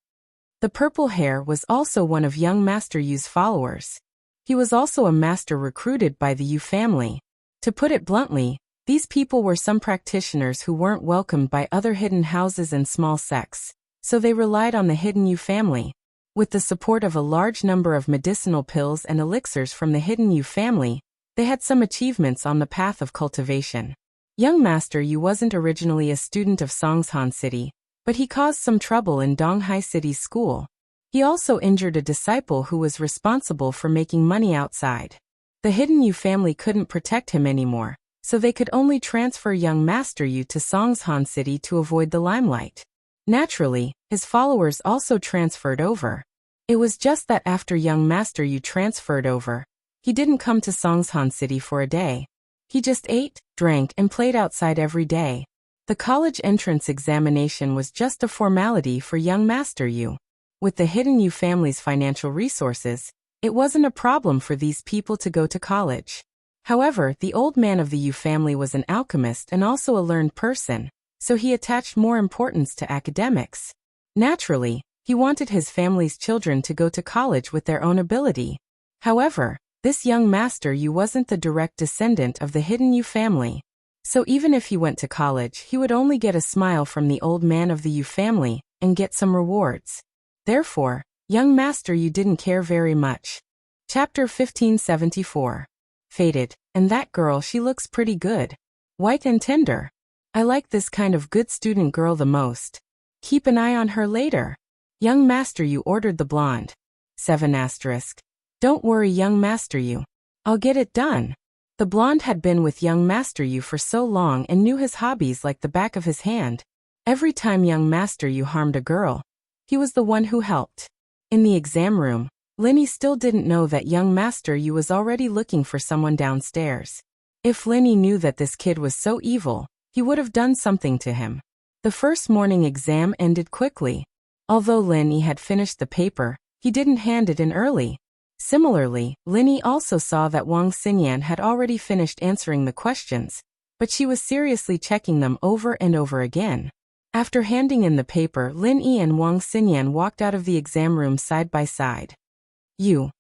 [SPEAKER 1] The purple hair was also one of young master Yu's followers. He was also a master recruited by the Yu family. To put it bluntly, these people were some practitioners who weren't welcomed by other hidden houses and small sects, so they relied on the hidden Yu family. With the support of a large number of medicinal pills and elixirs from the hidden Yu family, they had some achievements on the path of cultivation. Young master Yu wasn't originally a student of Songshan City, but he caused some trouble in Donghai City's school. He also injured a disciple who was responsible for making money outside. The hidden Yu family couldn't protect him anymore, so they could only transfer young master Yu to Songshan City to avoid the limelight. Naturally, his followers also transferred over. It was just that after young master Yu transferred over, he didn't come to Songshan City for a day. He just ate, drank, and played outside every day. The college entrance examination was just a formality for young master Yu. With the hidden Yu family's financial resources, it wasn't a problem for these people to go to college. However, the old man of the Yu family was an alchemist and also a learned person, so he attached more importance to academics. Naturally, he wanted his family's children to go to college with their own ability. However, this young master Yu wasn't the direct descendant of the hidden Yu family. So even if he went to college, he would only get a smile from the old man of the Yu family and get some rewards. Therefore, young master Yu didn't care very much. Chapter 1574. Fated. And that girl, she looks pretty good. White and tender. I like this kind of good student girl the most. Keep an eye on her later. Young master, you ordered the blonde. 7 asterisk. Don't worry, young master, you. I'll get it done. The blonde had been with young master Yu for so long and knew his hobbies like the back of his hand. Every time young master Yu harmed a girl, he was the one who helped. In the exam room, Linny still didn't know that young master Yu was already looking for someone downstairs. If Linny knew that this kid was so evil, he would have done something to him. The first morning exam ended quickly. Although Linny had finished the paper, he didn't hand it in early. Similarly, Linny also saw that Wang Xinyan had already finished answering the questions, but she was seriously checking them over and over again. After handing in the paper, Lin Yi and Wang Xinyan walked out of the exam room side by side. You,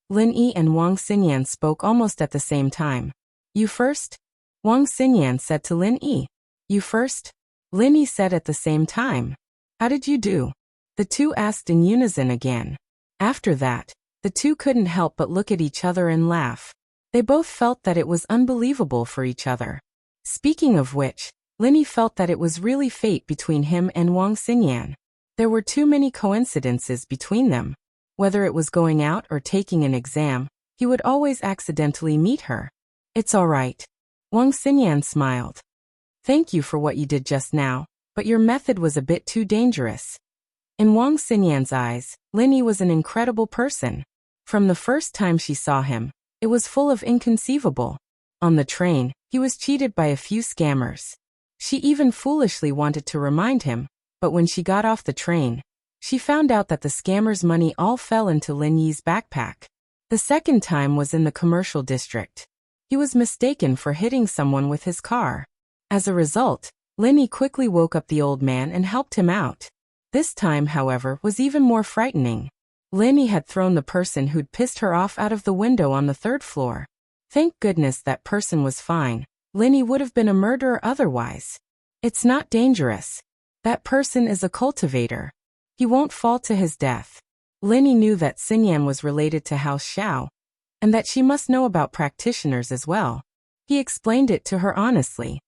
[SPEAKER 1] Lin Yi and Wang Xinyan spoke almost at the same time. You first? Wang Xinyan said to Lin Yi. You first? Lin Yi said at the same time. How did you do? The two asked in unison again. After that, the two couldn't help but look at each other and laugh. They both felt that it was unbelievable for each other. Speaking of which, Lin Yi felt that it was really fate between him and Wang Xinyan. There were too many coincidences between them. Whether it was going out or taking an exam, he would always accidentally meet her. It's all right. Wang Xinyan smiled. Thank you for what you did just now, but your method was a bit too dangerous. In Wang Xinyan's eyes, Lin Yi was an incredible person. From the first time she saw him, it was full of inconceivable. On the train, he was cheated by a few scammers. She even foolishly wanted to remind him, but when she got off the train, she found out that the scammers' money all fell into Lin Yi's backpack. The second time was in the commercial district. He was mistaken for hitting someone with his car. As a result, Lin Yi quickly woke up the old man and helped him out. This time, however, was even more frightening. Lin Yi had thrown the person who'd pissed her off out of the window on the 3rd floor. Thank goodness that person was fine. Lin Yi would have been a murderer otherwise. It's not dangerous. That person is a cultivator. He won't fall to his death. Lin Yi knew that Xinyan was related to House Xiao, and that she must know about practitioners as well. He explained it to her honestly.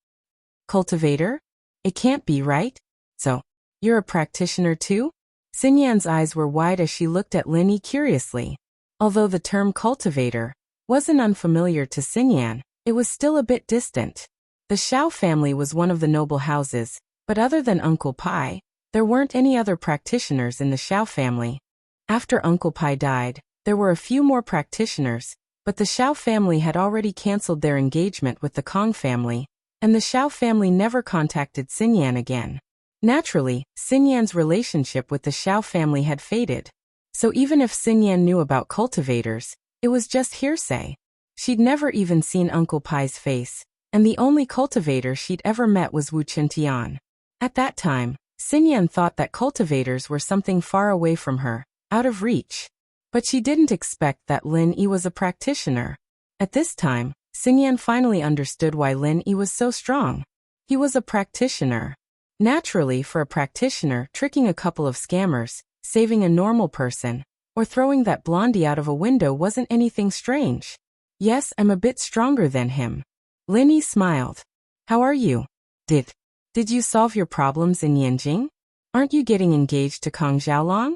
[SPEAKER 1] Cultivator? It can't be right? So, you're a practitioner too? Xinyan's eyes were wide as she looked at Lin Yi curiously. Although the term cultivator wasn't unfamiliar to Xinyan, it was still a bit distant. The Xiao family was one of the noble houses, but other than Uncle Pai, there weren't any other practitioners in the Xiao family. After Uncle Pai died, there were a few more practitioners, but the Xiao family had already cancelled their engagement with the Kong family, and the Xiao family never contacted Xinyan again. Naturally, Xinyan's relationship with the Xiao family had faded. So even if Xinyan knew about cultivators, it was just hearsay. She'd never even seen Uncle Pai's face, and the only cultivator she'd ever met was Wu Qintian. At that time, Xinyan thought that cultivators were something far away from her, out of reach. But she didn't expect that Lin Yi was a practitioner. At this time, Xinyan finally understood why Lin Yi was so strong. He was a practitioner. Naturally, for a practitioner, tricking a couple of scammers, saving a normal person, or throwing that blondie out of a window wasn't anything strange. Yes, I'm a bit stronger than him. Lin Yi smiled. How are you? Did you solve your problems in Yanjing? Aren't you getting engaged to Kang Xiaolong?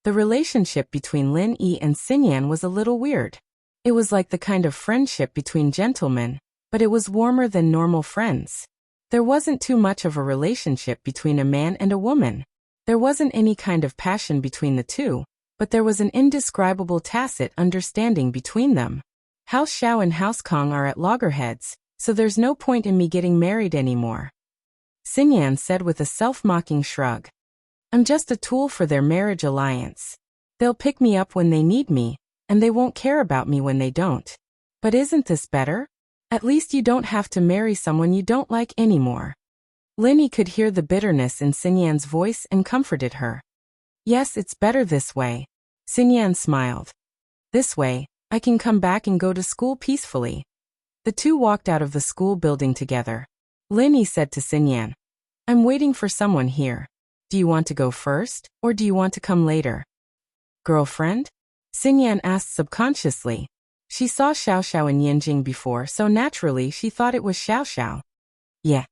[SPEAKER 1] The relationship between Lin Yi and Xinyan was a little weird. It was like the kind of friendship between gentlemen, but it was warmer than normal friends. There wasn't too much of a relationship between a man and a woman. There wasn't any kind of passion between the two, but there was an indescribable tacit understanding between them. House Xiao and House Kong are at loggerheads, so there's no point in me getting married anymore. Xinyan said with a self-mocking shrug. I'm just a tool for their marriage alliance. They'll pick me up when they need me, and they won't care about me when they don't. But isn't this better? At least you don't have to marry someone you don't like anymore. Lin Yi could hear the bitterness in Xinyan's voice and comforted her. Yes, it's better this way. Xinyan smiled. This way, I can come back and go to school peacefully. The two walked out of the school building together. Lin Yi said to Xinyan, I'm waiting for someone here. Do you want to go first, or do you want to come later? Girlfriend? Xingyan asked subconsciously. She saw Xiaoxiao and Yinjing before, so naturally she thought it was Xiaoxiao. Yeah.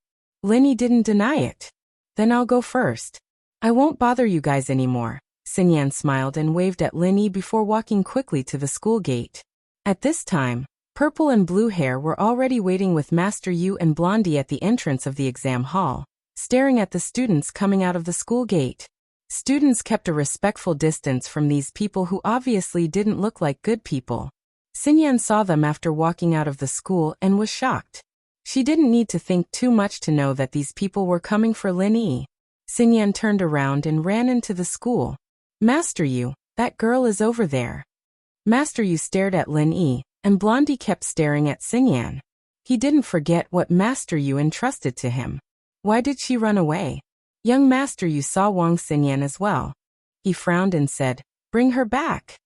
[SPEAKER 1] Linny didn't deny it. Then I'll go first. I won't bother you guys anymore. Xingyan smiled and waved at Linny before walking quickly to the school gate. At this time, Purple and Blue Hair were already waiting with Master Yu and Blondie at the entrance of the exam hall, staring at the students coming out of the school gate. Students kept a respectful distance from these people who obviously didn't look like good people. Xingyan saw them after walking out of the school and was shocked. She didn't need to think too much to know that these people were coming for Lin Yi. Xingyan turned around and ran into the school. Master Yu, that girl is over there. Master Yu stared at Lin Yi, and Blondie kept staring at Xingyan. He didn't forget what Master Yu entrusted to him. Why did she run away? Young Master Yu saw Wang Xingyan as well. He frowned and said, "Bring her back."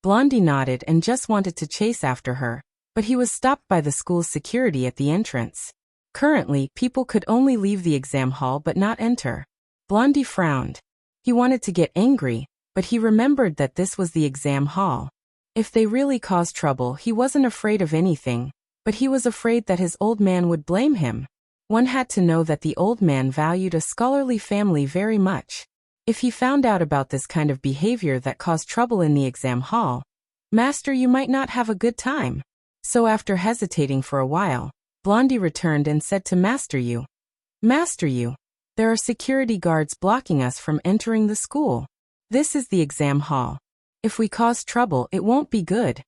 [SPEAKER 1] Blondie nodded and just wanted to chase after her, but he was stopped by the school's security at the entrance. Currently, people could only leave the exam hall but not enter. Blondie frowned. He wanted to get angry, but he remembered that this was the exam hall. If they really caused trouble, he wasn't afraid of anything, but he was afraid that his old man would blame him. One had to know that the old man valued a scholarly family very much. If he found out about this kind of behavior that caused trouble in the exam hall, Master Yu might not have a good time. So after hesitating for a while, Blondie returned and said to Master Yu, "Master Yu, there are security guards blocking us from entering the school. This is the exam hall. If we cause trouble, it won't be good."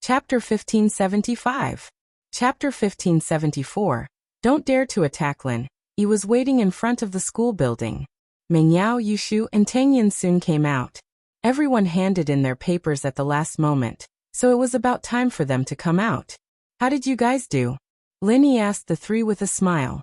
[SPEAKER 1] Chapter 1575. Chapter 1574. Don't dare to attack Lin. He was waiting in front of the school building. Mengyao, Yushu, and Tang Yin soon came out. Everyone handed in their papers at the last moment, so it was about time for them to come out. "How did you guys do?" Linny asked the three with a smile.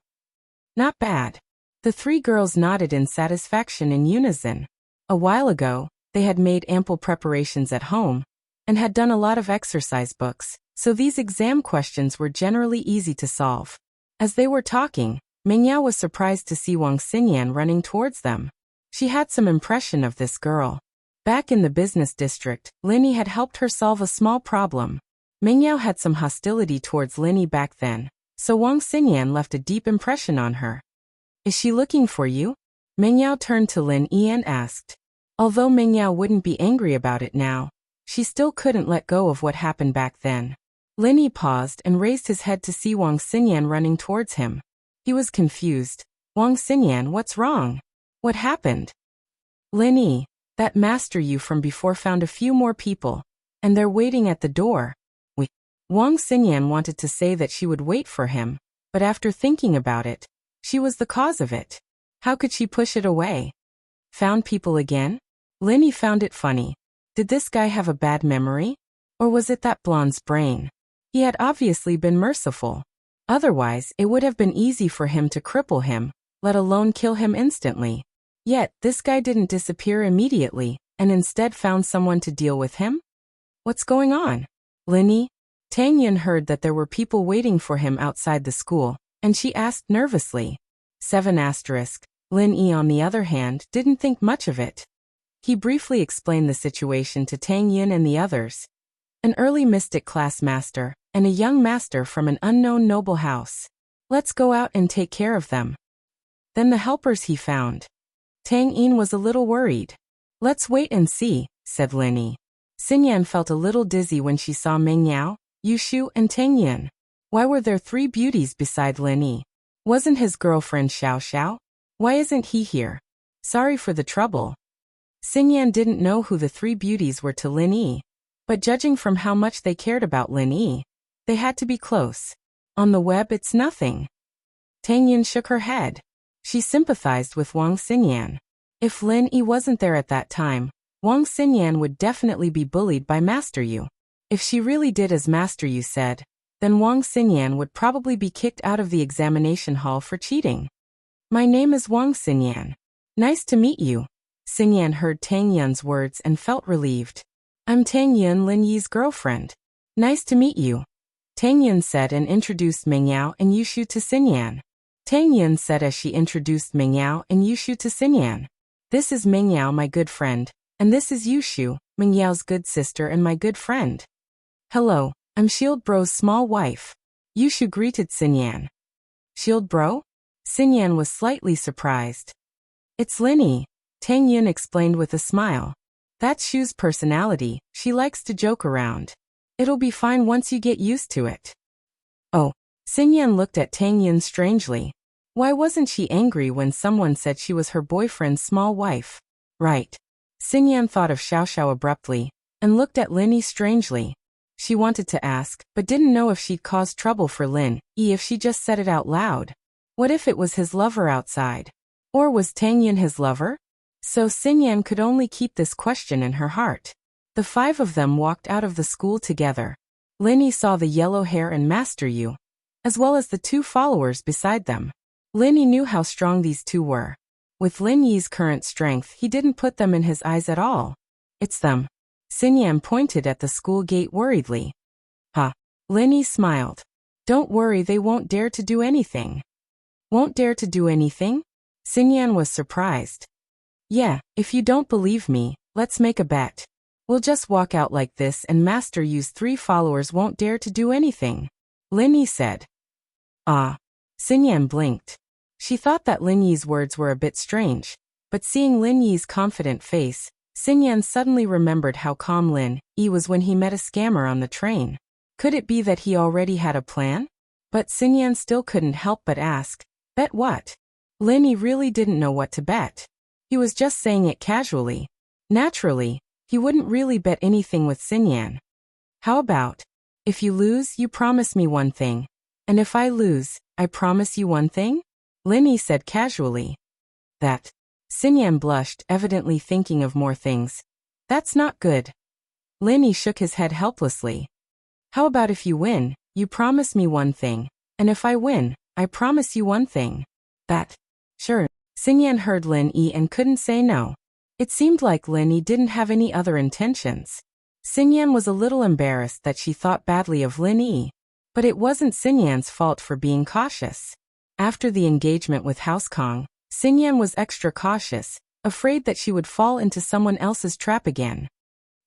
[SPEAKER 1] "Not bad." The three girls nodded in satisfaction in unison. A while ago, they had made ample preparations at home, and had done a lot of exercise books, so these exam questions were generally easy to solve. As they were talking, Mengyao was surprised to see Wang Xingyan running towards them. She had some impression of this girl. Back in the business district, Linny had helped her solve a small problem. Mengyao had some hostility towards Linny back then, so Wang Xingyan left a deep impression on her. "Is she looking for you?" Mengyao turned to Lin Yi and asked. Although Mengyao wouldn't be angry about it now, she still couldn't let go of what happened back then. Lin Yi paused and raised his head to see Wang Xingyan running towards him. He was confused. "Wang Xingyan, what's wrong? What happened?" "Lin Yi, that Master Yu from before found a few more people, and they're waiting at the door." Wang Xingyan wanted to say that she would wait for him, but after thinking about it, she was the cause of it. How could she push it away? Found people again? Lin Yi found it funny. Did this guy have a bad memory? Or was it that blonde's brain? He had obviously been merciful. Otherwise, it would have been easy for him to cripple him, let alone kill him instantly. Yet, this guy didn't disappear immediately, and instead found someone to deal with him? What's going on? Lin Yi? Tang Yin heard that there were people waiting for him outside the school, and she asked nervously. 7*. Lin Yi, on the other hand, didn't think much of it. He briefly explained the situation to Tang Yin and the others. An early mystic class master, and a young master from an unknown noble house. Let's go out and take care of them. Then the helpers he found. Tang Yin was a little worried. Let's wait and see, said Lin Yi. Xingyan felt a little dizzy when she saw Mengyao, Yushu, and Tang Yin. Why were there three beauties beside Lin Yi? Wasn't his girlfriend Xiaoxiao? Why isn't he here? Sorry for the trouble. Xingyan didn't know who the three beauties were to Lin Yi, but judging from how much they cared about Lin Yi, they had to be close. On the web, it's nothing. Tang Yin shook her head. She sympathized with Wang Xingyan. If Lin Yi wasn't there at that time, Wang Xingyan would definitely be bullied by Master Yu. If she really did as Master Yu said, then Wang Xingyan would probably be kicked out of the examination hall for cheating. My name is Wang Xingyan. Nice to meet you. Xingyan heard Tang Yin's words and felt relieved. I'm Tang Yin, Lin Yi's girlfriend. Nice to meet you. Tang Yin said and introduced Mengyao and Yushu to Xingyan. Tang Yin said as she introduced Mengyao and Yushu to Xingyan. This is Mengyao, my good friend, and this is Yushu, Ming Yao's good sister and my good friend. Hello, I'm Shield Bro's small wife. Yushu greeted Xinyan. Shield Bro? Xinyan was slightly surprised. It's Linny, Tang Yun explained with a smile. That's Shu's personality, she likes to joke around. It'll be fine once you get used to it. Oh, Xinyan looked at Tang Yun strangely. Why wasn't she angry when someone said she was her boyfriend's small wife? Right. Xinyan thought of Xiao Xiao abruptly, and looked at Linny strangely. She wanted to ask, but didn't know if she'd cause trouble for Lin, if she just said it out loud. What if it was his lover outside? Or was Tang Yun his lover? So Xinyan could only keep this question in her heart. The five of them walked out of the school together. Linny saw the yellow hair and Master Yu, as well as the two followers beside them. Linny knew how strong these two were. With Lin Yi's current strength, he didn't put them in his eyes at all. It's them. Xinyan pointed at the school gate worriedly. Huh. Linny smiled. Don't worry, they won't dare to do anything. Won't dare to do anything? Xinyan was surprised. Yeah, if you don't believe me, let's make a bet. We'll just walk out like this and Master Yu's 3 followers won't dare to do anything. Linny said. Ah. Xinyan blinked. She thought that Lin Yi's words were a bit strange, but seeing Lin Yi's confident face, Xinyan suddenly remembered how calm Lin Yi was when he met a scammer on the train. Could it be that he already had a plan? But Xinyan still couldn't help but ask, bet what? Lin Yi really didn't know what to bet. He was just saying it casually. Naturally, he wouldn't really bet anything with Xinyan. How about, if you lose, you promise me one thing, and if I lose, I promise you one thing? Lin Yi said casually. That. Xinyan blushed, evidently thinking of more things. That's not good. Lin Yi shook his head helplessly. How about if you win, you promise me one thing, and if I win, I promise you one thing. That. Sure. Xinyan heard Lin Yi and couldn't say no. It seemed like Lin Yi didn't have any other intentions. Xinyan was a little embarrassed that she thought badly of Lin Yi. But it wasn't Xinyan's fault for being cautious. After the engagement with House Kong, Xinyan was extra cautious, afraid that she would fall into someone else's trap again.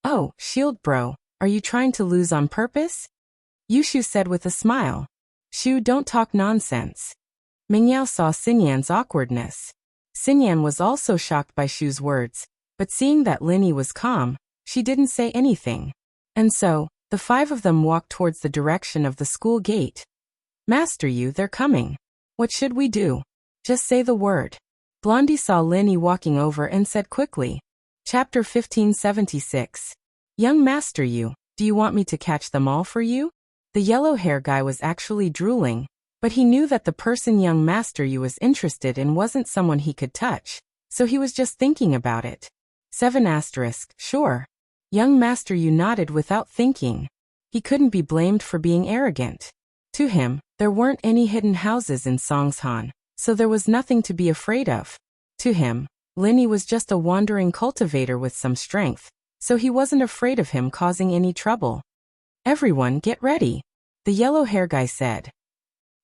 [SPEAKER 1] Oh, Shield Bro, are you trying to lose on purpose? Yushu said with a smile. Shu, don't talk nonsense. Mingyao saw Xinyan's awkwardness. Xinyan was also shocked by Shu's words, but seeing that Lin Yi was calm, she didn't say anything. And so, the 5 of them walked towards the direction of the school gate. Master Yu, they're coming. What should we do? Just say the word. Blondie saw Lin Yi walking over and said quickly. Chapter 1576. Young Master Yu, do you want me to catch them all for you? The yellow hair guy was actually drooling, but he knew that the person young Master Yu was interested in wasn't someone he could touch, so he was just thinking about it. 7 asterisk, sure. Young Master Yu nodded without thinking. He couldn't be blamed for being arrogant. To him, there weren't any hidden houses in Songshan, so there was nothing to be afraid of. To him, Lin Yi was just a wandering cultivator with some strength, so he wasn't afraid of him causing any trouble. Everyone get ready, the yellow hair guy said.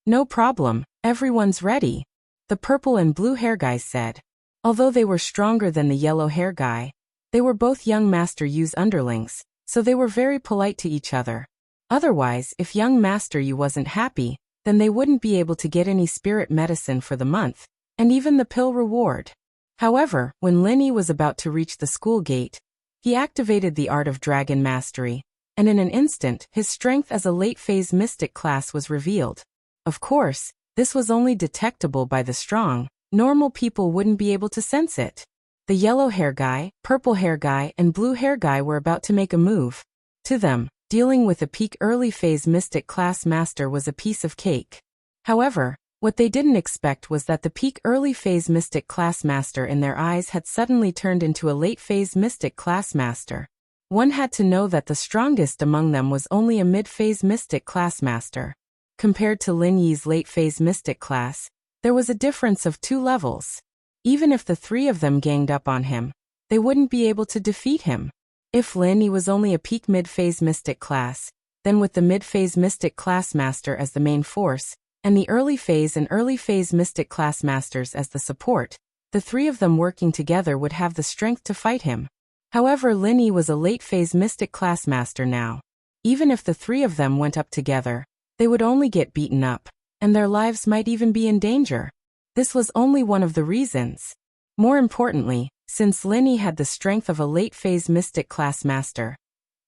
[SPEAKER 1] No problem, everyone's ready, the purple and blue hair guys said. Although they were stronger than the yellow hair guy, they were both young Master Yu's underlings, so they were very polite to each other. Otherwise, if young Master Yu wasn't happy, then they wouldn't be able to get any spirit medicine for the month, and even the pill reward. However, when Lin Yi was about to reach the school gate, he activated the art of dragon mastery, and in an instant, his strength as a late-phase mystic class was revealed. Of course, this was only detectable by the strong. Normal people wouldn't be able to sense it. The yellow hair guy, purple hair guy, and blue hair guy were about to make a move. To them, dealing with a peak early phase mystic class master was a piece of cake. However, what they didn't expect was that the peak early phase mystic class master in their eyes had suddenly turned into a late phase mystic class master. One had to know that the strongest among them was only a mid-phase mystic class master. Compared to Lin Yi's late phase mystic class, there was a difference of 2 levels. Even if the 3 of them ganged up on him, they wouldn't be able to defeat him. If Lin Yi was only a peak mid-phase mystic class, then with the mid-phase mystic class master as the main force, and the early phase and early phase mystic class masters as the support, the 3 of them working together would have the strength to fight him. However, Lin Yi was a late-phase mystic class master now. Even if the three of them went up together, they would only get beaten up, and their lives might even be in danger. This was only one of the reasons. More importantly, since Lin Yi had the strength of a late-phase mystic class master,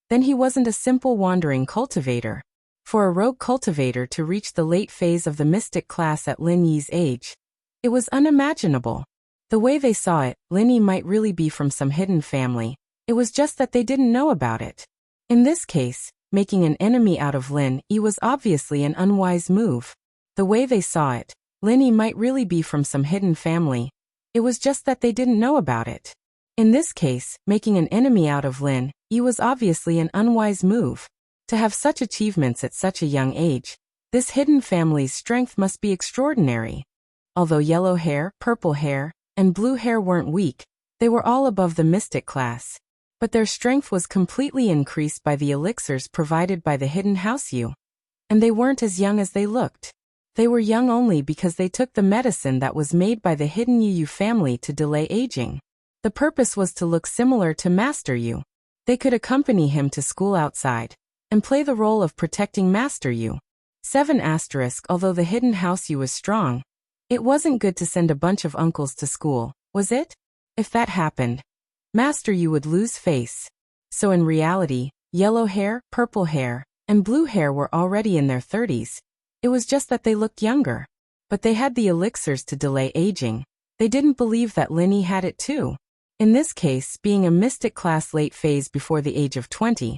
[SPEAKER 1] then he wasn't a simple wandering cultivator. For a rogue cultivator to reach the late phase of the mystic class at Lin Yi's age, it was unimaginable. The way they saw it, Lin Yi might really be from some hidden family. It was just that they didn't know about it. In this case, making an enemy out of Lin Yi was obviously an unwise move. The way they saw it, Lin Yi might really be from some hidden family. It was just that they didn't know about it. In this case, making an enemy out of Lin Yi was obviously an unwise move. To have such achievements at such a young age, this hidden family's strength must be extraordinary. Although yellow hair, purple hair, and blue hair weren't weak, they were all above the mystic class. But their strength was completely increased by the elixirs provided by the hidden house Yu. And they weren't as young as they looked. They were young only because they took the medicine that was made by the hidden Yu family to delay aging. The purpose was to look similar to Master Yu. They could accompany him to school outside and play the role of protecting Master Yu. 7 *. Although the hidden house Yu was strong, it wasn't good to send a bunch of uncles to school, was it? If that happened, Master Yu would lose face. So in reality, yellow hair, purple hair, and blue hair were already in their 30s. It was just that they looked younger. But they had the elixirs to delay aging. They didn't believe that Lin Yi had it too. In this case, being a mystic class late phase before the age of 20,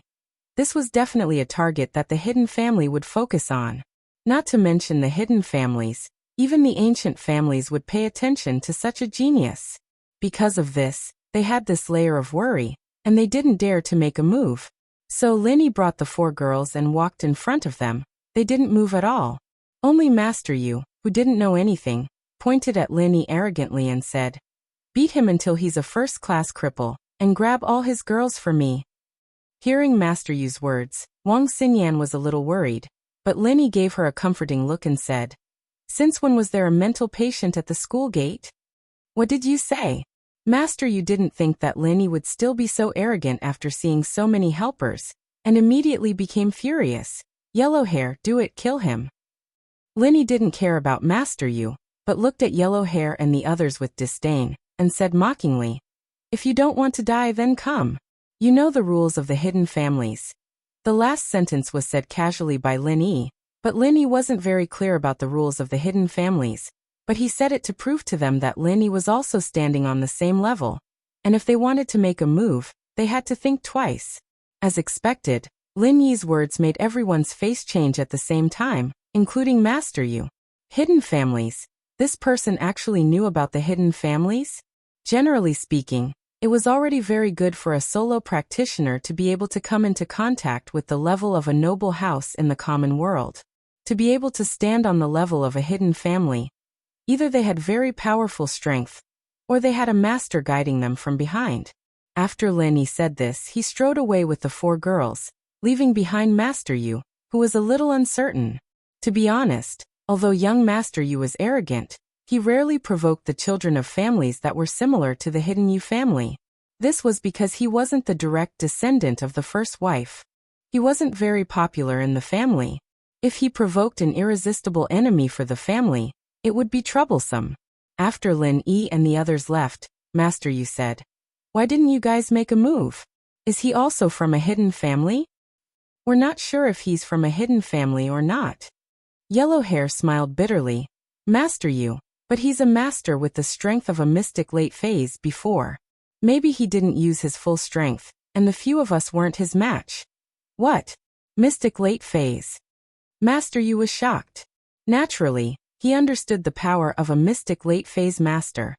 [SPEAKER 1] this was definitely a target that the hidden family would focus on. Not to mention the hidden families, even the ancient families would pay attention to such a genius. Because of this, they had this layer of worry, and they didn't dare to make a move. So Lin Yi brought the 4 girls and walked in front of them. They didn't move at all. Only Master Yu, who didn't know anything, pointed at Lin Yi arrogantly and said, "Beat him until he's a first-class cripple, and grab all his girls for me." Hearing Master Yu's words, Wang Xinyan was a little worried, but Lin Yi gave her a comforting look and said, "Since when was there a mental patient at the school gate?" "What did you say?" Master Yu didn't think that Lin Yi would still be so arrogant after seeing so many helpers, and immediately became furious. "Yellow hair, do it, kill him." Lin Yi didn't care about Master Yu, but looked at yellow hair and the others with disdain, and said mockingly, "If you don't want to die, then come. You know the rules of the hidden families." The last sentence was said casually by Lin Yi, but Lin Yi wasn't very clear about the rules of the hidden families, but he said it to prove to them that Lin Yi was also standing on the same level, and if they wanted to make a move, they had to think twice. As expected, Lin Yi's words made everyone's face change at the same time, including Master Yu. Hidden families. This person actually knew about the hidden families? Generally speaking, it was already very good for a solo practitioner to be able to come into contact with the level of a noble house in the common world. To be able to stand on the level of a hidden family, either they had very powerful strength, or they had a master guiding them from behind. After Lin Yi said this, he strode away with the 4 girls, leaving behind Master Yu, who was a little uncertain. To be honest, although young Master Yu was arrogant, he rarely provoked the children of families that were similar to the hidden Yu family. This was because he wasn't the direct descendant of the first wife. He wasn't very popular in the family. If he provoked an irresistible enemy for the family, it would be troublesome. After Lin Yi and the others left, Master Yu said, "Why didn't you guys make a move? Is he also from a hidden family?" "We're not sure if he's from a hidden family or not." Yellow hair smiled bitterly. "Master Yu, but he's a master with the strength of a mystic late phase before. Maybe he didn't use his full strength, and the few of us weren't his match." "What? Mystic late phase?" Master Yu was shocked. Naturally, he understood the power of a mystic late phase master.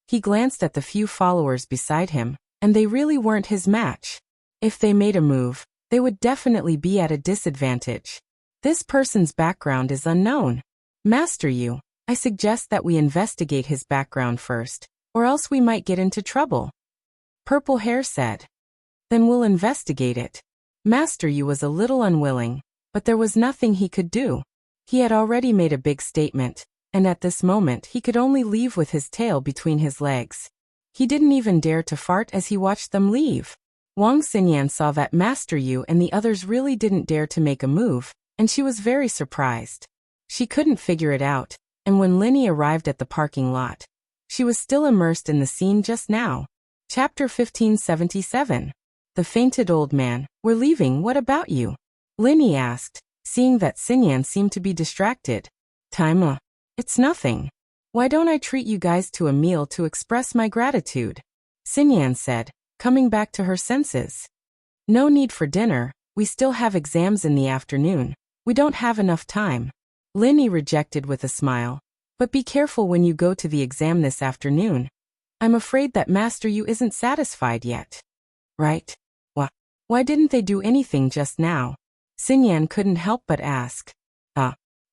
[SPEAKER 1] He glanced at the few followers beside him, and they really weren't his match. If they made a move, they would definitely be at a disadvantage. This person's background is unknown. "Master Yu, I suggest that we investigate his background first, or else we might get into trouble," Purple Hair said. "Then we'll investigate it." Master Yu was a little unwilling, but there was nothing he could do. He had already made a big statement, and at this moment he could only leave with his tail between his legs. He didn't even dare to fart as he watched them leave. Wang Xinyan saw that Master Yu and the others really didn't dare to make a move, and she was very surprised. She couldn't figure it out, and when Linny arrived at the parking lot, she was still immersed in the scene just now. Chapter 1577. The fainted old man. We're leaving, what about you? Linny asked, seeing that Xinyan seemed to be distracted. Time? It's nothing. Why don't I treat you guys to a meal to express my gratitude? Xinyan said, coming back to her senses. No need for dinner, we still have exams in the afternoon. We don't have enough time. Linny rejected with a smile. But be careful when you go to the exam this afternoon. I'm afraid that Master Yu isn't satisfied yet. Right? Why didn't they do anything just now? Xinyan couldn't help but ask.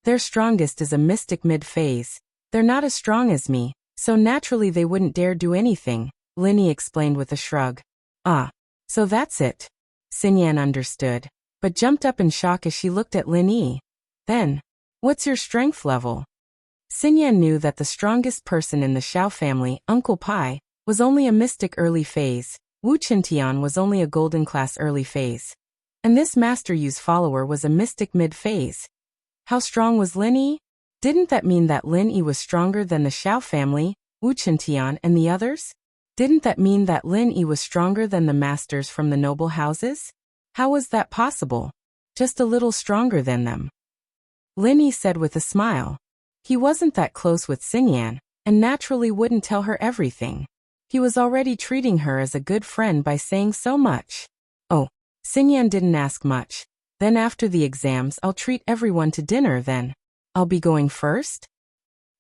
[SPEAKER 1] Their strongest is a mystic mid-phase. They're not as strong as me, so naturally they wouldn't dare do anything, Linny explained with a shrug. So that's it. Xinyan understood, but jumped up in shock as she looked at Linny. Then, what's your strength level? Xinyan knew that the strongest person in the Xiao family, Uncle Pai, was only a mystic early phase, Wu Qintian was only a golden class early phase. And this Master Yu's follower was a mystic mid-phase. How strong was Lin Yi? Didn't that mean that Lin Yi was stronger than the Xiao family, Wu Qintian and the others? Didn't that mean that Lin Yi was stronger than the masters from the noble houses? How was that possible? Just a little stronger than them. Lin Yi said with a smile. He wasn't that close with Xinyan, and naturally wouldn't tell her everything. He was already treating her as a good friend by saying so much. Oh, Xinyan didn't ask much. Then after the exams I'll treat everyone to dinner then. I'll be going first?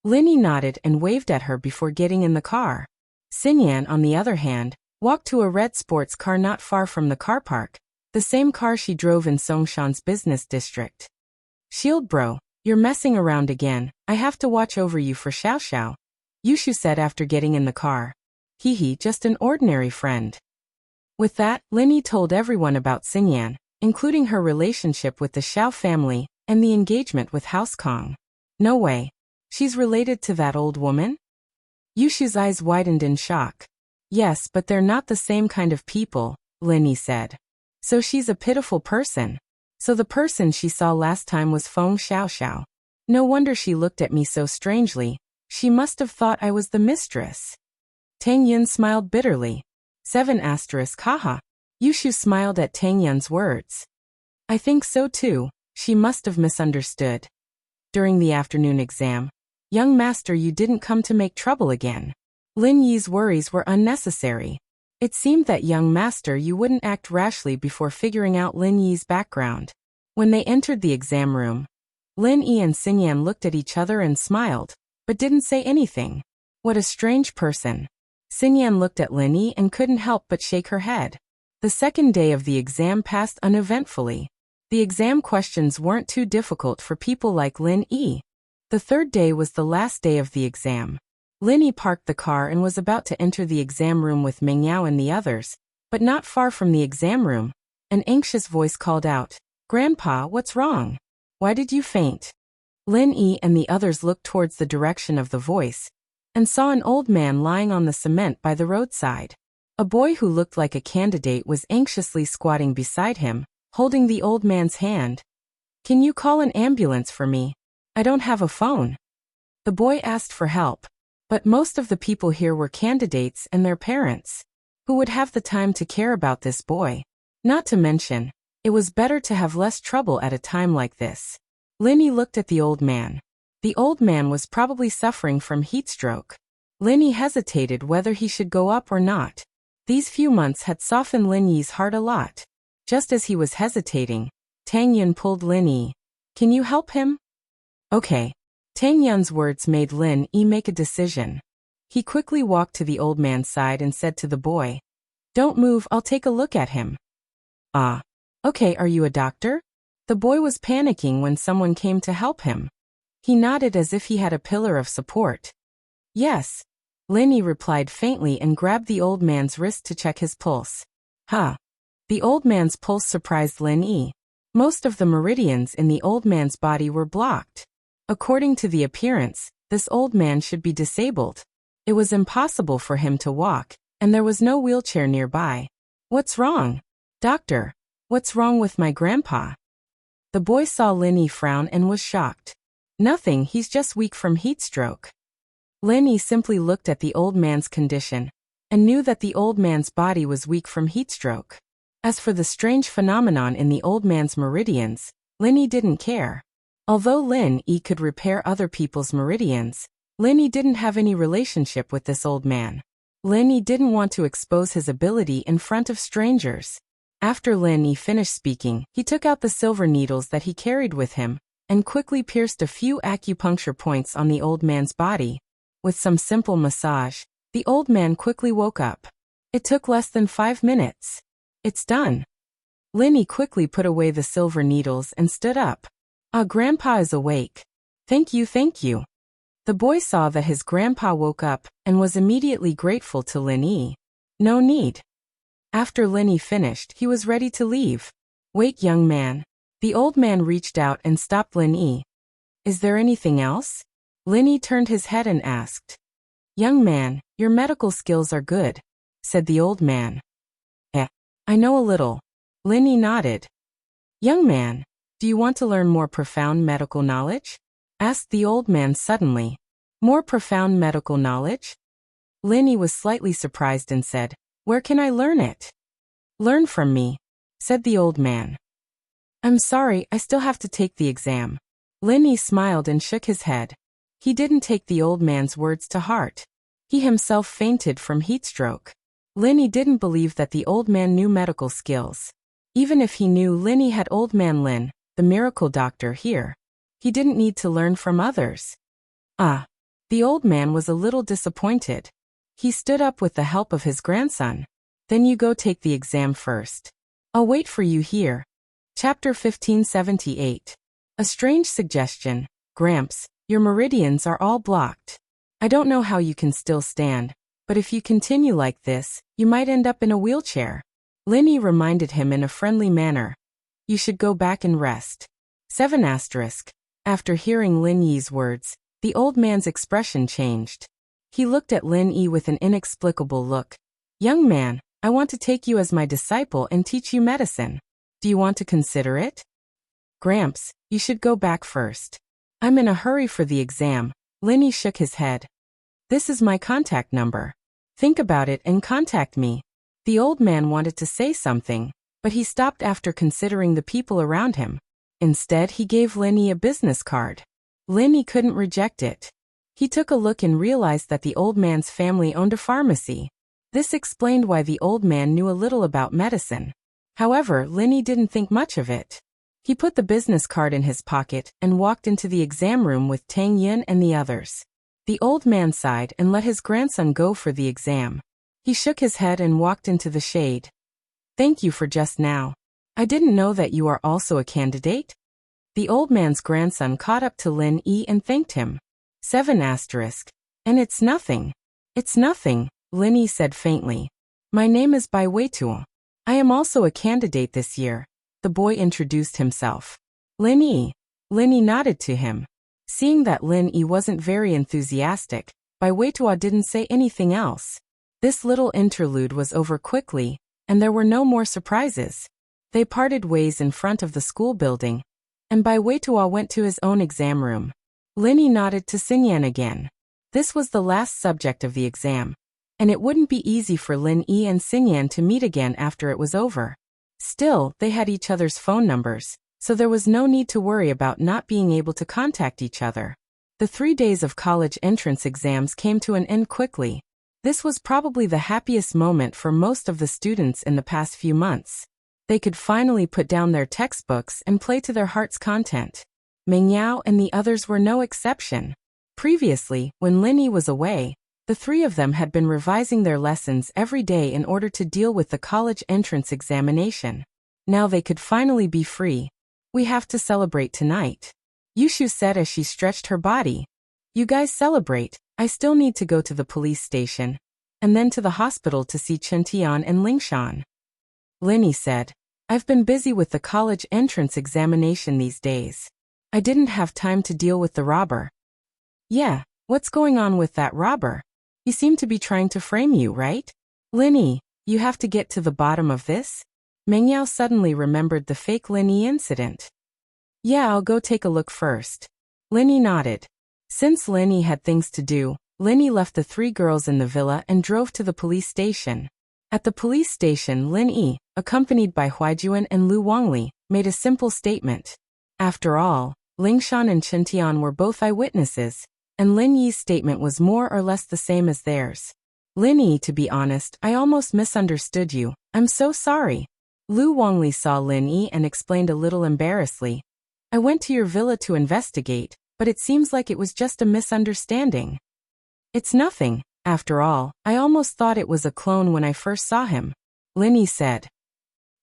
[SPEAKER 1] Lin Yi nodded and waved at her before getting in the car. Xinyan, on the other hand, walked to a red sports car not far from the car park, the same car she drove in Songshan's business district. Shield bro, you're messing around again. I have to watch over you for Xiao Xiao, Yushu said after getting in the car. Hehe, just an ordinary friend. With that, Lin Yi told everyone about Xinyan, including her relationship with the Xiao family and the engagement with House Kong. No way. She's related to that old woman? Yushu's eyes widened in shock. Yes, but they're not the same kind of people, Lin Yi said. So she's a pitiful person. So the person she saw last time was Feng Xiaoxiao. No wonder she looked at me so strangely. She must have thought I was the mistress. Tang Yun smiled bitterly. 7 haha. Yushu smiled at Tang Yun's words. I think so too. She must have misunderstood. During the afternoon exam, young master, you didn't come to make trouble again. Lin Yi's worries were unnecessary. It seemed that young master, you wouldn't act rashly before figuring out Lin Yi's background. When they entered the exam room, Lin Yi and Xinyan looked at each other and smiled, but didn't say anything. What a strange person. Xinyan looked at Lin Yi and couldn't help but shake her head. The second day of the exam passed uneventfully. The exam questions weren't too difficult for people like Lin Yi. The third day was the last day of the exam. Lin Yi parked the car and was about to enter the exam room with Ming Yao and the others, but not far from the exam room, an anxious voice called out, "Grandpa, what's wrong? Why did you faint?" Lin Yi and the others looked towards the direction of the voice and saw an old man lying on the cement by the roadside. A boy who looked like a candidate was anxiously squatting beside him, holding the old man's hand. "Can you call an ambulance for me? I don't have a phone." The boy asked for help, but most of the people here were candidates and their parents. Who would have the time to care about this boy? Not to mention, it was better to have less trouble at a time like this. Lin Yi looked at the old man. The old man was probably suffering from heat stroke. Lin Yi hesitated whether he should go up or not. These few months had softened Lin Yi's heart a lot. Just as he was hesitating, Tang Yun pulled Lin Yi. "Can you help him?" "Okay." Tang Yun's words made Lin Yi make a decision. He quickly walked to the old man's side and said to the boy, "Don't move, I'll take a look at him." "Ah. Okay, are you a doctor?" The boy was panicking when someone came to help him. He nodded as if he had a pillar of support. "Yes." Lin Yi replied faintly and grabbed the old man's wrist to check his pulse. "Huh." The old man's pulse surprised Lin Yi. Most of the meridians in the old man's body were blocked. According to the appearance, this old man should be disabled. It was impossible for him to walk, and there was no wheelchair nearby. What's wrong? Doctor, what's wrong with my grandpa? The boy saw Linny frown and was shocked. Nothing, he's just weak from heat stroke. Linny simply looked at the old man's condition and knew that the old man's body was weak from heat stroke. As for the strange phenomenon in the old man's meridians, Linny didn't care. Although Lin-Yi could repair other people's meridians, Linny didn't have any relationship with this old man. Lin-Yi didn't want to expose his ability in front of strangers. After Lin-Yi finished speaking, he took out the silver needles that he carried with him and quickly pierced a few acupuncture points on the old man's body. With some simple massage, the old man quickly woke up. It took less than 5 minutes. It's done. Linny quickly put away the silver needles and stood up. Grandpa is awake. Thank you, thank you. The boy saw that his grandpa woke up and was immediately grateful to Lin-Yi. No need. After Lin-Yi finished, he was ready to leave. Wait, young man. The old man reached out and stopped Lin-Yi. Is there anything else? Lin-Yi turned his head and asked. Young man, your medical skills are good, said the old man. I know a little. Lin-Yi nodded. Young man, do you want to learn more profound medical knowledge? Asked the old man suddenly. More profound medical knowledge? Lin-Yi was slightly surprised and said, Where can I learn it? Learn from me, said the old man. I'm sorry, I still have to take the exam. Lin-Yi smiled and shook his head. He didn't take the old man's words to heart. He himself fainted from heat stroke. Lin-Yi didn't believe that the old man knew medical skills. Even if he knew Lin-Yi had old man Lin, the miracle doctor, here, he didn't need to learn from others. The old man was a little disappointed. He stood up with the help of his grandson. Then you go take the exam first. I'll wait for you here. Chapter 1578. A strange suggestion. Gramps, your meridians are all blocked. I don't know how you can still stand, but if you continue like this, you might end up in a wheelchair. Lin-Yi reminded him in a friendly manner. You should go back and rest. 7 asterisk. After hearing Lin-Yi's words, the old man's expression changed. He looked at Lin-Yi with an inexplicable look. Young man, I want to take you as my disciple and teach you medicine. Do you want to consider it? Gramps, you should go back first. I'm in a hurry for the exam. Lin-Yi shook his head. This is my contact number. Think about it and contact me. The old man wanted to say something, but he stopped after considering the people around him. Instead, he gave Lin-Yi a business card. Lin-Yi couldn't reject it. He took a look and realized that the old man's family owned a pharmacy. This explained why the old man knew a little about medicine. However, Lin-Yi didn't think much of it. He put the business card in his pocket and walked into the exam room with Tang Yin and the others. The old man sighed and let his grandson go for the exam. He shook his head and walked into the shade. Thank you for just now. I didn't know that you are also a candidate. The old man's grandson caught up to Lin-Yi and thanked him. 7 asterisk. And it's nothing. It's nothing, Lin-Yi said faintly. My name is Bai Weitu. I am also a candidate this year. The boy introduced himself. Lin-Yi. Lin-Yi nodded to him. Seeing that Lin-Yi wasn't very enthusiastic, Bai Weitu didn't say anything else. This little interlude was over quickly, and there were no more surprises. They parted ways in front of the school building, and Bai Weitu went to his own exam room. Lin-Yi nodded to Xingyan again. This was the last subject of the exam, and it wouldn't be easy for Lin-Yi and Xingyan to meet again after it was over. Still, they had each other's phone numbers, so there was no need to worry about not being able to contact each other. The 3 days of college entrance exams came to an end quickly. This was probably the happiest moment for most of the students in the past few months. They could finally put down their textbooks and play to their heart's content. Meng Yao and the others were no exception. Previously, when Lin-Yi was away, the 3 of them had been revising their lessons every day in order to deal with the college entrance examination. Now they could finally be free. We have to celebrate tonight, Yushu said as she stretched her body. You guys celebrate. I still need to go to the police station, and then to the hospital to see Chen Tian and Lingshan. Lin-Yi said, I've been busy with the college entrance examination these days. I didn't have time to deal with the robber. Yeah, what's going on with that robber? He seemed to be trying to frame you, right? Linny, you have to get to the bottom of this? Meng Yao suddenly remembered the fake Linny incident. Yeah, I'll go take a look first. Linny nodded. Since Linny had things to do, Linny left the 3 girls in the villa and drove to the police station. At the police station, Lin Yi, accompanied by Huaijuan and Lu Wangli, made a simple statement. After all, Lingshan and Chen Tian were both eyewitnesses, and Lin Yi's statement was more or less the same as theirs. Lin Yi, to be honest, I almost misunderstood you. I'm so sorry. Lu Wangli saw Lin Yi and explained a little embarrassedly. I went to your villa to investigate, but it seems like it was just a misunderstanding. It's nothing. After all, I almost thought it was a clone when I first saw him. Lin Yi said.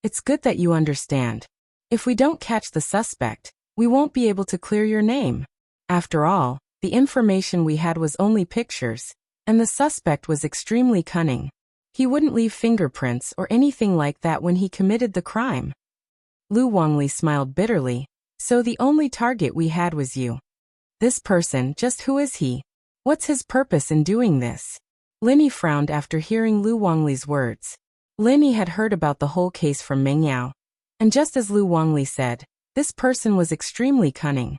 [SPEAKER 1] It's good that you understand. If we don't catch the suspect, we won't be able to clear your name. After all, the information we had was only pictures, and the suspect was extremely cunning. He wouldn't leave fingerprints or anything like that when he committed the crime. Lu Wangli smiled bitterly. So the only target we had was you. This person, just who is he? What's his purpose in doing this? Lin Yi frowned after hearing Lu Wangli's words. Lin Yi had heard about the whole case from Meng Yao. And just as Lu Wangli said, this person was extremely cunning.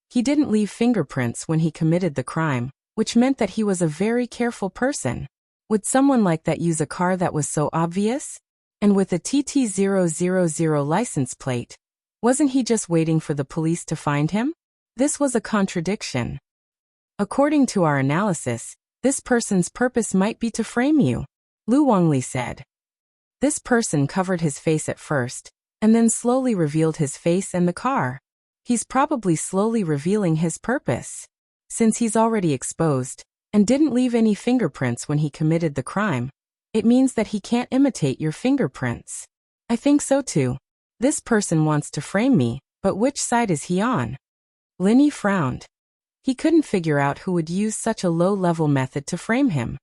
[SPEAKER 1] He didn't leave fingerprints when he committed the crime, which meant that he was a very careful person. Would someone like that use a car that was so obvious? And with a TT000 license plate, wasn't he just waiting for the police to find him? This was a contradiction. According to our analysis, this person's purpose might be to frame you, Lu Wangli said. This person covered his face at first, and then slowly revealed his face and the car. He's probably slowly revealing his purpose. Since he's already exposed, and didn't leave any fingerprints when he committed the crime, it means that he can't imitate your fingerprints. I think so too. This person wants to frame me, but which side is he on? Lin Yi frowned. He couldn't figure out who would use such a low-level method to frame him.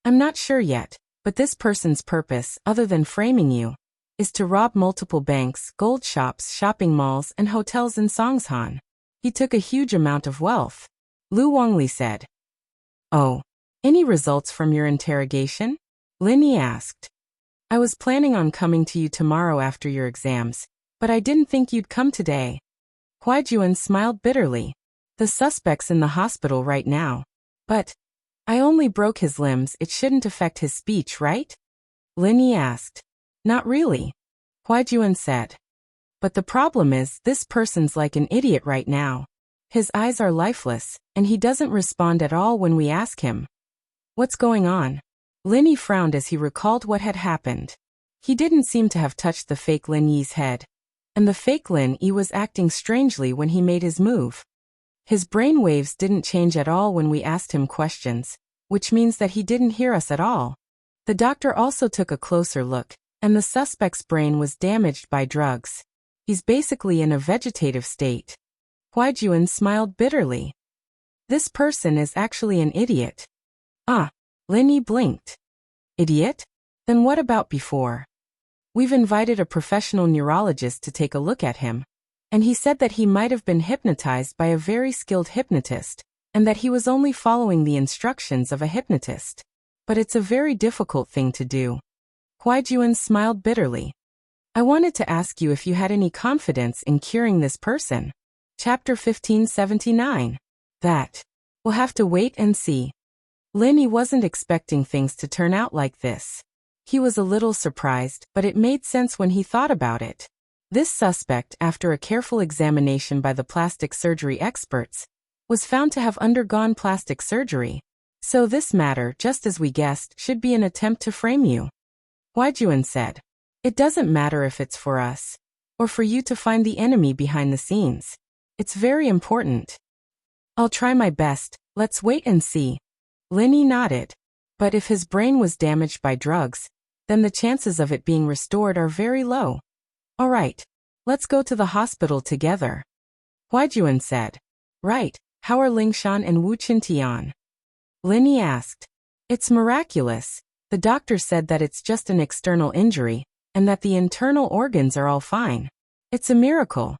[SPEAKER 1] I'm not sure yet, but this person's purpose, other than framing you, is to rob multiple banks, gold shops, shopping malls, and hotels in Songshan. He took a huge amount of wealth. Lu Wangli said. Oh, any results from your interrogation? Lin Yi asked. I was planning on coming to you tomorrow after your exams, but I didn't think you'd come today. Huaijuan smiled bitterly. The suspect's in the hospital right now. But I only broke his limbs, it shouldn't affect his speech, right? Lin Yi asked. Not really. Huaijuan said. But the problem is, this person's like an idiot right now. His eyes are lifeless, and he doesn't respond at all when we ask him. What's going on? Lin Yi frowned as he recalled what had happened. He didn't seem to have touched the fake Lin Yi's head, and the fake Lin Yi was acting strangely when he made his move. His brain waves didn't change at all when we asked him questions, which means that he didn't hear us at all. The doctor also took a closer look, and the suspect's brain was damaged by drugs. He's basically in a vegetative state. Huaijuan smiled bitterly. This person is actually an idiot. Ah. Lin Yi blinked. Idiot? Then what about before? We've invited a professional neurologist to take a look at him, and he said that he might have been hypnotized by a very skilled hypnotist, and that he was only following the instructions of a hypnotist. But it's a very difficult thing to do. Huaijuan smiled bitterly. I wanted to ask you if you had any confidence in curing this person. Chapter 1579. That. We'll have to wait and see. Lin Yi wasn't expecting things to turn out like this. He was a little surprised, but it made sense when he thought about it. This suspect, after a careful examination by the plastic surgery experts, was found to have undergone plastic surgery. So this matter, just as we guessed, should be an attempt to frame you. Huaijuan said. It doesn't matter if it's for us, or for you to find the enemy behind the scenes. It's very important. I'll try my best, let's wait and see. Lin Yi nodded. But if his brain was damaged by drugs, then the chances of it being restored are very low. All right, let's go to the hospital together. Huaijuan said. Right, how are Lingshan and Wu Qintian? Lin Yi asked. It's miraculous. The doctor said that it's just an external injury, and that the internal organs are all fine. It's a miracle.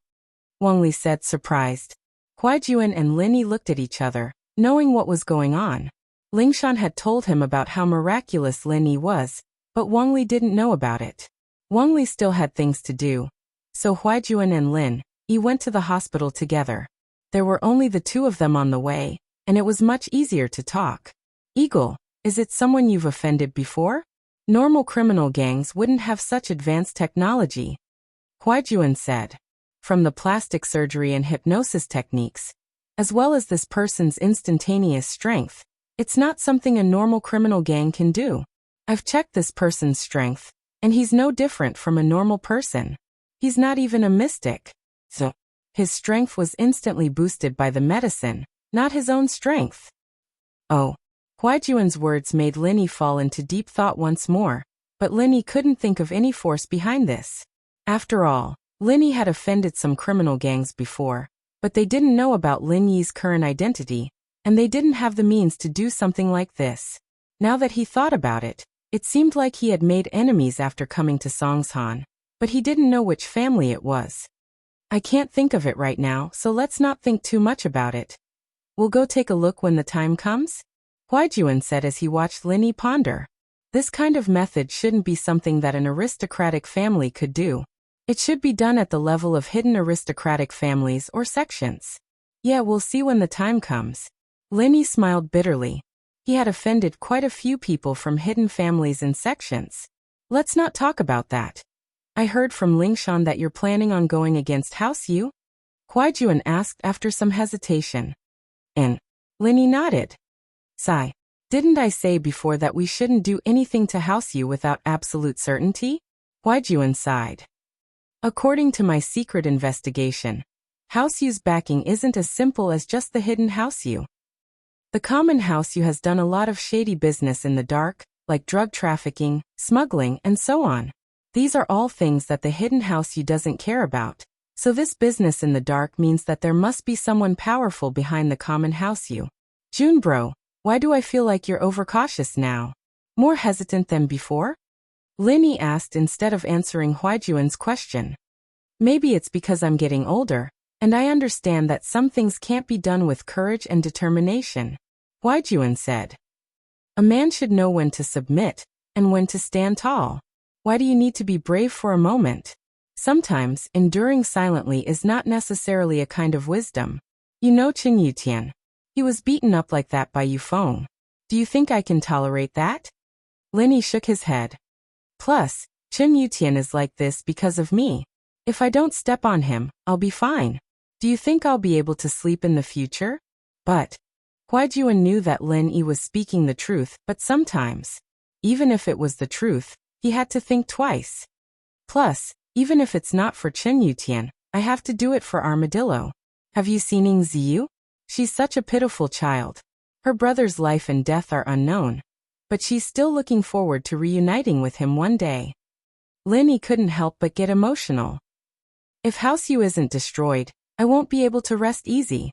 [SPEAKER 1] Wangli said, surprised. Huaijuan and Lin Yi looked at each other, knowing what was going on. Lingshan had told him about how miraculous Lin Yi was, but Wang Li didn't know about it. Wang Li still had things to do. So Huaijuan and Lin Yi went to the hospital together. There were only the two of them on the way, and it was much easier to talk. Eagle, is it someone you've offended before? Normal criminal gangs wouldn't have such advanced technology, Huaijuan said. From the plastic surgery and hypnosis techniques, as well as this person's instantaneous strength, it's not something a normal criminal gang can do. I've checked this person's strength, and he's no different from a normal person. He's not even a mystic. So, his strength was instantly boosted by the medicine, not his own strength. Oh. Huaijuan's words made Lin Yi fall into deep thought once more, but Lin Yi couldn't think of any force behind this. After all, Lin Yi had offended some criminal gangs before, but they didn't know about Lin Yi's current identity, and they didn't have the means to do something like this. Now that he thought about it, it seemed like he had made enemies after coming to Songshan, but he didn't know which family it was. I can't think of it right now, so let's not think too much about it. We'll go take a look when the time comes? Huaijuan said as he watched Lin Yi ponder. This kind of method shouldn't be something that an aristocratic family could do. It should be done at the level of hidden aristocratic families or sections. Yeah, we'll see when the time comes. Lin Yi smiled bitterly. He had offended quite a few people from hidden families and sections. Let's not talk about that. I heard from Lingshan that you're planning on going against House Yu? Huaijuan asked after some hesitation. And Lin Yi nodded. Sigh. Didn't I say before that we shouldn't do anything to House Yu without absolute certainty? Huaijuan sighed. According to my secret investigation, House Yu's backing isn't as simple as just the hidden House Yu. The common House Yu has done a lot of shady business in the dark, like drug trafficking, smuggling, and so on. These are all things that the hidden House Yu doesn't care about. So this business in the dark means that there must be someone powerful behind the common House Yu. Junbro, why do I feel like you're overcautious now? More hesitant than before? Lin Yi asked instead of answering Huaijuan's question. Maybe it's because I'm getting older, and I understand that some things can't be done with courage and determination, Huaijuan said. A man should know when to submit, and when to stand tall. Why do you need to be brave for a moment? Sometimes, enduring silently is not necessarily a kind of wisdom. You know Qin Yutian. He was beaten up like that by Yufeng. Do you think I can tolerate that? Lin Yi shook his head. Plus, Qin Yutian is like this because of me. If I don't step on him, I'll be fine. Do you think I'll be able to sleep in the future? But Huaijuan knew that Lin Yi was speaking the truth, but sometimes, even if it was the truth, he had to think twice. Plus, even if it's not for Qin Yutian, I have to do it for Armadillo. Have you seen Ning Ziyu? She's such a pitiful child. Her brother's life and death are unknown, but she's still looking forward to reuniting with him one day. Lin Yi couldn't help but get emotional. If House Yu isn't destroyed, I won't be able to rest easy.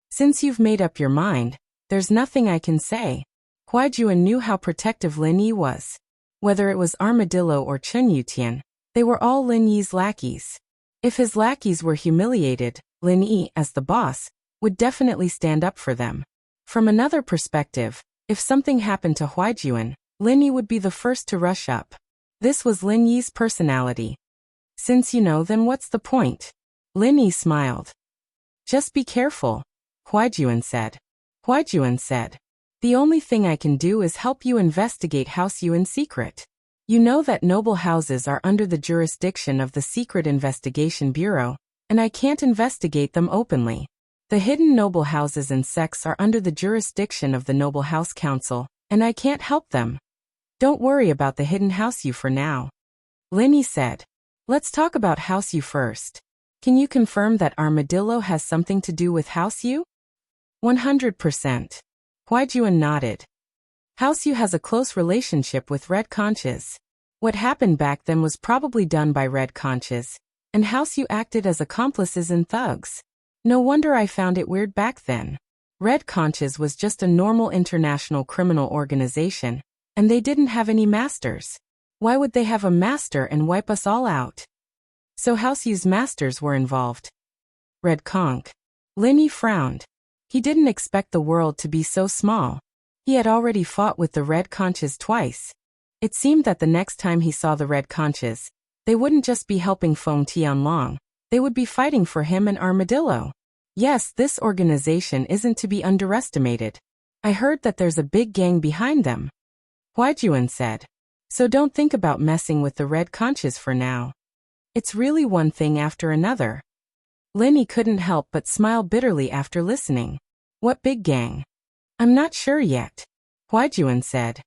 [SPEAKER 1] Since you've made up your mind, there's nothing I can say. Huaijuan knew how protective Lin Yi was. Whether it was Armadillo or Qin Yutian, they were all Lin Yi's lackeys. If his lackeys were humiliated, Lin Yi, as the boss, would definitely stand up for them. From another perspective, if something happened to Huaijuan, Lin Yi would be the first to rush up. This was Lin Yi's personality. Since you know, then what's the point? Lin Yi smiled. Just be careful, Huaijuan said. Huaijuan said, the only thing I can do is help you investigate House Yu in secret. You know that noble houses are under the jurisdiction of the Secret Investigation Bureau, and I can't investigate them openly. The hidden noble houses and sects are under the jurisdiction of the Noble House Council, and I can't help them. Don't worry about the hidden House Yu for now. Lin Yi said. Let's talk about House Yu first. Can you confirm that Armadillo has something to do with House Yu? 100%. Huaijuan nodded. House Yu has a close relationship with Red Conches. What happened back then was probably done by Red Conches, and House Yu acted as accomplices and thugs. No wonder I found it weird back then. Red Conches was just a normal international criminal organization, and they didn't have any masters. Why would they have a master and wipe us all out? So House Yu's masters were involved. Red Conch. Lin Yi frowned. He didn't expect the world to be so small. He had already fought with the red conches twice. It seemed that the next time he saw the red conches, they wouldn't just be helping Feng Tianlong, they would be fighting for him and Armadillo. Yes, this organization isn't to be underestimated. I heard that there's a big gang behind them. Huaijuan said. So don't think about messing with the red conches for now. It's really one thing after another. Linny couldn't help but smile bitterly after listening. What big gang? I'm not sure yet, Huaijuan said.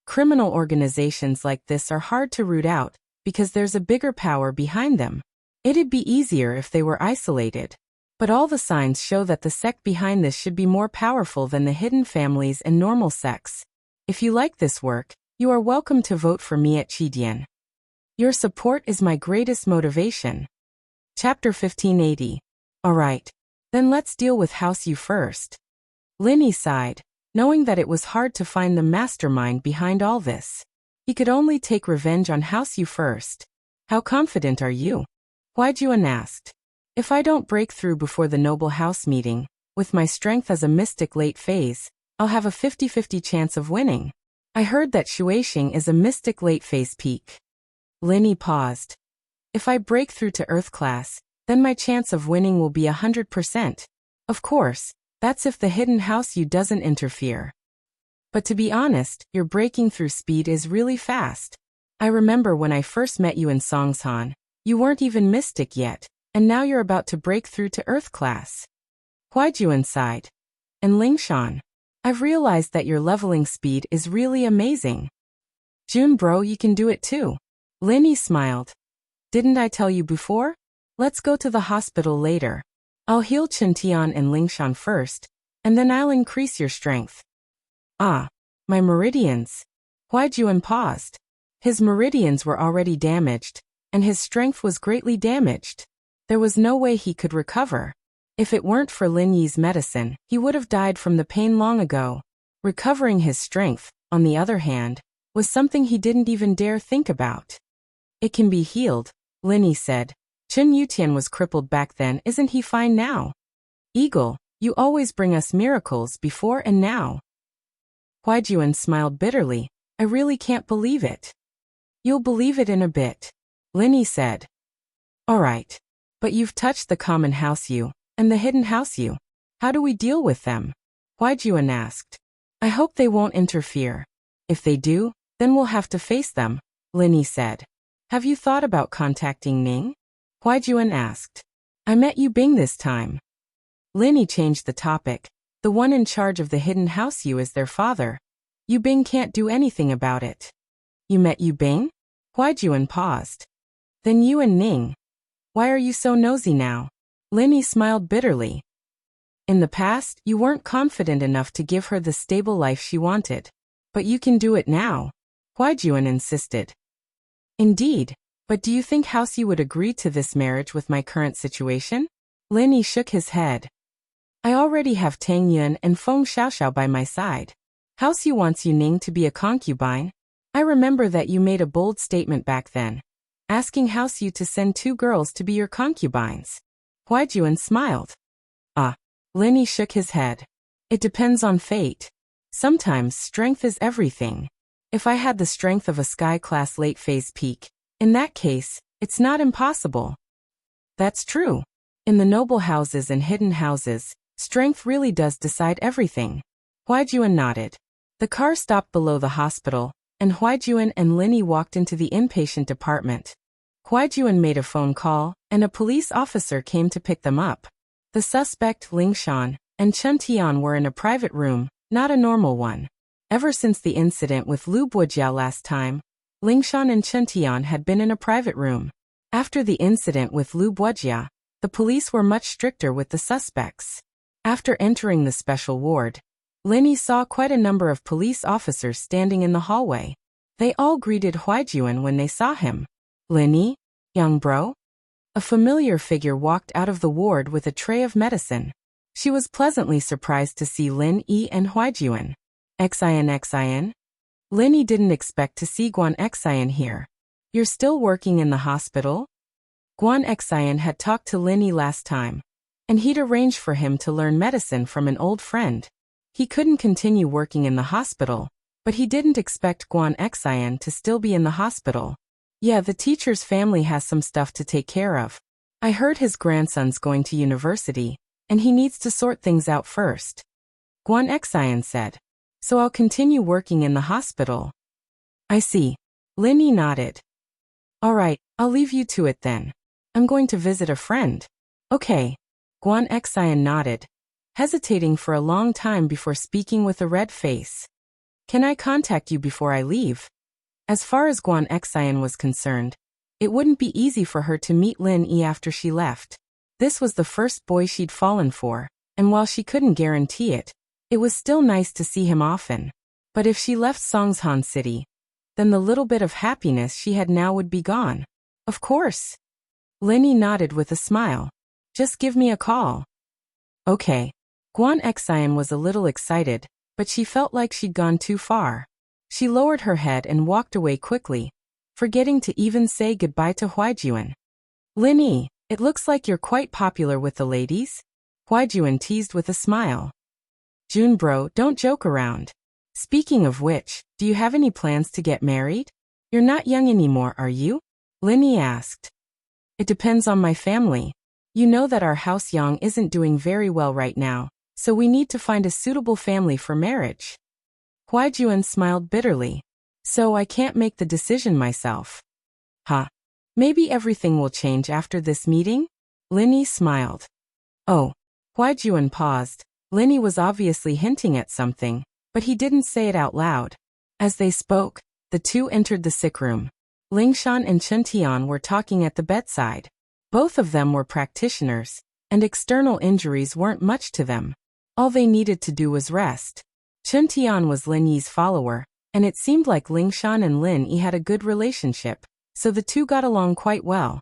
[SPEAKER 1] Criminal organizations like this are hard to root out because there's a bigger power behind them. It'd be easier if they were isolated. But all the signs show that the sect behind this should be more powerful than the hidden families and normal sects. If you like this work, you are welcome to vote for me at Qidian. Your support is my greatest motivation. Chapter 1580. Alright. Then let's deal with House Yu first. Linny sighed, knowing that it was hard to find the mastermind behind all this. He could only take revenge on House Yu first. How confident are you? Huaijuan asked. If I don't break through before the noble house meeting, with my strength as a mystic late phase, I'll have a 50-50 chance of winning. I heard that Shuaixing is a mystic late phase peak. Linny paused. If I break through to Earth class, then my chance of winning will be 100%. Of course, that's if the hidden house Yu doesn't interfere. But to be honest, your breaking through speed is really fast. I remember when I first met you in Songshan, you weren't even mystic yet, and now you're about to break through to Earth class. Huaijuan sighed. And Lingshan, I've realized that your leveling speed is really amazing. Jun bro, you can do it too. Linny smiled. Didn't I tell you before? Let's go to the hospital later. I'll heal Chintian and Lingshan first, and then I'll increase your strength. Ah, my meridians. Huaijuan paused. His meridians were already damaged, and his strength was greatly damaged. There was no way he could recover. If it weren't for Lin Yi's medicine, he would have died from the pain long ago. Recovering his strength, on the other hand, was something he didn't even dare think about. It can be healed, Linny said. Chen Yutian was crippled back then, isn't he fine now? Eagle, you always bring us miracles before and now. Huaijuan smiled bitterly. I really can't believe it. You'll believe it in a bit, Linny said. Alright. But you've touched the common house Yu, and the hidden house Yu. How do we deal with them? Huaijuan asked. I hope they won't interfere. If they do, then we'll have to face them, Linny said. Have you thought about contacting Ning? Huaijuan asked. I met Yu Bing this time. Linny changed the topic. The one in charge of the hidden house Yu is their father. Yu Bing can't do anything about it. You met Yu Bing? Huaijuan paused. Then you and Ning. Why are you so nosy now? Linny smiled bitterly. In the past, you weren't confident enough to give her the stable life she wanted. But you can do it now, Huaijuan insisted. Indeed, but do you think House Yu would agree to this marriage with my current situation? Linny shook his head. I already have Tang Yun and Feng Xiaoxiao by my side. House Yu wants Yu Ning to be a concubine. I remember that you made a bold statement back then, asking House Yu to send 2 girls to be your concubines. Huaijuan smiled. Ah. Linny shook his head. It depends on fate. Sometimes strength is everything. If I had the strength of a sky-class late-phase peak, in that case, it's not impossible. That's true. In the noble houses and hidden houses, strength really does decide everything. Huaijuan nodded. The car stopped below the hospital, and Huaijuan and Linny walked into the inpatient department. Huaijuan made a phone call, and a police officer came to pick them up. The suspect, Lingshan, and Chen Tian were in a private room, not a normal one. Ever since the incident with Lu Buojiao last time, Lingshan and Chen Tian had been in a private room. After the incident with Lu Buojiao, the police were much stricter with the suspects. After entering the special ward, Linny saw quite a number of police officers standing in the hallway. They all greeted Huaijuan when they saw him. Linny? Young bro? A familiar figure walked out of the ward with a tray of medicine. She was pleasantly surprised to see Lin Yi and Huaijuan. Xian. Linny didn't expect to see Guan Xian here. You're still working in the hospital? Guan Xian had talked to Linny last time, and he'd arranged for him to learn medicine from an old friend. He couldn't continue working in the hospital, but he didn't expect Guan Xian to still be in the hospital. Yeah, the teacher's family has some stuff to take care of. I heard his grandson's going to university, and he needs to sort things out first. Guan Xian said. So I'll continue working in the hospital. I see. Lin Yi nodded. All right, I'll leave you to it then. I'm going to visit a friend. Okay. Guan Xian nodded, hesitating for a long time before speaking with a red face. Can I contact you before I leave? As far as Guan Xian was concerned, it wouldn't be easy for her to meet Lin Yi after she left. This was the first boy she'd fallen for, and while she couldn't guarantee it, it was still nice to see him often. But if she left Songshan City, then the little bit of happiness she had now would be gone. Of course. Lin Yi nodded with a smile. Just give me a call. Okay. Guan Xian was a little excited, but she felt like she'd gone too far. She lowered her head and walked away quickly, forgetting to even say goodbye to Huaijuan. Lin Yi, it looks like you're quite popular with the ladies? Huaijuan teased with a smile. Jun bro, don't joke around. Speaking of which, do you have any plans to get married? You're not young anymore, are you? Lin Yi asked. It depends on my family. You know that our house Yang isn't doing very well right now, so we need to find a suitable family for marriage. Huaijuan smiled bitterly. So I can't make the decision myself. Huh. Maybe everything will change after this meeting? Lin Yi smiled. Oh. Huaijuan paused. Lin Yi was obviously hinting at something, but he didn't say it out loud. As they spoke, the two entered the sick room. Lingshan and Chen Tian were talking at the bedside. Both of them were practitioners, and external injuries weren't much to them. All they needed to do was rest. Chen Tian was Lin Yi's follower, and it seemed like Lingshan and Lin Yi had a good relationship, so the two got along quite well.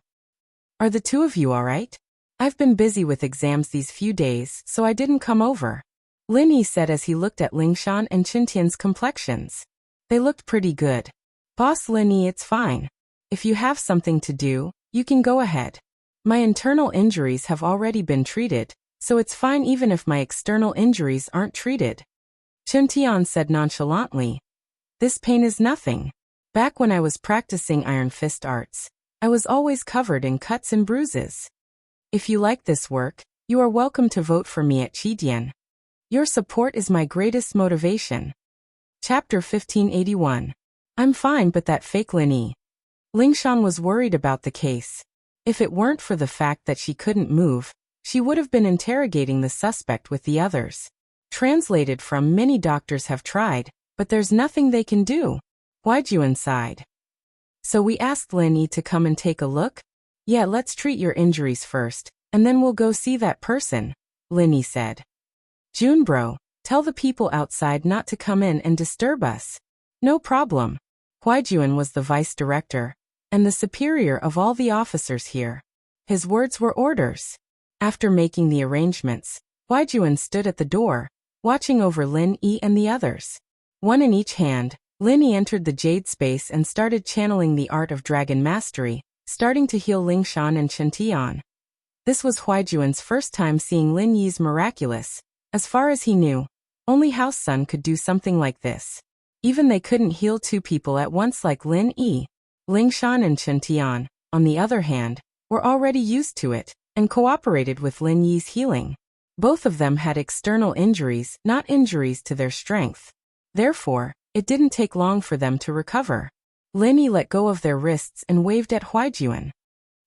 [SPEAKER 1] Are the two of you all right? I've been busy with exams these few days, so I didn't come over. Lin Yi said as he looked at Lingshan and Chen Tian's complexions. They looked pretty good. Boss Lin Yi, it's fine. If you have something to do, you can go ahead. My internal injuries have already been treated, so it's fine even if my external injuries aren't treated. Chen Tian said nonchalantly. This pain is nothing. Back when I was practicing Iron Fist arts, I was always covered in cuts and bruises. If you like this work, you are welcome to vote for me at Qidian. Your support is my greatest motivation. Chapter 1581. I'm fine, but that fake Lin Yi. Lingshan was worried about the case. If it weren't for the fact that she couldn't move, she would have been interrogating the suspect with the others. Translated from many doctors have tried, but there's nothing they can do. Huaijuan sighed. So we asked Lin Yi to come and take a look? Yeah, let's treat your injuries first, and then we'll go see that person, Lin Yi said. Jun bro, tell the people outside not to come in and disturb us. No problem. Huaijuan was the vice director, and the superior of all the officers here. His words were orders. After making the arrangements, Huaijuan stood at the door, watching over Lin Yi and the others. One in each hand, Lin Yi entered the jade space and started channeling the art of dragon mastery, starting to heal Lingshan and Chen Tian. This was Huaijuan's first time seeing Lin Yi's miraculous. As far as he knew, only House Sun could do something like this. Even they couldn't heal two people at once like Lin Yi. Lingshan and Chen Tian, on the other hand, were already used to it, and cooperated with Lin Yi's healing. Both of them had external injuries, not injuries to their strength. Therefore, it didn't take long for them to recover. Lin Yi let go of their wrists and waved at Huaijuan.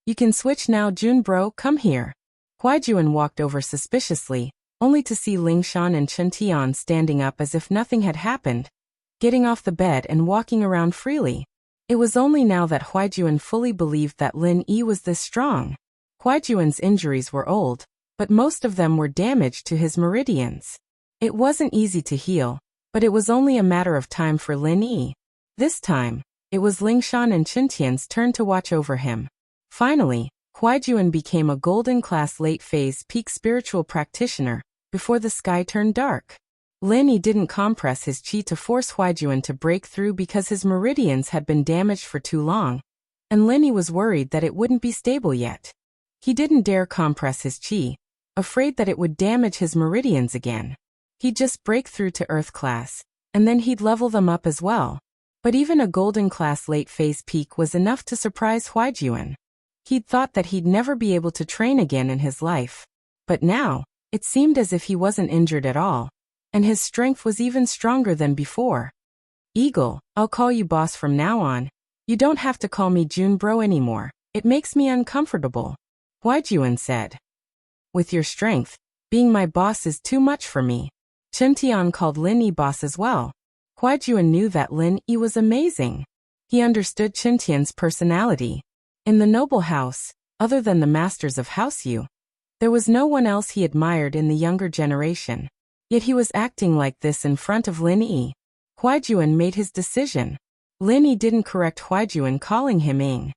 [SPEAKER 1] You can switch now, Jun bro, come here. Huaijuan walked over suspiciously, only to see Lingshan and Chen Tian standing up as if nothing had happened, getting off the bed and walking around freely. It was only now that Huaijuan fully believed that Lin Yi was this strong. Huaijuan's injuries were old, but most of them were damaged to his meridians. It wasn't easy to heal, but it was only a matter of time for Lin Yi. This time, it was Lingshan and Chen Tian's turn to watch over him. Finally, Huaijuan became a golden class late phase peak spiritual practitioner, before the sky turned dark. Lin Yi didn't compress his qi to force Huaijuan to break through because his meridians had been damaged for too long, and Lin Yi was worried that it wouldn't be stable yet. He didn't dare compress his qi, afraid that it would damage his meridians again. He'd just break through to Earth class, and then he'd level them up as well. But even a golden class late phase peak was enough to surprise Huaijuan. He'd thought that he'd never be able to train again in his life. But now, it seemed as if he wasn't injured at all, and his strength was even stronger than before. Eagle, I'll call you boss from now on. You don't have to call me Junbro anymore. It makes me uncomfortable, Huaijuan said. With your strength, being my boss is too much for me. Chen Tian called Lin Yi boss as well. Huaijuan knew that Lin Yi was amazing. He understood Chen Tian's personality. In the noble house, other than the masters of House Yu, there was no one else he admired in the younger generation. Yet he was acting like this in front of Lin Yi. Huaijuan made his decision. Lin Yi didn't correct Huaijuan, calling him Ing.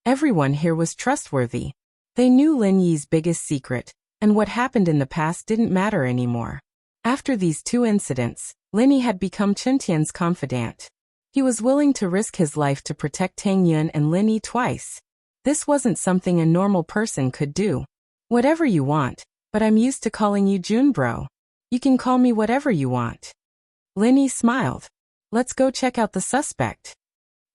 [SPEAKER 1] Everyone here was trustworthy. They knew Lin Yi's biggest secret, and what happened in the past didn't matter anymore. After these two incidents, Lin Yi had become Chen Tian's confidant. He was willing to risk his life to protect Tang Yun and Lin Yi twice. This wasn't something a normal person could do. Whatever you want, but I'm used to calling you Junbro. You can call me whatever you want. Lin Yi smiled. Let's go check out the suspect.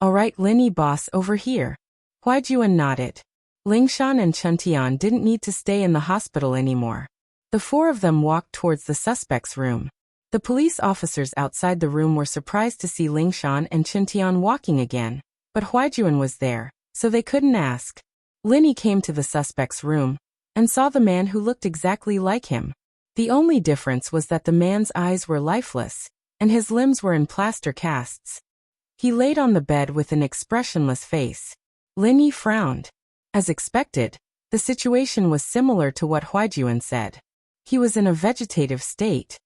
[SPEAKER 1] Alright, Lin Yi boss, over here. Huaijuan nodded. Lingshan and Chen Tian didn't need to stay in the hospital anymore. The four of them walked towards the suspect's room. The police officers outside the room were surprised to see Lingshan and Chen Tian walking again, but Huaijuan was there, so they couldn't ask. Lin Yi came to the suspect's room and saw the man who looked exactly like him. The only difference was that the man's eyes were lifeless, and his limbs were in plaster casts. He laid on the bed with an expressionless face. Lin Yi frowned. As expected, the situation was similar to what Huaijuan said. He was in a vegetative state.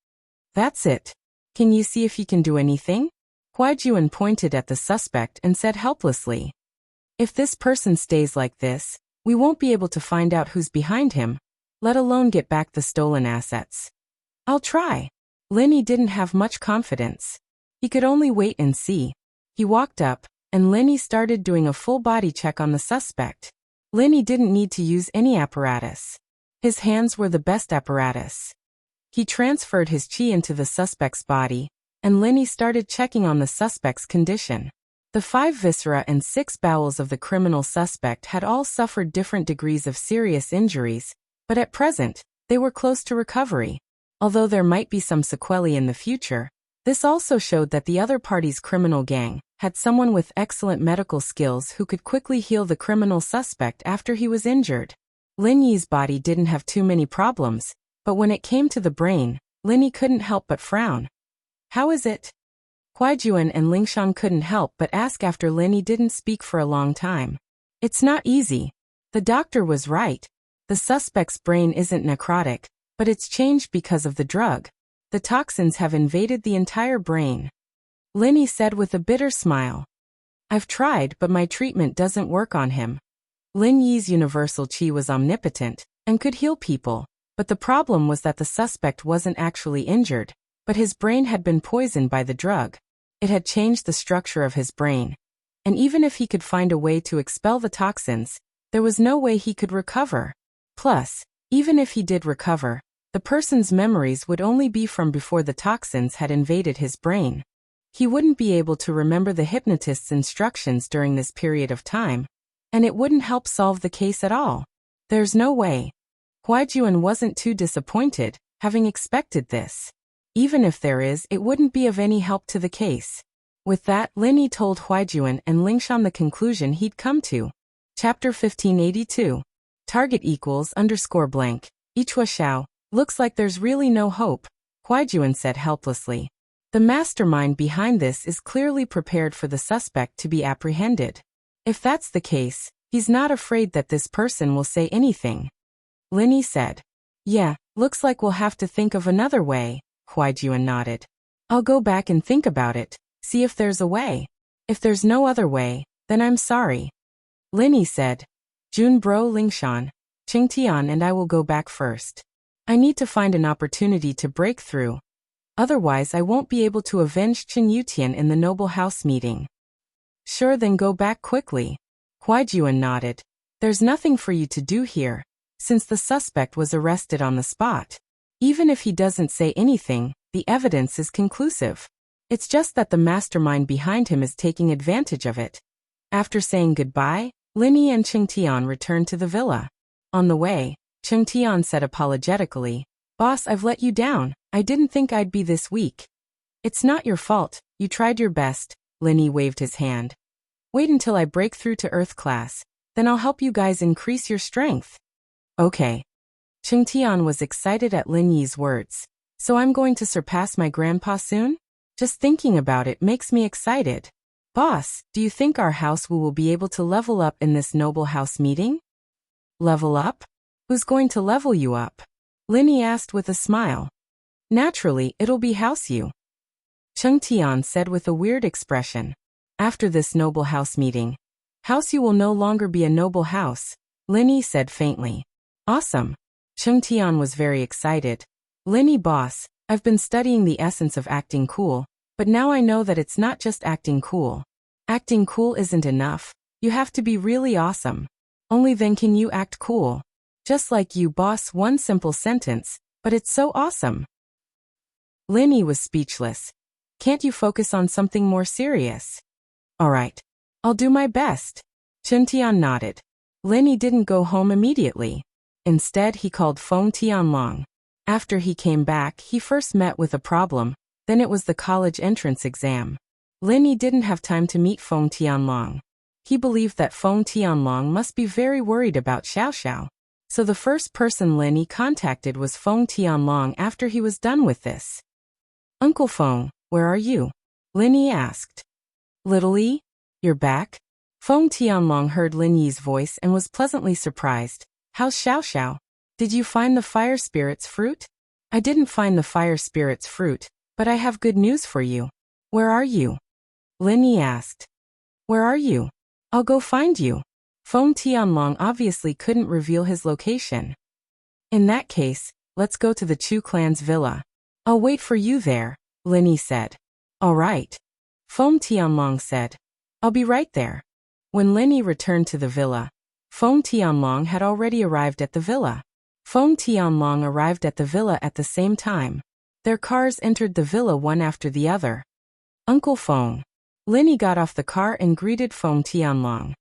[SPEAKER 1] That's it. Can you see if you can do anything? Huaijuan pointed at the suspect and said helplessly. If this person stays like this, we won't be able to find out who's behind him, let alone get back the stolen assets. I'll try. Lin Yi didn't have much confidence. He could only wait and see. He walked up, and Lin Yi started doing a full body check on the suspect. Lin Yi didn't need to use any apparatus. His hands were the best apparatus. He transferred his qi into the suspect's body, and Lin Yi started checking on the suspect's condition. The 5 viscera and 6 bowels of the criminal suspect had all suffered different degrees of serious injuries, but at present, they were close to recovery. Although there might be some sequelae in the future, this also showed that the other party's criminal gang had someone with excellent medical skills who could quickly heal the criminal suspect after he was injured. Lin Yi's body didn't have too many problems, but when it came to the brain, Lin Yi couldn't help but frown. How is it? Huaijuan and Lingshan couldn't help but ask after Lin Yi didn't speak for a long time. It's not easy. The doctor was right. The suspect's brain isn't necrotic, but it's changed because of the drug. The toxins have invaded the entire brain. Lin Yi said with a bitter smile. I've tried, but my treatment doesn't work on him. Lin Yi's universal qi was omnipotent and could heal people, but the problem was that the suspect wasn't actually injured, but his brain had been poisoned by the drug. It had changed the structure of his brain, and even if he could find a way to expel the toxins, there was no way he could recover. Plus, even if he did recover, the person's memories would only be from before the toxins had invaded his brain. He wouldn't be able to remember the hypnotist's instructions during this period of time, and it wouldn't help solve the case at all. There's no way. Huaijuan wasn't too disappointed, having expected this. Even if there is, it wouldn't be of any help to the case. With that, Lin Yi told Huaijuan and Lingshan the conclusion he'd come to. Chapter 1582. Target equals _blank. Ichua Xiao. Looks like there's really no hope, Huaijuan said helplessly. The mastermind behind this is clearly prepared for the suspect to be apprehended. If that's the case, he's not afraid that this person will say anything. Lin Yi said. Yeah, looks like we'll have to think of another way, Huaijuan nodded. I'll go back and think about it, see if there's a way. If there's no other way, then I'm sorry. Lin Yi said. Junbro, Lingshan, Qingtian and I will go back first. I need to find an opportunity to break through. Otherwise I won't be able to avenge Chen Yutian in the noble house meeting. Sure, then go back quickly. Huaijuan nodded. There's nothing for you to do here, since the suspect was arrested on the spot. Even if he doesn't say anything, the evidence is conclusive. It's just that the mastermind behind him is taking advantage of it. After saying goodbye, Linny and Cheng Tian returned to the villa. On the way, Cheng Tian said apologetically, "Boss, I've let you down. I didn't think I'd be this weak." "It's not your fault. You tried your best." Linny waved his hand. "Wait until I break through to Earth class. Then I'll help you guys increase your strength." "Okay." Cheng Tian was excited at Lin Yi's words. "So I'm going to surpass my grandpa soon? Just thinking about it makes me excited." "Boss, do you think our house will be able to level up in this noble house meeting?" "Level up? Who's going to level you up?" Linny asked with a smile. "Naturally, it'll be House You," Cheng Tian said with a weird expression. "After this noble house meeting, House You will no longer be a noble house," Linny said faintly. "Awesome." Cheng Tian was very excited. "Linny boss, I've been studying the essence of acting cool, but now I know that it's not just acting cool. Acting cool isn't enough. You have to be really awesome. Only then can you act cool. Just like you boss, one simple sentence, but it's so awesome." Linny was speechless. "Can't you focus on something more serious?" "All right. I'll do my best." Cheng Tian nodded. Linny didn't go home immediately. Instead, he called Feng Tianlong. After he came back, he first met with a problem, then it was the college entrance exam. Linny didn't have time to meet Feng Tianlong. He believed that Feng Tianlong must be very worried about Xiao Xiao. So the first person Linny contacted was Feng Tianlong after he was done with this. "Uncle Feng, where are you?" Linny asked. "Little E? You're back?" Feng Tianlong heard Lin Yi's voice and was pleasantly surprised. "How's Xiao Xiao? Did you find the fire spirit's fruit?" "I didn't find the fire spirit's fruit, but I have good news for you." "Where are you?" Lin Yi asked. "Where are you? I'll go find you." Feng Tianlong obviously couldn't reveal his location. "In that case, let's go to the Chu clan's villa. I'll wait for you there," Lin Yi said. "All right." Feng Tianlong said. "I'll be right there." When Lin Yi returned to the villa, Feng Tianlong had already arrived at the villa. Feng Tianlong arrived at the villa at the same time. Their cars entered the villa one after the other. "Uncle Feng." Lin Yi got off the car and greeted Feng Tianlong.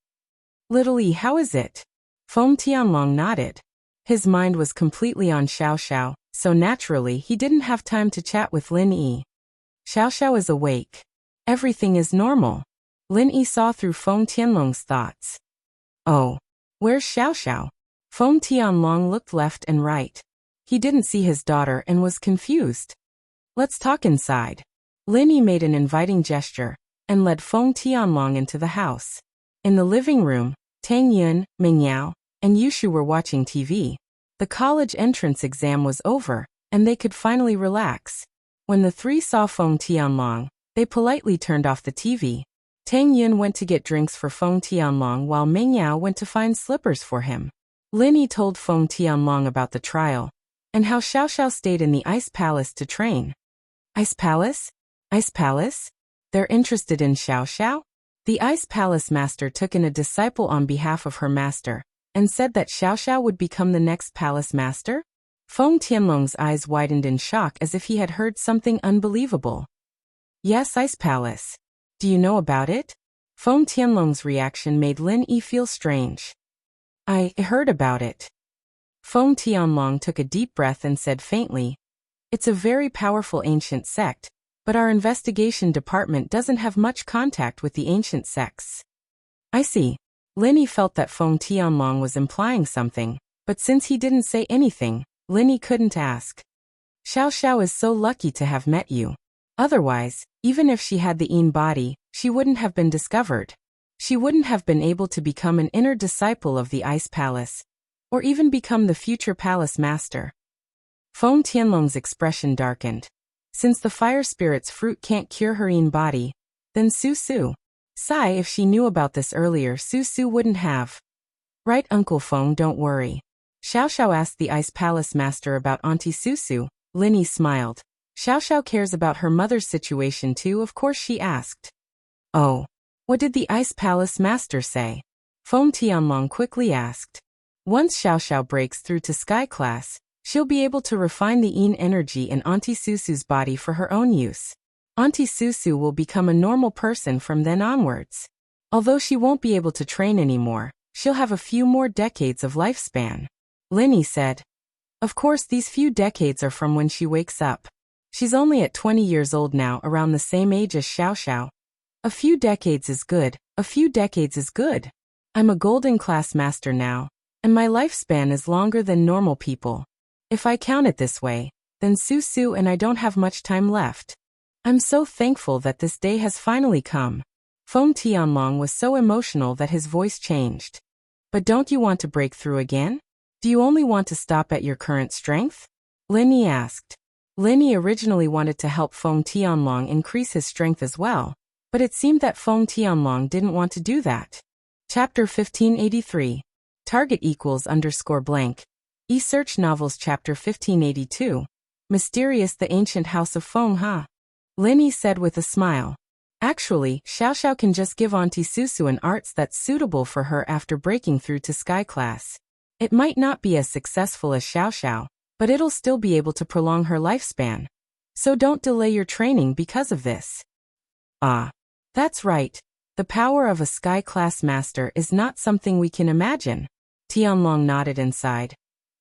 [SPEAKER 1] "Little E, how is it?" Feng Tianlong nodded. His mind was completely on Xiao Xiao, so naturally he didn't have time to chat with Lin Yi. "Xiao Xiao is awake. Everything is normal." Lin Yi saw through Feng Tianlong's thoughts. "Oh. Where's Xiao Xiao?" Feng Tianlong looked left and right. He didn't see his daughter and was confused. "Let's talk inside." Lin Yi made an inviting gesture and led Feng Tianlong into the house. In the living room, Tang Yun, Ming Yao, and Yushu were watching TV. The college entrance exam was over, and they could finally relax. When the three saw Feng Tianlong, they politely turned off the TV. Tang Yun went to get drinks for Feng Tianlong while Ming Yao went to find slippers for him. Lin Yi told Feng Tianlong about the trial, and how Xiao Xiao stayed in the Ice Palace to train. "Ice Palace? Ice Palace? They're interested in Xiao Xiao?" The Ice Palace master took in a disciple on behalf of her master, and said that Xiao Xiao would become the next palace master? Feng Tianlong's eyes widened in shock as if he had heard something unbelievable. "Yes, Ice Palace. Do you know about it?" Feng Tianlong's reaction made Lin Yi feel strange. I heard about it." Feng Tianlong took a deep breath and said faintly, "It's a very powerful ancient sect, but our investigation department doesn't have much contact with the ancient sects." "I see." Lin Yi felt that Feng Tianlong was implying something, but since he didn't say anything, Lin Yi couldn't ask. "Xiao Xiao is so lucky to have met you. Otherwise, even if she had the Yin body, she wouldn't have been discovered. She wouldn't have been able to become an inner disciple of the Ice Palace, or even become the future palace master." Feng Tianlong's expression darkened. Since the fire spirit's fruit can't cure her Yin body, then Su Su. Sigh, if she knew about this earlier, Su Su wouldn't have. "Right, Uncle Feng, don't worry." Xiao Xiao asked the Ice Palace master about Auntie Su Su. Lin Yi smiled. "Xiao Xiao cares about her mother's situation too, of course," she asked. "Oh. What did the Ice Palace master say?" Feng Tianlong quickly asked. "Once Xiao Xiao breaks through to Sky Class, She'll be able to refine the yin energy in Auntie Susu's body for her own use. Auntie Susu will become a normal person from then onwards. Although she won't be able to train anymore, she'll have a few more decades of lifespan. Linny said. Of course, these few decades are from when she wakes up. She's only at 20 years old now, around the same age as Xiao Xiao. A few decades is good, a few decades is good. I'm a golden class master now, and my lifespan is longer than normal people. If I count it this way, then Susu and I don't have much time left. I'm so thankful that this day has finally come. Feng Tianlong was so emotional that his voice changed. But don't you want to break through again? Do you only want to stop at your current strength? Linny asked. Linny originally wanted to help Feng Tianlong increase his strength as well, but it seemed that Feng Tianlong didn't want to do that. Chapter 1583. Target = blank. E-Search Novels Chapter 1582. Mysterious The Ancient House of Feng, huh? Linny said with a smile. Actually, Xiao Xiao can just give Auntie Susu an arts that's suitable for her after breaking through to Sky Class. It might not be as successful as Xiao Xiao, but it'll still be able to prolong her lifespan. So don't delay your training because of this. Ah. That's right. The power of a Sky Class Master is not something we can imagine. Tianlong nodded inside.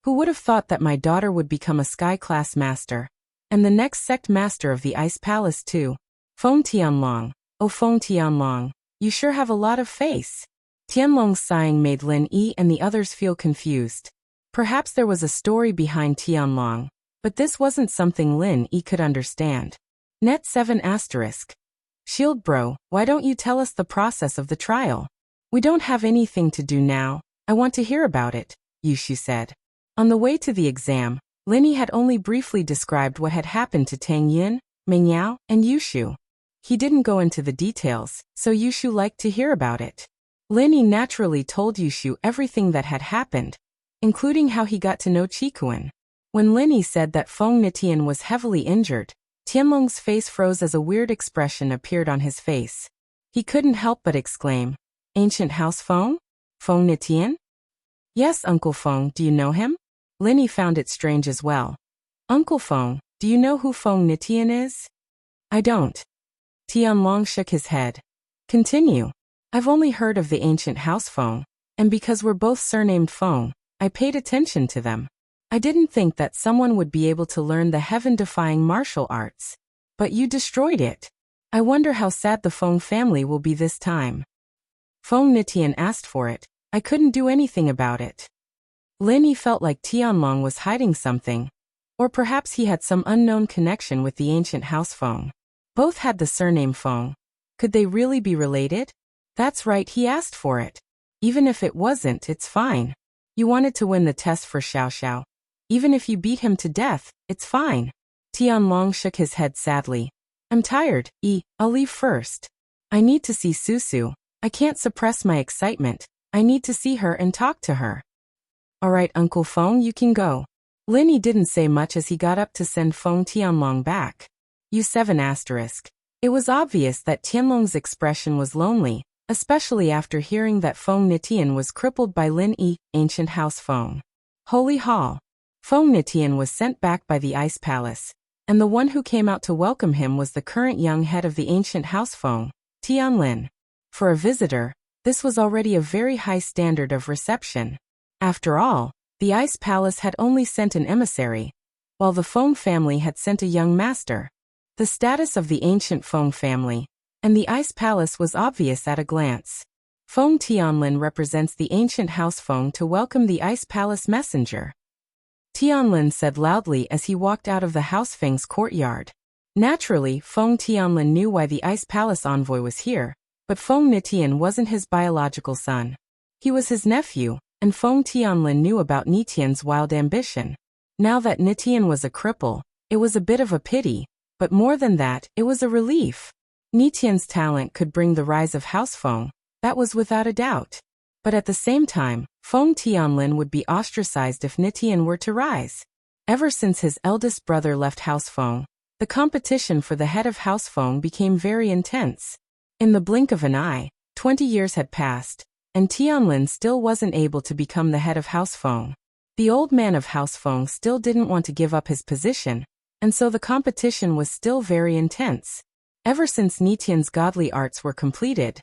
[SPEAKER 1] Who would have thought that my daughter would become a Sky Class Master? And the next sect master of the Ice Palace too. Feng Tianlong. Oh Feng Tianlong, you sure have a lot of face. Tianlong's sighing made Lin Yi and the others feel confused. Perhaps there was a story behind Tianlong, but this wasn't something Lin Yi could understand. Net 7 *. Shield bro, why don't you tell us the process of the trial? We don't have anything to do now, I want to hear about it, Yushu said. On the way to the exam, Linny had only briefly described what had happened to Tang Yin, Mingyao, and Yushu. He didn't go into the details, so Yushu liked to hear about it. Linny naturally told Yushu everything that had happened, including how he got to know Qikuan. When Linny said that Feng Nitian was heavily injured, Tianlong's face froze as a weird expression appeared on his face. He couldn't help but exclaim, Ancient House Feng? Feng Nitian? Yes, Uncle Feng, do you know him? Linny found it strange as well. Uncle Feng, do you know who Feng Nitian is? I don't. Tianlong shook his head. Continue. I've only heard of the Ancient House Feng, and because we're both surnamed Feng, I paid attention to them. I didn't think that someone would be able to learn the heaven-defying martial arts. But you destroyed it. I wonder how sad the Feng family will be this time. Feng Nitian asked for it. I couldn't do anything about it. Linny felt like Tianlong was hiding something. Or perhaps he had some unknown connection with the Ancient House Feng. Both had the surname Feng. Could they really be related? That's right, he asked for it. Even if it wasn't, it's fine. You wanted to win the test for Xiao Xiao. Even if you beat him to death, it's fine. Tianlong shook his head sadly. I'm tired, I'll leave first. I need to see Susu. I can't suppress my excitement. I need to see her and talk to her. Alright, Uncle Feng, you can go. Linny didn't say much as he got up to send Feng Tianlong back. U7*. It was obvious that Tianlong's expression was lonely, especially after hearing that Feng Nitian was crippled by Lin Yi, Ancient House Feng. Holy Hall. Feng Nitian was sent back by the Ice Palace, and the one who came out to welcome him was the current young head of the Ancient House Feng, Tianlin. For a visitor, this was already a very high standard of reception. After all, the Ice Palace had only sent an emissary, while the Feng family had sent a young master. The status of the ancient Feng family and the Ice Palace was obvious at a glance. Feng Tianlin represents the ancient House Feng to welcome the Ice Palace messenger. Tianlin said loudly as he walked out of the House Feng's courtyard. Naturally, Feng Tianlin knew why the Ice Palace envoy was here, but Feng Nitian wasn't his biological son. He was his nephew, and Feng Tianlin knew about Nitian's wild ambition. Now that Nitian was a cripple, it was a bit of a pity, but more than that, it was a relief. Nitian's talent could bring the rise of House Feng, that was without a doubt. But at the same time, Feng Tianlin would be ostracized if Nitian were to rise. Ever since his eldest brother left House Feng, the competition for the head of House Feng became very intense. In the blink of an eye, 20 years had passed, and Tianlin still wasn't able to become the head of House Feng. The old man of House Feng still didn't want to give up his position, and so the competition was still very intense. Ever since Nitian's godly arts were completed,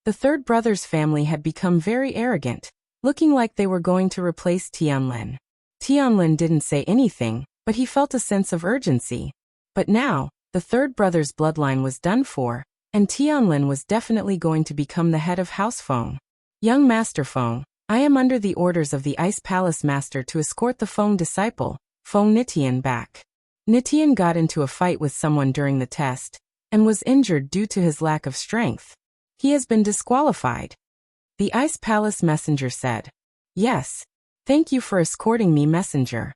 [SPEAKER 1] the third brother's family had become very arrogant, looking like they were going to replace Tianlin. Tianlin didn't say anything, but he felt a sense of urgency. But now, the third brother's bloodline was done for, and Tianlin was definitely going to become the head of House Feng. Young Master Feng, I am under the orders of the Ice Palace Master to escort the Feng disciple, Feng Nitian, back. Nitian got into a fight with someone during the test, and was injured due to his lack of strength. He has been disqualified. The Ice Palace messenger said. Yes. Thank you for escorting me, messenger.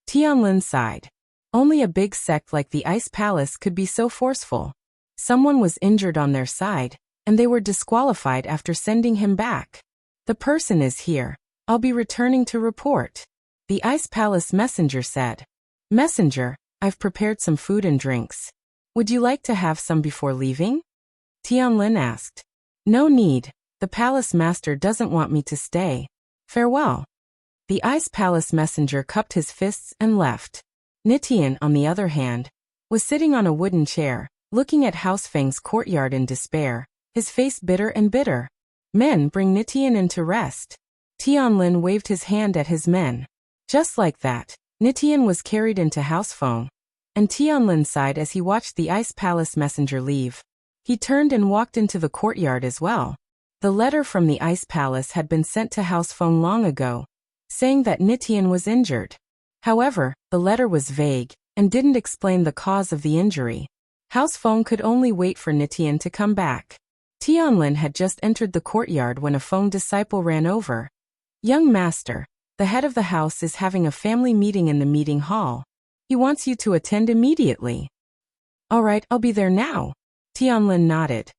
[SPEAKER 1] Tianlin sighed. Only a big sect like the Ice Palace could be so forceful. Someone was injured on their side, and they were disqualified after sending him back. The person is here. I'll be returning to report. The Ice Palace messenger said. Messenger, I've prepared some food and drinks. Would you like to have some before leaving? Tianlin asked. No need. The palace master doesn't want me to stay. Farewell. The Ice Palace messenger cupped his fists and left. Nitian, on the other hand, was sitting on a wooden chair, looking at House Feng's courtyard in despair, his face bitter and bitter. Men, bring Nitian in to rest. Tianlin waved his hand at his men. Just like that, Nitian was carried into House Feng, and Tianlin sighed as he watched the Ice Palace messenger leave. He turned and walked into the courtyard as well. The letter from the Ice Palace had been sent to House Feng long ago, saying that Nitian was injured. However, the letter was vague, and didn't explain the cause of the injury. House Feng could only wait for Nitian to come back. Tianlin had just entered the courtyard when a Feng disciple ran over. Young master, the head of the house is having a family meeting in the meeting hall. He wants you to attend immediately. All right, I'll be there now. Tianlin nodded.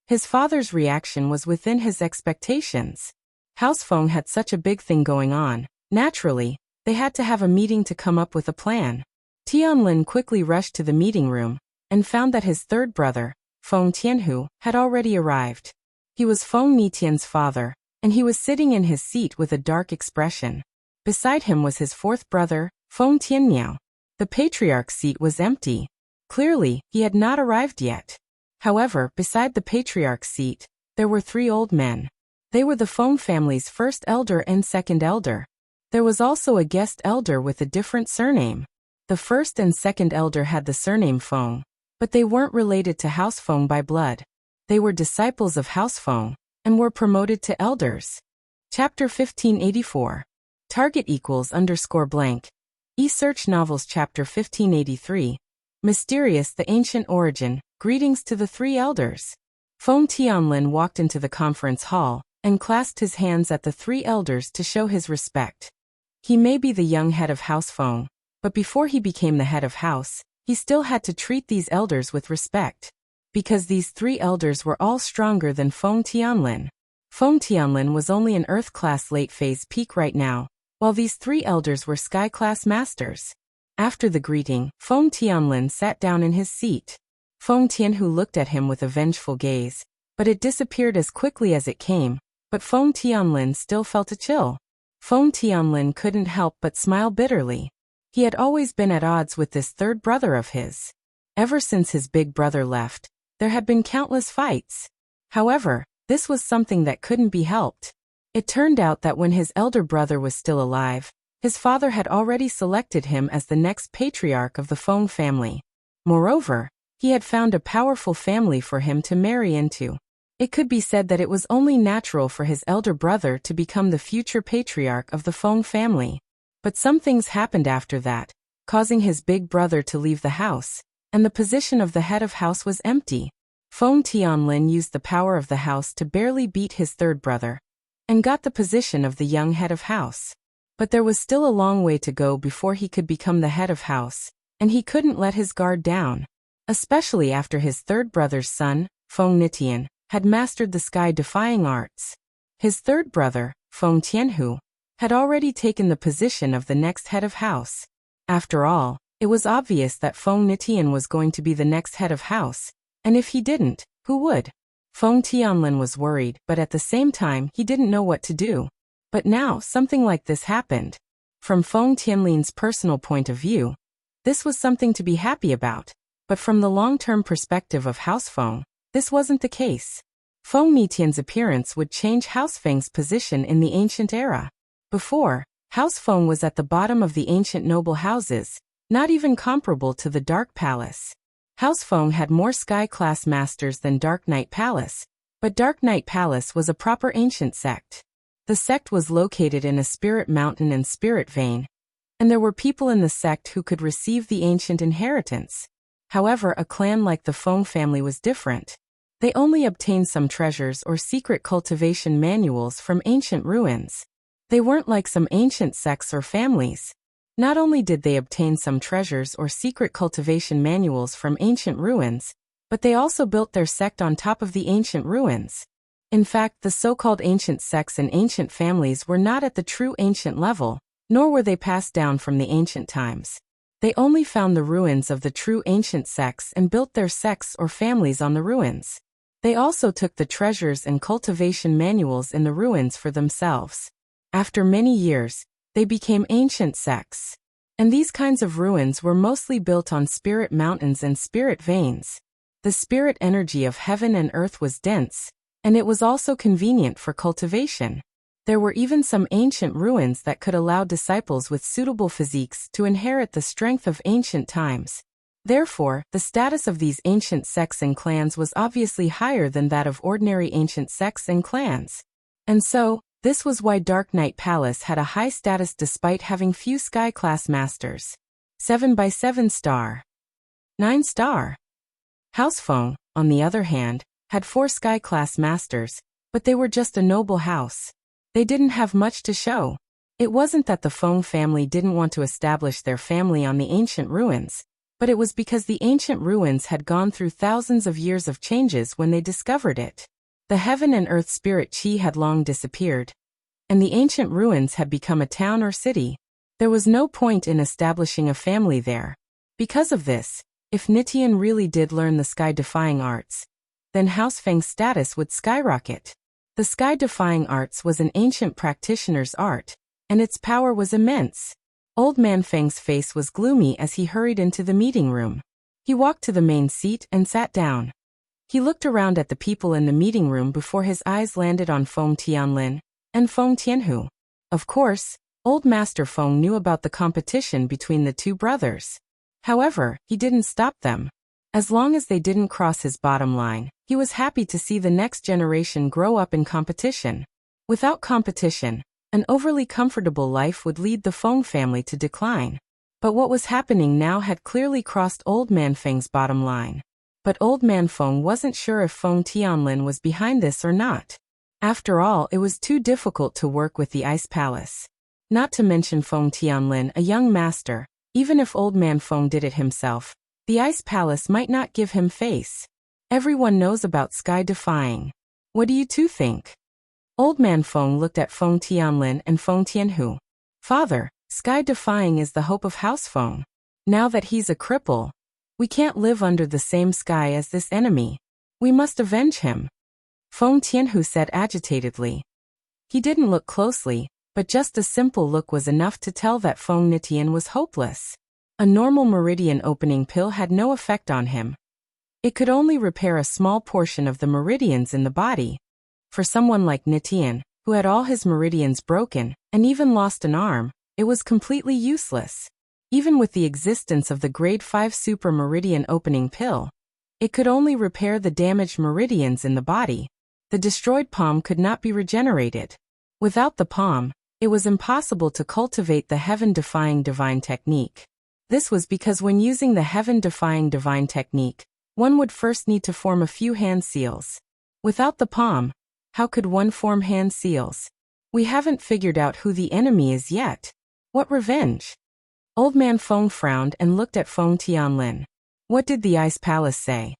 [SPEAKER 1] His father's reaction was within his expectations. House Feng had such a big thing going on. Naturally, they had to have a meeting to come up with a plan. Tianlin quickly rushed to the meeting room, and found that his third brother, Feng Tianhu, had already arrived. He was Feng Nitian's father, and he was sitting in his seat with a dark expression. Beside him was his fourth brother, Feng Tianmiao. The patriarch's seat was empty. Clearly, he had not arrived yet. However, beside the patriarch's seat, there were three old men. They were the Feng family's first elder and second elder. There was also a guest elder with a different surname. The first and second elder had the surname Feng, but they weren't related to House Feng by blood. They were disciples of House Feng, and were promoted to elders. Chapter 1584. Target equals _ blank. E-Search Novels Chapter 1583. Mysterious the Ancient Origin. Greetings to the three elders. Feng Tianlin walked into the conference hall, and clasped his hands at the three elders to show his respect. He may be the young head of House Feng, but before he became the head of house, he still had to treat these elders with respect. Because these three elders were all stronger than Feng Tianlin. Feng Tianlin was only an Earth-class late-phase peak right now, while these three elders were Sky-class masters. After the greeting, Feng Tianlin sat down in his seat. Feng Tianhu looked at him with a vengeful gaze, but it disappeared as quickly as it came, but Feng Tianlin still felt a chill. Feng Tianlin couldn't help but smile bitterly. He had always been at odds with this third brother of his. Ever since his big brother left, there had been countless fights. However, this was something that couldn't be helped. It turned out that when his elder brother was still alive, his father had already selected him as the next patriarch of the Feng family. Moreover, he had found a powerful family for him to marry into. It could be said that it was only natural for his elder brother to become the future patriarch of the Feng family. But some things happened after that, causing his big brother to leave the house, and the position of the head of house was empty. Feng Tianlin used the power of the house to barely beat his third brother, and got the position of the young head of house. But there was still a long way to go before he could become the head of house, and he couldn't let his guard down. Especially after his third brother's son, Feng Nitian, had mastered the sky-defying arts. His third brother, Feng Tianhu, had already taken the position of the next head of house. After all, it was obvious that Feng Nitian was going to be the next head of house, and if he didn't, who would? Feng Tianlin was worried, but at the same time he didn't know what to do. But now something like this happened. From Feng Tianlin's personal point of view, this was something to be happy about, but from the long-term perspective of House Feng, this wasn't the case. Feng Nitian's appearance would change House Feng's position in the ancient era. Before, House Feng was at the bottom of the ancient noble houses, not even comparable to the Dark Palace. House Feng had more sky-class masters than Dark Knight Palace, but Dark Knight Palace was a proper ancient sect. The sect was located in a spirit mountain and spirit vein, and there were people in the sect who could receive the ancient inheritance. However, a clan like the Feng family was different. They only obtained some treasures or secret cultivation manuals from ancient ruins. They weren't like some ancient sects or families. Not only did they obtain some treasures or secret cultivation manuals from ancient ruins, but they also built their sect on top of the ancient ruins. In fact, the so-called ancient sects and ancient families were not at the true ancient level, nor were they passed down from the ancient times. They only found the ruins of the true ancient sects and built their sects or families on the ruins. They also took the treasures and cultivation manuals in the ruins for themselves. After many years, they became ancient sects. And these kinds of ruins were mostly built on spirit mountains and spirit veins. The spirit energy of heaven and earth was dense, and it was also convenient for cultivation. There were even some ancient ruins that could allow disciples with suitable physiques to inherit the strength of ancient times. Therefore, the status of these ancient sects and clans was obviously higher than that of ordinary ancient sects and clans. And so, this was why Dark Knight Palace had a high status despite having few sky-class masters. 7 by 7 star. 9 star. House Feng, on the other hand, had 4 sky-class masters, but they were just a noble house. They didn't have much to show. It wasn't that the Feng family didn't want to establish their family on the ancient ruins, but it was because the ancient ruins had gone through thousands of years of changes when they discovered it. The heaven and earth spirit chi had long disappeared, and the ancient ruins had become a town or city. There was no point in establishing a family there. Because of this, if Nitian really did learn the sky-defying arts, then House Feng's status would skyrocket. The sky-defying arts was an ancient practitioner's art, and its power was immense. Old Man Feng's face was gloomy as he hurried into the meeting room. He walked to the main seat and sat down. He looked around at the people in the meeting room before his eyes landed on Feng Tianlin and Feng Tianhu. Of course, Old Master Feng knew about the competition between the two brothers. However, he didn't stop them. As long as they didn't cross his bottom line, he was happy to see the next generation grow up in competition. Without competition, an overly comfortable life would lead the Feng family to decline. But what was happening now had clearly crossed Old Man Feng's bottom line. But Old Man Feng wasn't sure if Feng Tianlin was behind this or not. After all, it was too difficult to work with the Ice Palace. Not to mention Feng Tianlin, a young master. Even if Old Man Feng did it himself, the Ice Palace might not give him face. Everyone knows about sky-defying. What do you two think? Old Man Feng looked at Feng Tianlin and Feng Tianhu. Father, sky-defying is the hope of House Feng. Now that he's a cripple, we can't live under the same sky as this enemy. We must avenge him. Feng Tianhu said agitatedly. He didn't look closely, but just a simple look was enough to tell that Feng Nitian was hopeless. A normal meridian opening pill had no effect on him. It could only repair a small portion of the meridians in the body. For someone like Nitian, who had all his meridians broken, and even lost an arm, it was completely useless. Even with the existence of the Grade 5 Super Meridian Opening Pill, it could only repair the damaged meridians in the body. The destroyed palm could not be regenerated. Without the palm, it was impossible to cultivate the heaven-defying divine technique. This was because when using the heaven-defying divine technique, one would first need to form a few hand seals. Without the palm, how could one form hand seals? We haven't figured out who the enemy is yet. What revenge? Old Man Feng frowned and looked at Feng Tianlin. What did the Ice Palace say?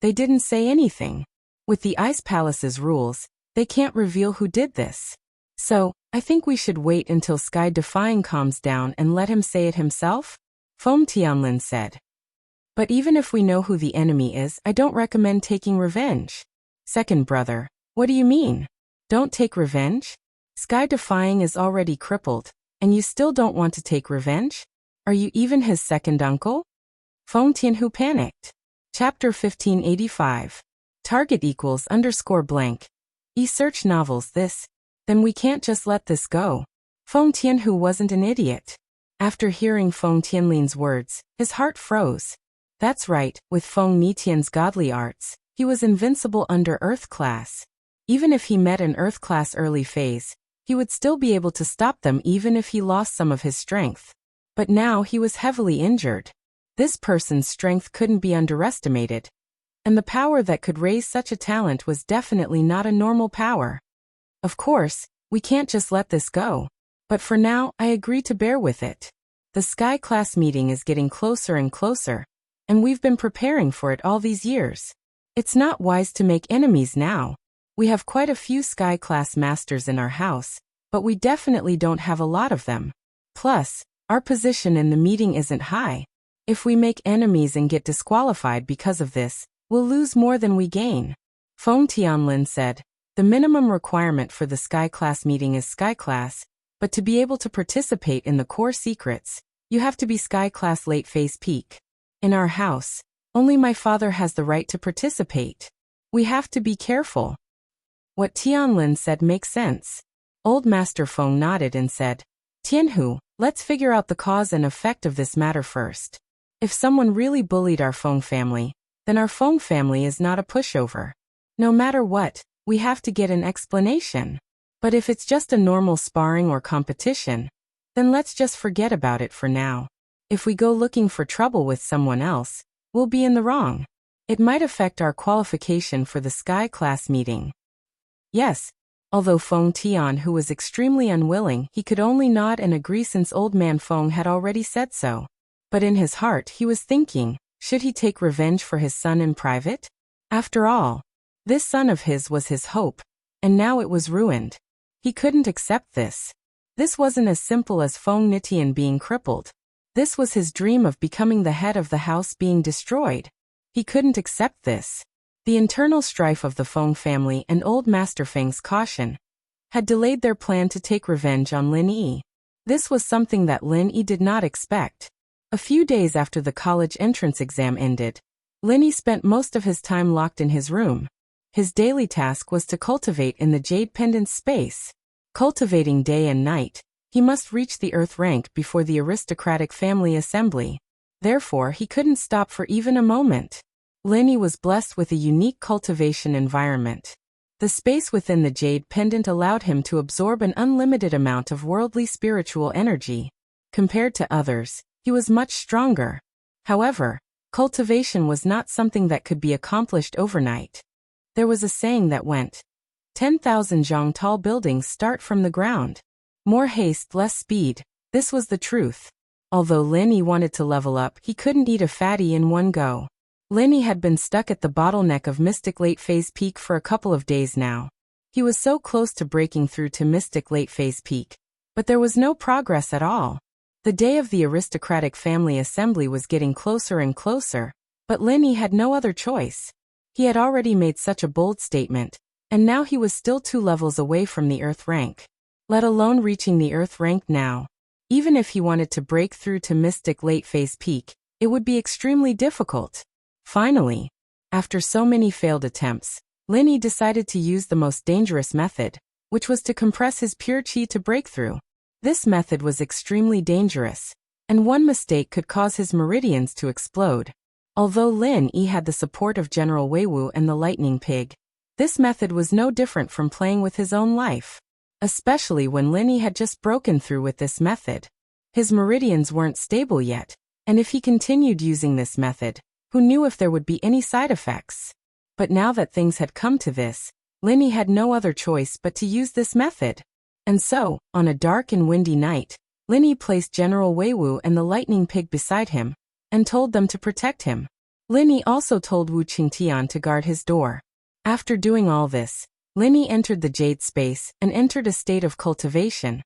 [SPEAKER 1] They didn't say anything. With the Ice Palace's rules, they can't reveal who did this. So, I think we should wait until Sky-Defying calms down and let him say it himself? Feng Tianlin said. But even if we know who the enemy is, I don't recommend taking revenge. Second brother, what do you mean? Don't take revenge? Sky-Defying is already crippled. And you still don't want to take revenge? Are you even his second uncle? Feng Tianhu panicked. Chapter 1585. Target equals _ blank. E-search novels this. Then we can't just let this go. Feng Tianhu wasn't an idiot. After hearing Feng Tianlin's words, his heart froze. That's right, with Feng Nitian's godly arts, he was invincible under Earth class. Even if he met an Earth class early phase, he would still be able to stop them even if he lost some of his strength. But now he was heavily injured. This person's strength couldn't be underestimated. And the power that could raise such a talent was definitely not a normal power. Of course, we can't just let this go. But for now, I agree to bear with it. The Sky class meeting is getting closer and closer, and we've been preparing for it all these years. It's not wise to make enemies now. We have quite a few Sky class masters in our house, but we definitely don't have a lot of them. Plus, our position in the meeting isn't high. If we make enemies and get disqualified because of this, we'll lose more than we gain. Feng Tianlin said, the minimum requirement for the Sky class meeting is Sky class, but to be able to participate in the core secrets, you have to be Sky class late phase peak. In our house, only my father has the right to participate. We have to be careful. What Tianlin said makes sense. Old Master Feng nodded and said, Tianhu, let's figure out the cause and effect of this matter first. If someone really bullied our Feng family, then our Feng family is not a pushover. No matter what, we have to get an explanation. But if it's just a normal sparring or competition, then let's just forget about it for now. If we go looking for trouble with someone else, we'll be in the wrong. It might affect our qualification for the Sky class meeting. Yes. Although Feng Tian, who was extremely unwilling, he could only nod and agree since old man Feng had already said so. But in his heart he was thinking, should he take revenge for his son in private? After all, this son of his was his hope, and now it was ruined. He couldn't accept this. This wasn't as simple as Feng Nitian being crippled. This was his dream of becoming the head of the house being destroyed. He couldn't accept this. The internal strife of the Feng family and old Master Feng's caution had delayed their plan to take revenge on Lin Yi. This was something that Lin Yi did not expect. A few days after the college entrance exam ended, Lin Yi spent most of his time locked in his room. His daily task was to cultivate in the Jade Pendant space. Cultivating day and night, he must reach the Earth rank before the aristocratic family assembly. Therefore, he couldn't stop for even a moment. Lin Yi was blessed with a unique cultivation environment. The space within the Jade Pendant allowed him to absorb an unlimited amount of worldly spiritual energy. Compared to others, he was much stronger. However, cultivation was not something that could be accomplished overnight. There was a saying that went, 10,000 zhang tall buildings start from the ground. More haste, less speed. This was the truth. Although Lin Yi wanted to level up, he couldn't eat a fatty in one go. Lin Yi had been stuck at the bottleneck of Mystic Late Phase Peak for a couple of days now. He was so close to breaking through to Mystic Late Phase Peak, but there was no progress at all. The day of the aristocratic family assembly was getting closer and closer, but Lin Yi had no other choice. He had already made such a bold statement, and now he was still 2 levels away from the Earth rank, let alone reaching the Earth rank now. Even if he wanted to break through to Mystic Late Phase Peak, it would be extremely difficult. Finally, after so many failed attempts, Lin Yi decided to use the most dangerous method, which was to compress his pure qi to break through. This method was extremely dangerous, and one mistake could cause his meridians to explode. Although Lin Yi had the support of General Weiwu and the Lightning Pig, this method was no different from playing with his own life. Especially when Lin Yi had just broken through with this method. His meridians weren't stable yet, and if he continued using this method, who knew if there would be any side effects? But now that things had come to this, Lin Yi had no other choice but to use this method. And so, on a dark and windy night, Lin Yi placed General Weiwu and the Lightning Pig beside him, and told them to protect him. Lin Yi also told Wu Qingtian to guard his door. After doing all this, Lin Yi entered the Jade space and entered a state of cultivation,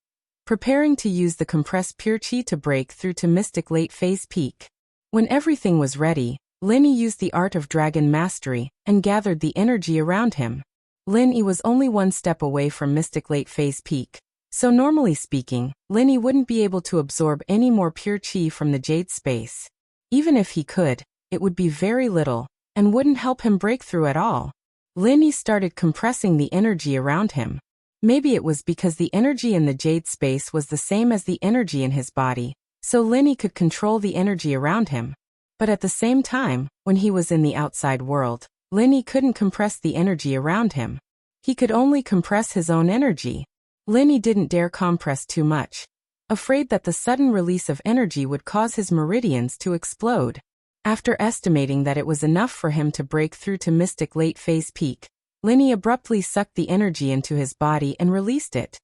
[SPEAKER 1] preparing to use the compressed pure qi to break through to Mystic Late Phase Peak. When everything was ready, Lin Yi used the art of dragon mastery and gathered the energy around him. Lin Yi was only 1 step away from Mystic Late Phase Peak, So normally speaking, Lenny wouldn't be able to absorb any more pure chi from the jade space. Even if he could, it would be very little, and wouldn't help him break through at all. Lenny started compressing the energy around him. Maybe it was because the energy in the jade space was the same as the energy in his body, so Lenny could control the energy around him. But at the same time, when he was in the outside world, Lenny couldn't compress the energy around him. He could only compress his own energy. Lenny didn't dare compress too much, afraid that the sudden release of energy would cause his meridians to explode. After estimating that it was enough for him to break through to Mystic Late Phase Peak, Lenny abruptly sucked the energy into his body and released it.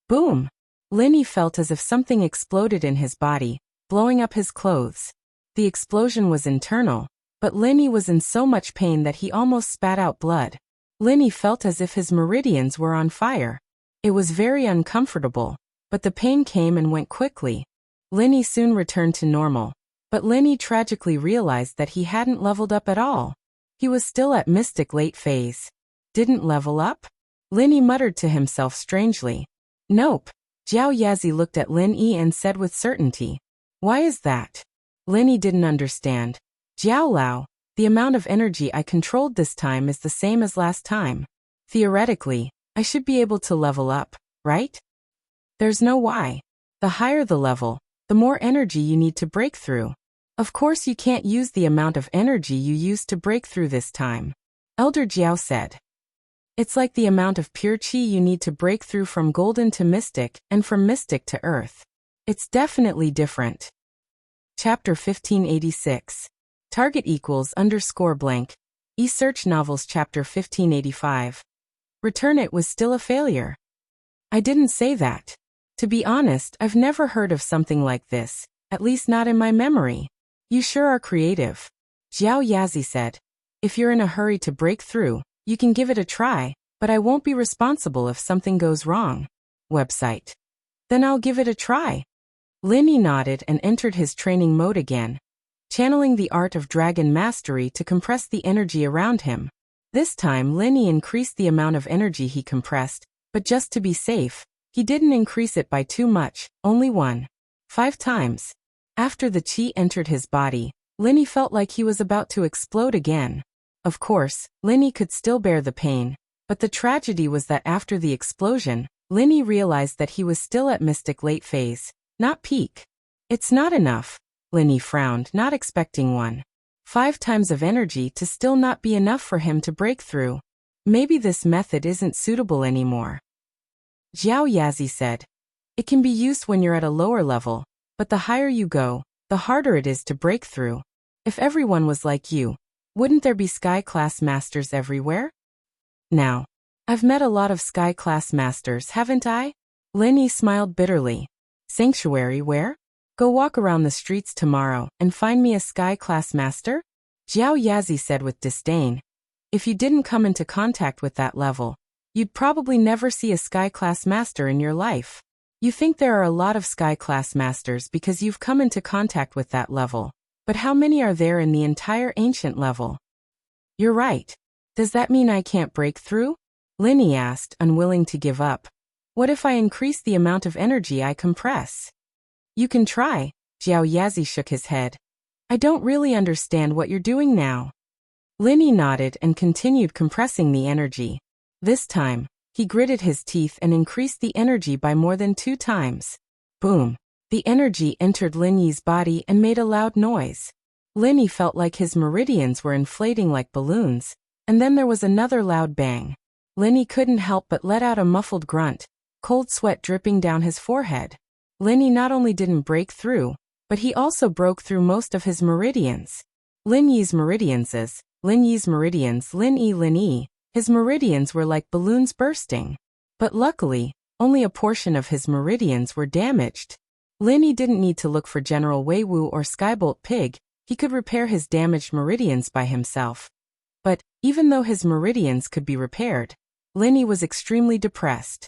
[SPEAKER 1] Boom! Lenny felt as if something exploded in his body, blowing up his clothes. The explosion was internal, but Lenny was in so much pain that he almost spat out blood. Lenny felt as if his meridians were on fire. It was very uncomfortable, but the pain came and went quickly. Lenny soon returned to normal, but Lenny tragically realized that he hadn't leveled up at all. He was still at Mystic Late Phase. Didn't level up? Lenny muttered to himself strangely. Nope. Jiao Yazi looked at Lin Yi and said with certainty. Why is that? Lenny didn't understand. Jiao Lao, the amount of energy I controlled this time is the same as last time. Theoretically, I should be able to level up, right? There's no why. The higher the level, the more energy you need to break through. Of course you can't use the amount of energy you used to break through this time. Elder Jiao said. It's like the amount of pure chi you need to break through from golden to mystic and from mystic to earth. It's definitely different. Chapter 1586. Target equals _ blank. E-Search Novels Chapter 1585. Return it was still a failure. I didn't say that. To be honest, I've never heard of something like this, at least not in my memory. You sure are creative. Jiao Yazi said. If you're in a hurry to break through, you can give it a try, but I won't be responsible if something goes wrong. Website. Then I'll give it a try. Lenny nodded and entered his training mode again, channeling the art of dragon mastery to compress the energy around him. This time Lenny increased the amount of energy he compressed, but just to be safe, he didn't increase it by too much, only 5 times. After the chi entered his body, Lenny felt like he was about to explode again. Of course, Lenny could still bear the pain, but the tragedy was that after the explosion, Lenny realized that he was still at Mystic Late Phase, not peak. It's not enough. Lenny frowned, not expecting 5 times of energy to still not be enough for him to break through. Maybe this method isn't suitable anymore. Jiao Yazi said. It can be used when you're at a lower level, but the higher you go, the harder it is to break through. If everyone was like you, wouldn't there be sky-class masters everywhere? Now, I've met a lot of sky-class masters, haven't I? Lenny smiled bitterly. Sanctuary where? Go walk around the streets tomorrow and find me a sky-class master? Jiao Yazi said with disdain. If you didn't come into contact with that level, you'd probably never see a sky-class master in your life. You think there are a lot of sky-class masters because you've come into contact with that level, but how many are there in the entire ancient level? You're right. Does that mean I can't break through? Lenny asked, unwilling to give up. What if I increase the amount of energy I compress? You can try. Jiao Yazi shook his head. I don't really understand what you're doing now. Lenny nodded and continued compressing the energy. This time, he gritted his teeth and increased the energy by more than 2 times. Boom! The energy entered Lenny's body and made a loud noise. Lenny felt like his meridians were inflating like balloons, and then there was another loud bang. Lenny couldn't help but let out a muffled grunt, cold sweat dripping down his forehead. Lenny not only didn't break through, but he also broke through most of his meridians. Lin Yi's meridians, Lin Yi. His meridians were like balloons bursting. But luckily, only a portion of his meridians were damaged. Lenny didn't need to look for General Wei Wu or Skybolt Pig, he could repair his damaged meridians by himself. But, even though his meridians could be repaired, Lenny was extremely depressed.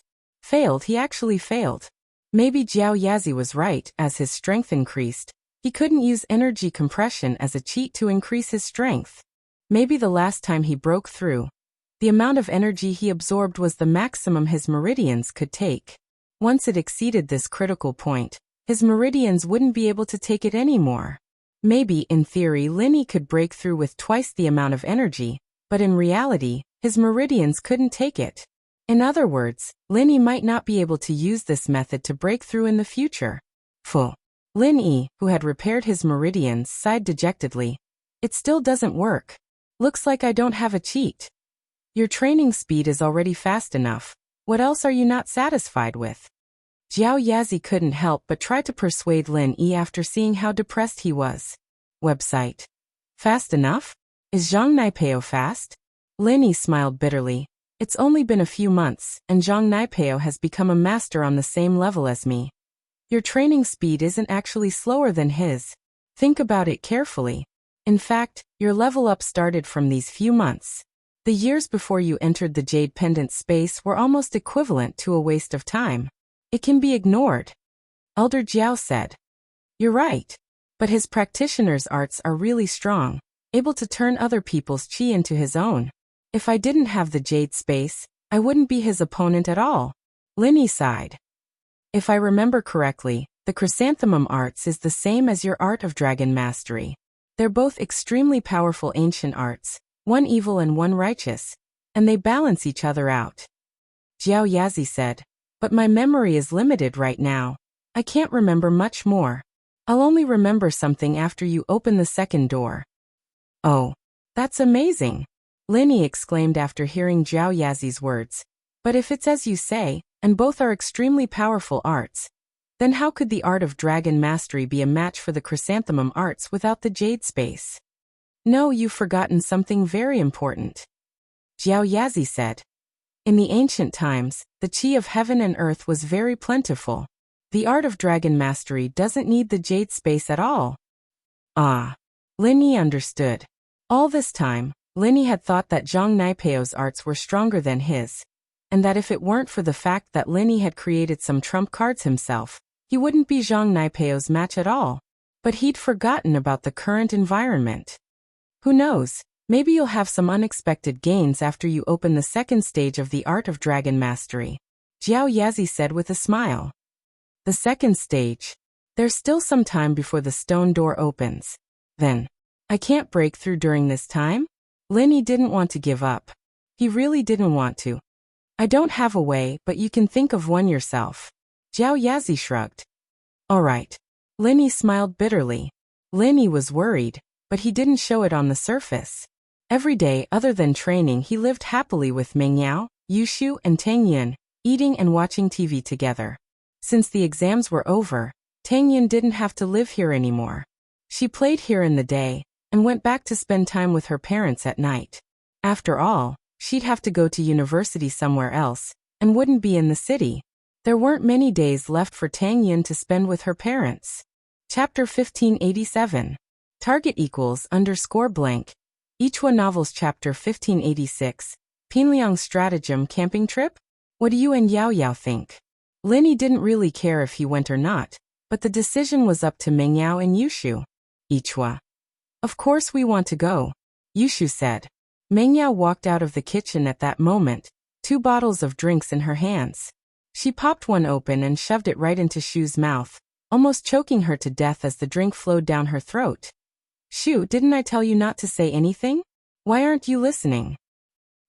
[SPEAKER 1] He actually failed. Maybe Jiao Yazi was right, as his strength increased. He couldn't use energy compression as a cheat to increase his strength. Maybe the last time he broke through, the amount of energy he absorbed was the maximum his meridians could take. Once it exceeded this critical point, his meridians wouldn't be able to take it anymore. Maybe, in theory, Linny could break through with twice the amount of energy, but in reality, his meridians couldn't take it. In other words, Linny might not be able to use this method to break through in the future. Fuh. Linny, who had repaired his meridians, sighed dejectedly. It still doesn't work. Looks like I don't have a cheat. Your training speed is already fast enough. What else are you not satisfied with? Jiao Yazi couldn't help but try to persuade Lin Yi after seeing how depressed he was. Website. Fast enough? Is Zhang Naipeo fast? Lin Yi smiled bitterly. It's only been a few months, and Zhang Naipeo has become a master on the same level as me. Your training speed isn't actually slower than his. Think about it carefully. In fact, your level up started from these few months. The years before you entered the Jade Pendant space were almost equivalent to a waste of time. It can be ignored. Elder Jiao said. You're right. But his practitioner's arts are really strong, able to turn other people's chi into his own. If I didn't have the Jade space, I wouldn't be his opponent at all. Linny sighed. If I remember correctly, the Chrysanthemum arts is the same as your art of dragon mastery. They're both extremely powerful ancient arts, one evil and one righteous, and they balance each other out. Jiao Yazi said, but my memory is limited right now. I can't remember much more. I'll only remember something after you open the second door. Oh, that's amazing, Linny exclaimed after hearing Jiao Yazi's words. But if it's as you say, and both are extremely powerful arts, then how could the art of dragon mastery be a match for the Chrysanthemum arts without the Jade space? No, you've forgotten something very important. Jiao Yazi said. In the ancient times, the chi of heaven and earth was very plentiful. The art of dragon mastery doesn't need the Jade space at all. Ah. Linny understood. All this time, Linny had thought that Zhang Naipeo's arts were stronger than his, and that if it weren't for the fact that Linny had created some trump cards himself, he wouldn't be Zhang Naipeo's match at all. But he'd forgotten about the current environment. Who knows, maybe you'll have some unexpected gains after you open the second stage of the art of dragon mastery, Jiao Yazi said with a smile. The second stage. There's still some time before the stone door opens. Then, I can't break through during this time? Linny didn't want to give up. He really didn't want to. I don't have a way, but you can think of one yourself. Jiao Yazi shrugged. All right. Linny smiled bitterly. Linny was worried, but he didn't show it on the surface. Every day other than training he lived happily with Mengyao, Yushu and Tang Yin, eating and watching TV together. Since the exams were over, Tang Yin didn't have to live here anymore. She played here in the day, and went back to spend time with her parents at night. After all, she'd have to go to university somewhere else, and wouldn't be in the city. There weren't many days left for Tang Yin to spend with her parents. Chapter 1587. Target equals _ blank. Ichwa Novels Chapter 1586. Pinliang's Stratagem Camping Trip? What do you and Yao Yao think? Linny didn't really care if he went or not, but the decision was up to Mengyao and Yushu. Ichwa. Of course we want to go, Yushu said. Mengyao walked out of the kitchen at that moment, 2 bottles of drinks in her hands. She popped one open and shoved it right into Shu's mouth, almost choking her to death as the drink flowed down her throat. Shu, didn't I tell you not to say anything? Why aren't you listening?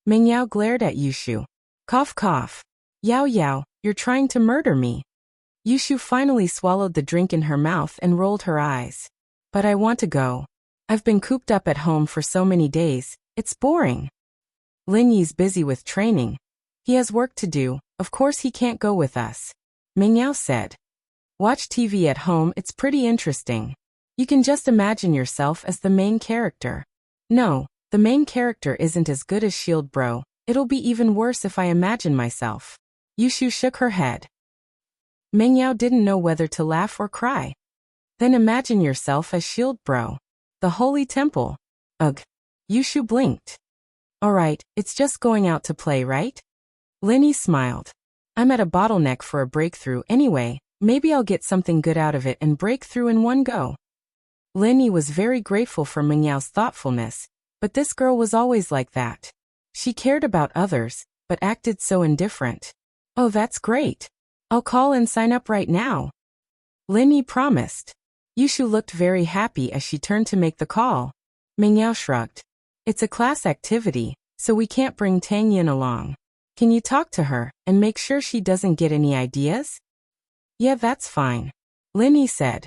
[SPEAKER 1] Mengyao glared at Yushu. Cough cough. Yao Yao, you're trying to murder me. Yushu finally swallowed the drink in her mouth and rolled her eyes. But I want to go. I've been cooped up at home for so many days, it's boring. Lin Yi's busy with training. He has work to do, of course he can't go with us. Mengyao said. Watch TV at home, it's pretty interesting. You can just imagine yourself as the main character. No, the main character isn't as good as Shield Bro, it'll be even worse if I imagine myself. Yushu shook her head. Mengyao didn't know whether to laugh or cry. Then imagine yourself as Shield Bro. The Holy Temple. Ugh. Yushu blinked. Alright, it's just going out to play, right? Linny smiled. I'm at a bottleneck for a breakthrough anyway, maybe I'll get something good out of it and break through in one go. Linny was very grateful for Mengyao's thoughtfulness, but this girl was always like that. She cared about others, but acted so indifferent. Oh, that's great. I'll call and sign up right now. Lin Yi promised. Yushu looked very happy as she turned to make the call. Meng Yao shrugged. It's a class activity, so we can't bring Tang Yin along. Can you talk to her and make sure she doesn't get any ideas? Yeah, that's fine. Lin Yi said.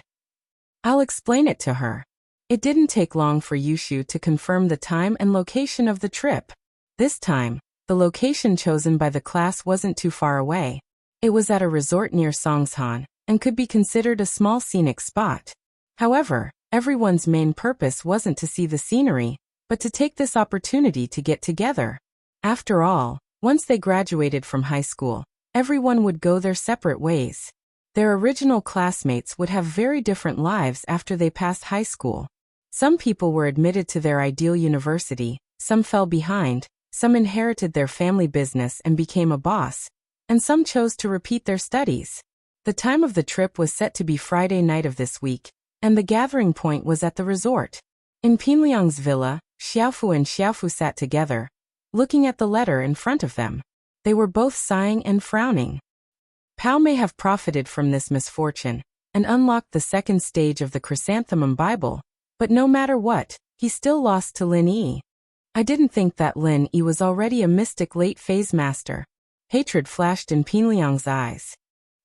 [SPEAKER 1] I'll explain it to her. It didn't take long for Yushu to confirm the time and location of the trip. This time, the location chosen by the class wasn't too far away. It was at a resort near Songshan and could be considered a small scenic spot. However, everyone's main purpose wasn't to see the scenery, but to take this opportunity to get together. After all, once they graduated from high school, everyone would go their separate ways. Their original classmates would have very different lives after they passed high school. Some people were admitted to their ideal university, some fell behind, some inherited their family business and became a boss, and some chose to repeat their studies. The time of the trip was set to be Friday night of this week, and the gathering point was at the resort. In Pinliang's villa, Xiaofu and Xiaofu sat together, looking at the letter in front of them. They were both sighing and frowning. Pao may have profited from this misfortune and unlocked the second stage of the Chrysanthemum Bible, but no matter what, he still lost to Lin Yi. I didn't think that Lin Yi was already a mystic late-phase master. Hatred flashed in Pinliang's eyes.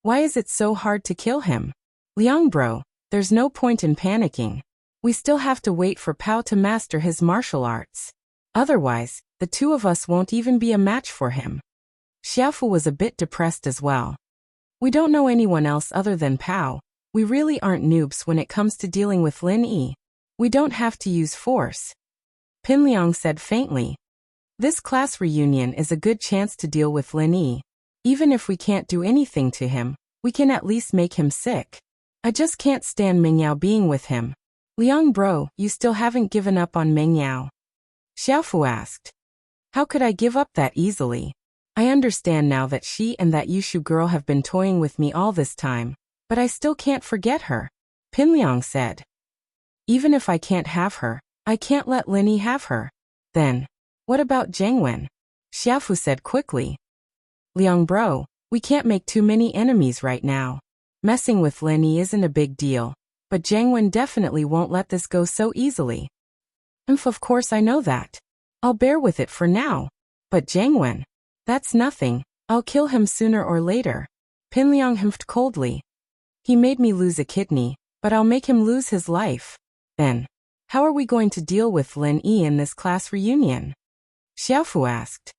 [SPEAKER 1] Why is it so hard to kill him? Liang bro, there's no point in panicking. We still have to wait for Pao to master his martial arts. Otherwise, the two of us won't even be a match for him. Xiaofu was a bit depressed as well. We don't know anyone else other than Pao. We really aren't noobs when it comes to dealing with Lin Yi. We don't have to use force. Pinliang said faintly. This class reunion is a good chance to deal with Lin Yi. Even if we can't do anything to him, we can at least make him sick. I just can't stand Meng Yao being with him. Liang bro, you still haven't given up on Meng Yao? Xiaofu asked. How could I give up that easily? I understand now that she and that Yushu girl have been toying with me all this time, but I still can't forget her. Pinliang said. Even if I can't have her, I can't let Lin Yi have her. Then, what about Zhengwen? Xiaofu said quickly. Liang bro, we can't make too many enemies right now. Messing with Lin Yi isn't a big deal, but Zhengwen definitely won't let this go so easily. Of course I know that. I'll bear with it for now. But Zhengwen, that's nothing. I'll kill him sooner or later. Pinliang humphed coldly. He made me lose a kidney, but I'll make him lose his life. Then, how are we going to deal with Lin Yi in this class reunion? Xiaofu asked.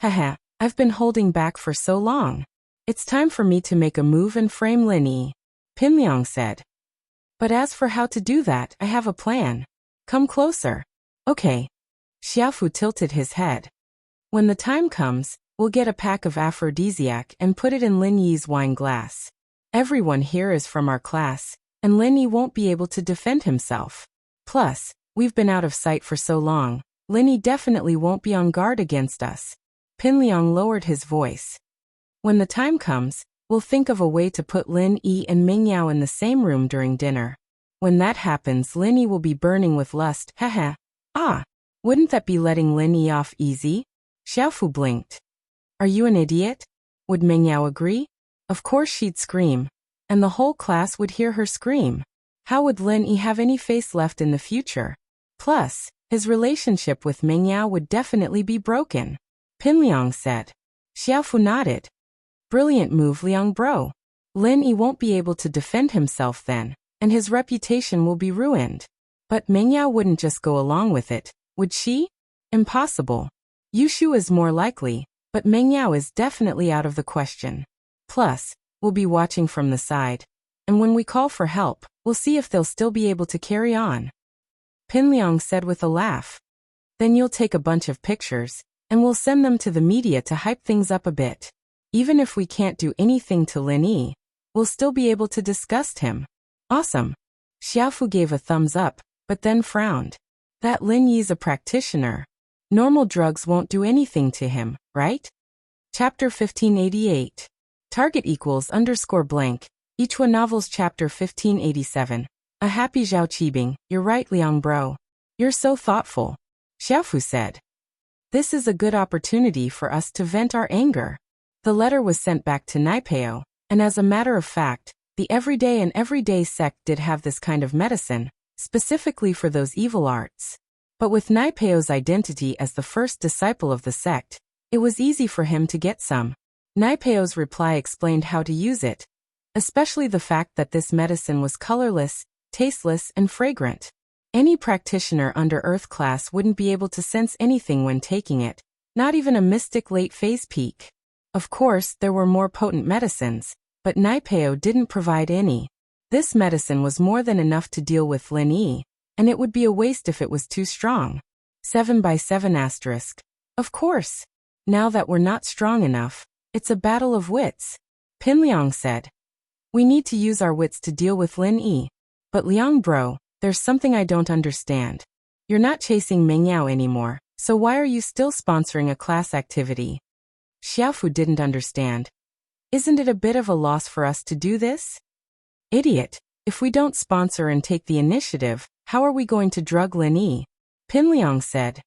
[SPEAKER 1] Haha, I've been holding back for so long. It's time for me to make a move and frame Lin Yi, Pinliang said. But as for how to do that, I have a plan. Come closer. Okay. Xiaofu tilted his head. When the time comes, we'll get a pack of aphrodisiac and put it in Lin Yi's wine glass. Everyone here is from our class, and Lin Yi won't be able to defend himself. Plus, we've been out of sight for so long, Lin Yi definitely won't be on guard against us. Pinliang lowered his voice. When the time comes, we'll think of a way to put Lin Yi and Meng Yao in the same room during dinner. When that happens, Lin Yi will be burning with lust. Haha. Ah, wouldn't that be letting Lin Yi off easy? Xiaofu blinked. Are you an idiot? Would Meng Yao agree? Of course she'd scream. And the whole class would hear her scream. How would Lin Yi have any face left in the future? Plus, his relationship with Meng Yao would definitely be broken. Pinliang said. Xiaofu nodded. Brilliant move, Liang bro. Lin Yi won't be able to defend himself then, and his reputation will be ruined. But Meng Yao wouldn't just go along with it, would she? Impossible. Yushu is more likely, but Meng Yao is definitely out of the question. Plus, we'll be watching from the side. And when we call for help, we'll see if they'll still be able to carry on. Pinliang said with a laugh. Then you'll take a bunch of pictures, and we'll send them to the media to hype things up a bit. Even if we can't do anything to Lin Yi, we'll still be able to disgust him. Awesome. Xiaofu gave a thumbs up, but then frowned. That Lin Yi's a practitioner. Normal drugs won't do anything to him, right? Chapter 1588. Target equals _ blank. Ichua Novels Chapter 1587. A happy Zhao Qibing, you're right Liang bro. You're so thoughtful. Xiaofu said. This is a good opportunity for us to vent our anger. The letter was sent back to Naipeo, And as a matter of fact, the Everyday and Everyday sect did have this kind of medicine, specifically for those evil arts. But with Naipeo's identity as the first disciple of the sect, it was easy for him to get some. Naipeo's reply explained how to use it, especially the fact that this medicine was colorless, tasteless, and fragrant. Any practitioner under Earth class wouldn't be able to sense anything when taking it, not even a mystic late-phase peak. Of course, there were more potent medicines, but Naipeo didn't provide any. This medicine was more than enough to deal with Lin Yi, and it would be a waste if it was too strong. 7x7*. Of course. Now that we're not strong enough, it's a battle of wits. Pin Liang said. We need to use our wits to deal with Lin Yi. But Liang bro, there's something I don't understand. You're not chasing Meng Yao anymore, so why are you still sponsoring a class activity? Xiaofu didn't understand. Isn't it a bit of a loss for us to do this? Idiot, if we don't sponsor and take the initiative, how are we going to drug Lin Yi? Pin Liang said.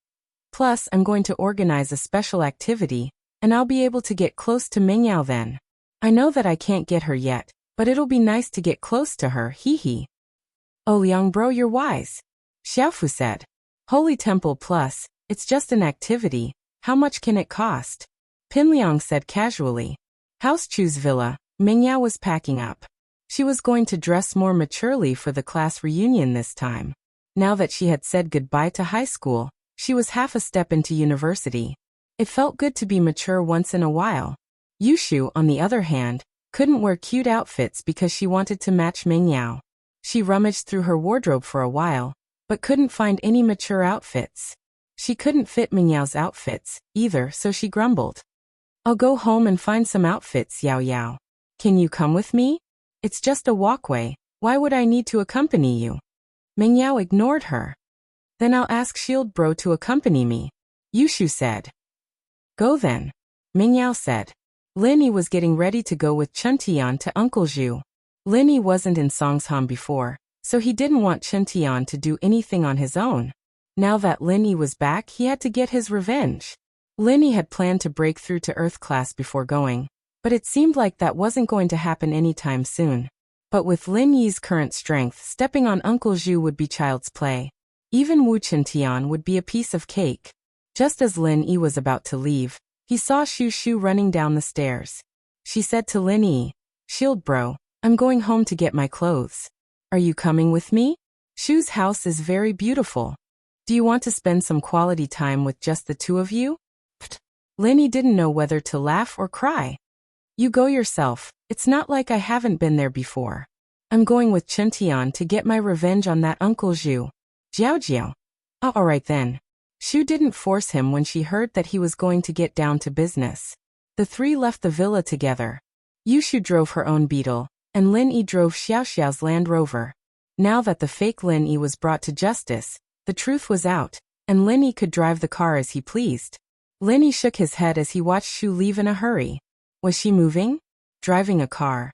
[SPEAKER 1] Plus, I'm going to organize a special activity, and I'll be able to get close to Meng Yao then. I know that I can't get her yet, but it'll be nice to get close to her, hee hee. Oh Liang bro, you're wise. Xiaofu said. Holy Temple Plus, it's just an activity, how much can it cost? Pin Liang said casually. House Chu's villa, Meng Yao was packing up. She was going to dress more maturely for the class reunion this time. Now that she had said goodbye to high school, she was half a step into university. It felt good to be mature once in a while. Yushu, on the other hand, couldn't wear cute outfits because she wanted to match Meng Yao. She rummaged through her wardrobe for a while, but couldn't find any mature outfits. She couldn't fit Meng Yao's outfits, either, so she grumbled. I'll go home and find some outfits, Yao Yao. Can you come with me? It's just a walkway, why would I need to accompany you? Meng Yao ignored her. Then I'll ask Shield Bro to accompany me, Yushu said. Go then, Meng Yao said. Lin Yi was getting ready to go with Chen Tian to Uncle Zhu. Lin Yi wasn't in Songsham before, so he didn't want Chen Tian to do anything on his own. Now that Lin Yi was back, he had to get his revenge. Lin Yi had planned to break through to Earth class before going, but it seemed like that wasn't going to happen anytime soon. But with Lin Yi's current strength, stepping on Uncle Zhu would be child's play. Even Wu Chintian would be a piece of cake. Just as Lin Yi was about to leave, he saw Shu Shu running down the stairs. She said to Lin Yi, Shield Bro, I'm going home to get my clothes. Are you coming with me? Shu's house is very beautiful. Do you want to spend some quality time with just the two of you? Pfft. Lin Yi didn't know whether to laugh or cry. You go yourself, it's not like I haven't been there before. I'm going with Chen Tian to get my revenge on that Uncle Zhu. Jiao Jiao. Oh, alright then. Shu didn't force him when she heard that he was going to get down to business. The three left the villa together. Yushu drove her own beetle, and Lin Yi drove Xiao Xiao's Land Rover. Now that the fake Lin Yi was brought to justice, the truth was out, and Lin Yi could drive the car as he pleased. Lin Yi shook his head as he watched Shu leave in a hurry. Was she moving? Driving a car.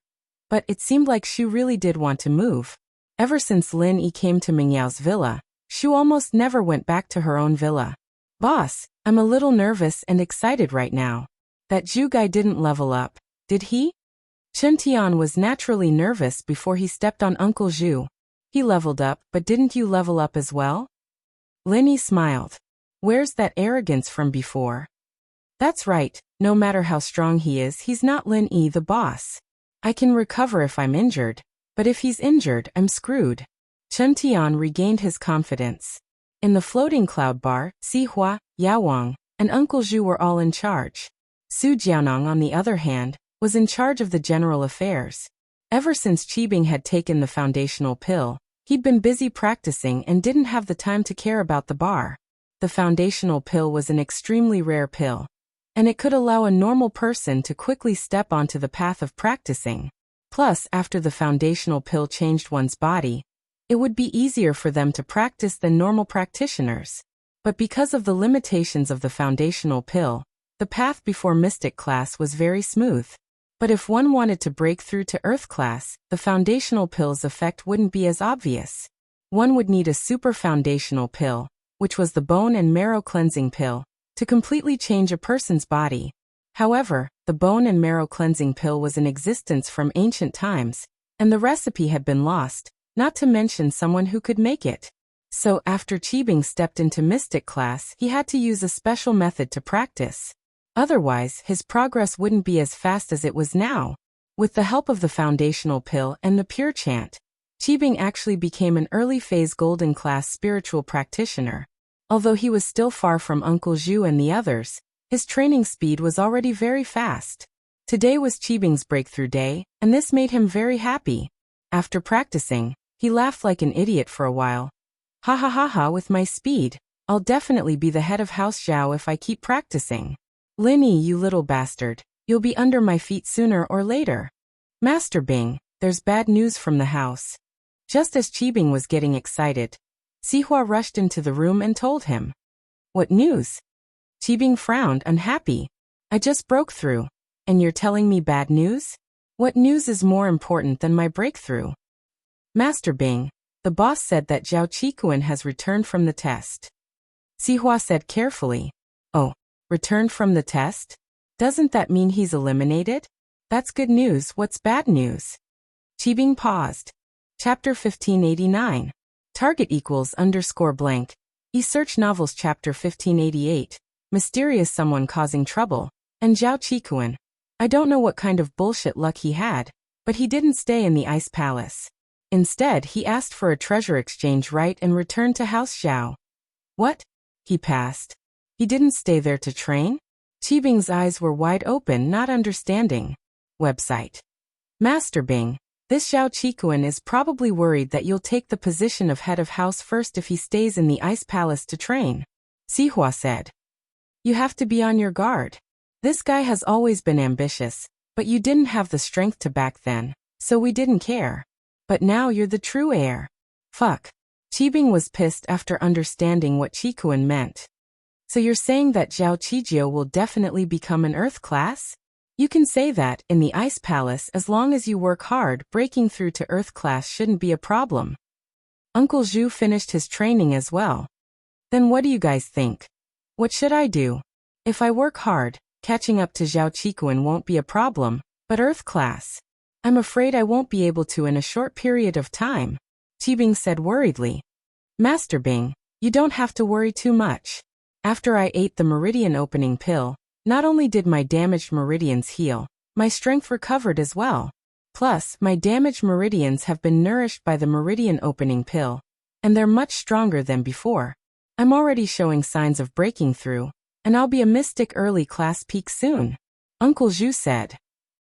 [SPEAKER 1] But it seemed like Shu really did want to move. Ever since Lin Yi came to Meng Yao's villa, Shu almost never went back to her own villa. Boss, I'm a little nervous and excited right now. That Zhu guy didn't level up, did he? Chen Tian was naturally nervous before he stepped on Uncle Zhu. He leveled up, but didn't you level up as well? Lin Yi smiled. Where's that arrogance from before? That's right, no matter how strong he is, he's not Lin Yi the boss. I can recover if I'm injured, but if he's injured, I'm screwed. Chen Tian regained his confidence. In the floating cloud bar, Si Hua, Yao Wang, and Uncle Zhu were all in charge. Su Jianong, on the other hand, was in charge of the general affairs. Ever since Qibing had taken the foundational pill, he'd been busy practicing and didn't have the time to care about the bar. The foundational pill was an extremely rare pill, and it could allow a normal person to quickly step onto the path of practicing. Plus, after the foundational pill changed one's body, it would be easier for them to practice than normal practitioners. But because of the limitations of the foundational pill, the path before Mystic class was very smooth. But if one wanted to break through to Earth class, the foundational pill's effect wouldn't be as obvious. One would need a super foundational pill, which was the bone and marrow cleansing pill, to completely change a person's body. However, the bone and marrow cleansing pill was in existence from ancient times, and the recipe had been lost, not to mention someone who could make it. So after Qibing stepped into mystic class, he had to use a special method to practice. Otherwise, his progress wouldn't be as fast as it was now. With the help of the foundational pill and the pure chant, Qibing actually became an early-phase golden class spiritual practitioner. Although he was still far from Uncle Zhu and the others, his training speed was already very fast. Today was Qibing's breakthrough day, and this made him very happy. After practicing, he laughed like an idiot for a while. Ha ha ha ha, with my speed, I'll definitely be the head of House Zhao if I keep practicing. Linny, you little bastard, you'll be under my feet sooner or later. Master Bing, there's bad news from the house. Just as Qibing was getting excited, Sihua rushed into the room and told him. What news? Qibing frowned, unhappy. I just broke through, and you're telling me bad news? What news is more important than my breakthrough? Master Bing, the boss said that Zhao Qikuan has returned from the test. Sihua said carefully. Oh, returned from the test? Doesn't that mean he's eliminated? That's good news. What's bad news? Qibing paused. Chapter 1589. Target equals _ blank. E-Search Novels Chapter 1588. Mysterious someone causing trouble. And Zhao Qikuan. I don't know what kind of bullshit luck he had, but he didn't stay in the Ice Palace. Instead, he asked for a treasure exchange right and returned to House Zhao. What? He passed. He didn't stay there to train? Qibing's eyes were wide open, not understanding. Website. Master Bing, this Zhao Qikuan is probably worried that you'll take the position of head of house first if he stays in the Ice Palace to train. Sihua said. You have to be on your guard. This guy has always been ambitious, but you didn't have the strength to back then, so we didn't care. But now you're the true heir. Fuck. Qibing was pissed after understanding what Qikuan meant. So you're saying that Zhao Qijio will definitely become an Earth class? You can say that in the Ice Palace as long as you work hard. Breaking through to Earth class shouldn't be a problem. Uncle Zhu finished his training as well. Then what do you guys think? What should I do? If I work hard, catching up to Zhao Qikuan won't be a problem, but Earth class? I'm afraid I won't be able to in a short period of time, Qibing said worriedly. Master Bing, you don't have to worry too much. After I ate the meridian opening pill, not only did my damaged meridians heal, my strength recovered as well. Plus, my damaged meridians have been nourished by the meridian opening pill, and they're much stronger than before. I'm already showing signs of breaking through, and I'll be a mystic early class peak soon, Uncle Zhu said.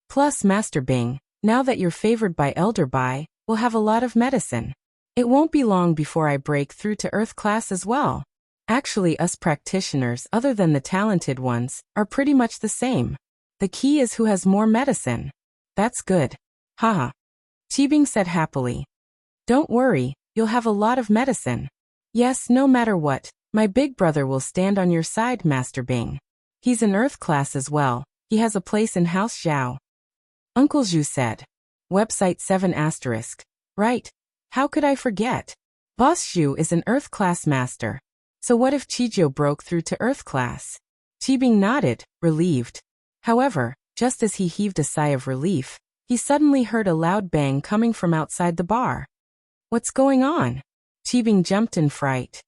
[SPEAKER 1] Plus, Master Bing, now that you're favored by Elder Bai, we'll have a lot of medicine. It won't be long before I break through to Earth class as well. Actually, us practitioners, other than the talented ones, are pretty much the same. The key is who has more medicine. That's good. Haha. Qibing said happily. Don't worry, you'll have a lot of medicine. Yes, no matter what, my big brother will stand on your side, Master Bing. He's in Earth class as well. He has a place in House Zhao. Uncle Zhu said. Website 7*. Right. How could I forget? Boss Zhu is an Earth class master. So what if Qijio broke through to Earth class? Qibing nodded, relieved. However, just as he heaved a sigh of relief, he suddenly heard a loud bang coming from outside the bar. What's going on? Qibing jumped in fright.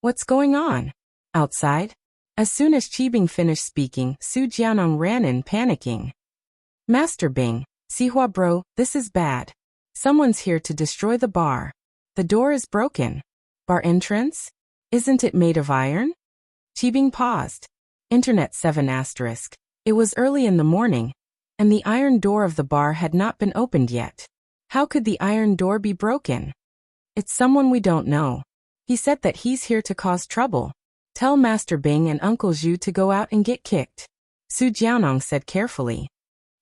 [SPEAKER 1] What's going on? Outside? As soon as Qibing finished speaking, Su Jianong ran in, panicking. Master Bing, Sihua bro, this is bad. Someone's here to destroy the bar. The door is broken. Bar entrance? Isn't it made of iron? Qibing paused. Internet 7*. It was early in the morning, and the iron door of the bar had not been opened yet. How could the iron door be broken? It's someone we don't know. He said that he's here to cause trouble. Tell Master Bing and Uncle Zhu to go out and get kicked. Su Jianong said carefully.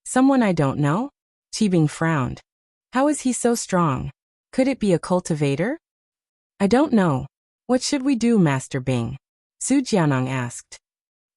[SPEAKER 1] Someone I don't know? Qibing frowned. How is he so strong? Could it be a cultivator? I don't know. What should we do, Master Bing? Su Jianong asked.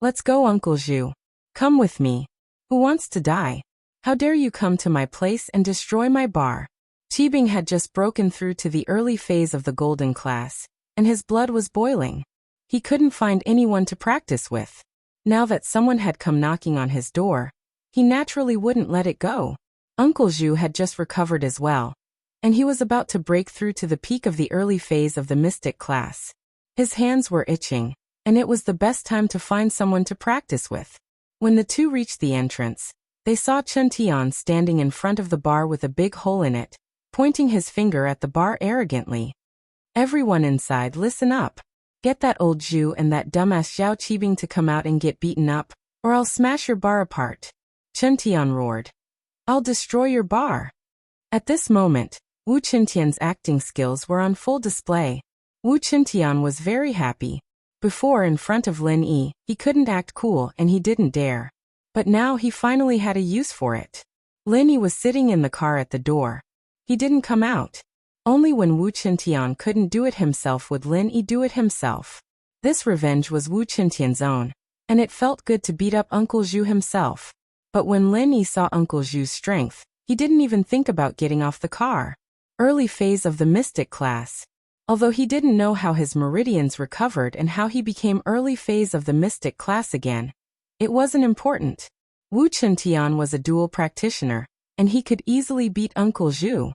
[SPEAKER 1] Let's go, Uncle Zhu. Come with me. Who wants to die? How dare you come to my place and destroy my bar? Qibing had just broken through to the early phase of the golden class, and his blood was boiling. He couldn't find anyone to practice with. Now that someone had come knocking on his door, he naturally wouldn't let it go. Uncle Zhu had just recovered as well, and he was about to break through to the peak of the early phase of the mystic class. His hands were itching, and it was the best time to find someone to practice with. When the two reached the entrance, they saw Chen Tian standing in front of the bar with a big hole in it, pointing his finger at the bar arrogantly. Everyone inside, listen up. Get that old Zhu and that dumbass Zhao Qibing to come out and get beaten up, or I'll smash your bar apart. Chen Tian roared. I'll destroy your bar. At this moment, Wu Qintian's acting skills were on full display. Wu Qintian was very happy. Before, in front of Lin Yi, he couldn't act cool and he didn't dare. But now he finally had a use for it. Lin Yi was sitting in the car at the door. He didn't come out. Only when Wu Qintian couldn't do it himself would Lin Yi do it himself. This revenge was Wu Qintian's own, and it felt good to beat up Uncle Zhu himself. But when Lin Yi saw Uncle Zhu's strength, he didn't even think about getting off the car. Early phase of the mystic class. Although he didn't know how his meridians recovered and how he became early phase of the mystic class again, it wasn't important. Wu Qintian was a dual practitioner, and he could easily beat Uncle Zhu.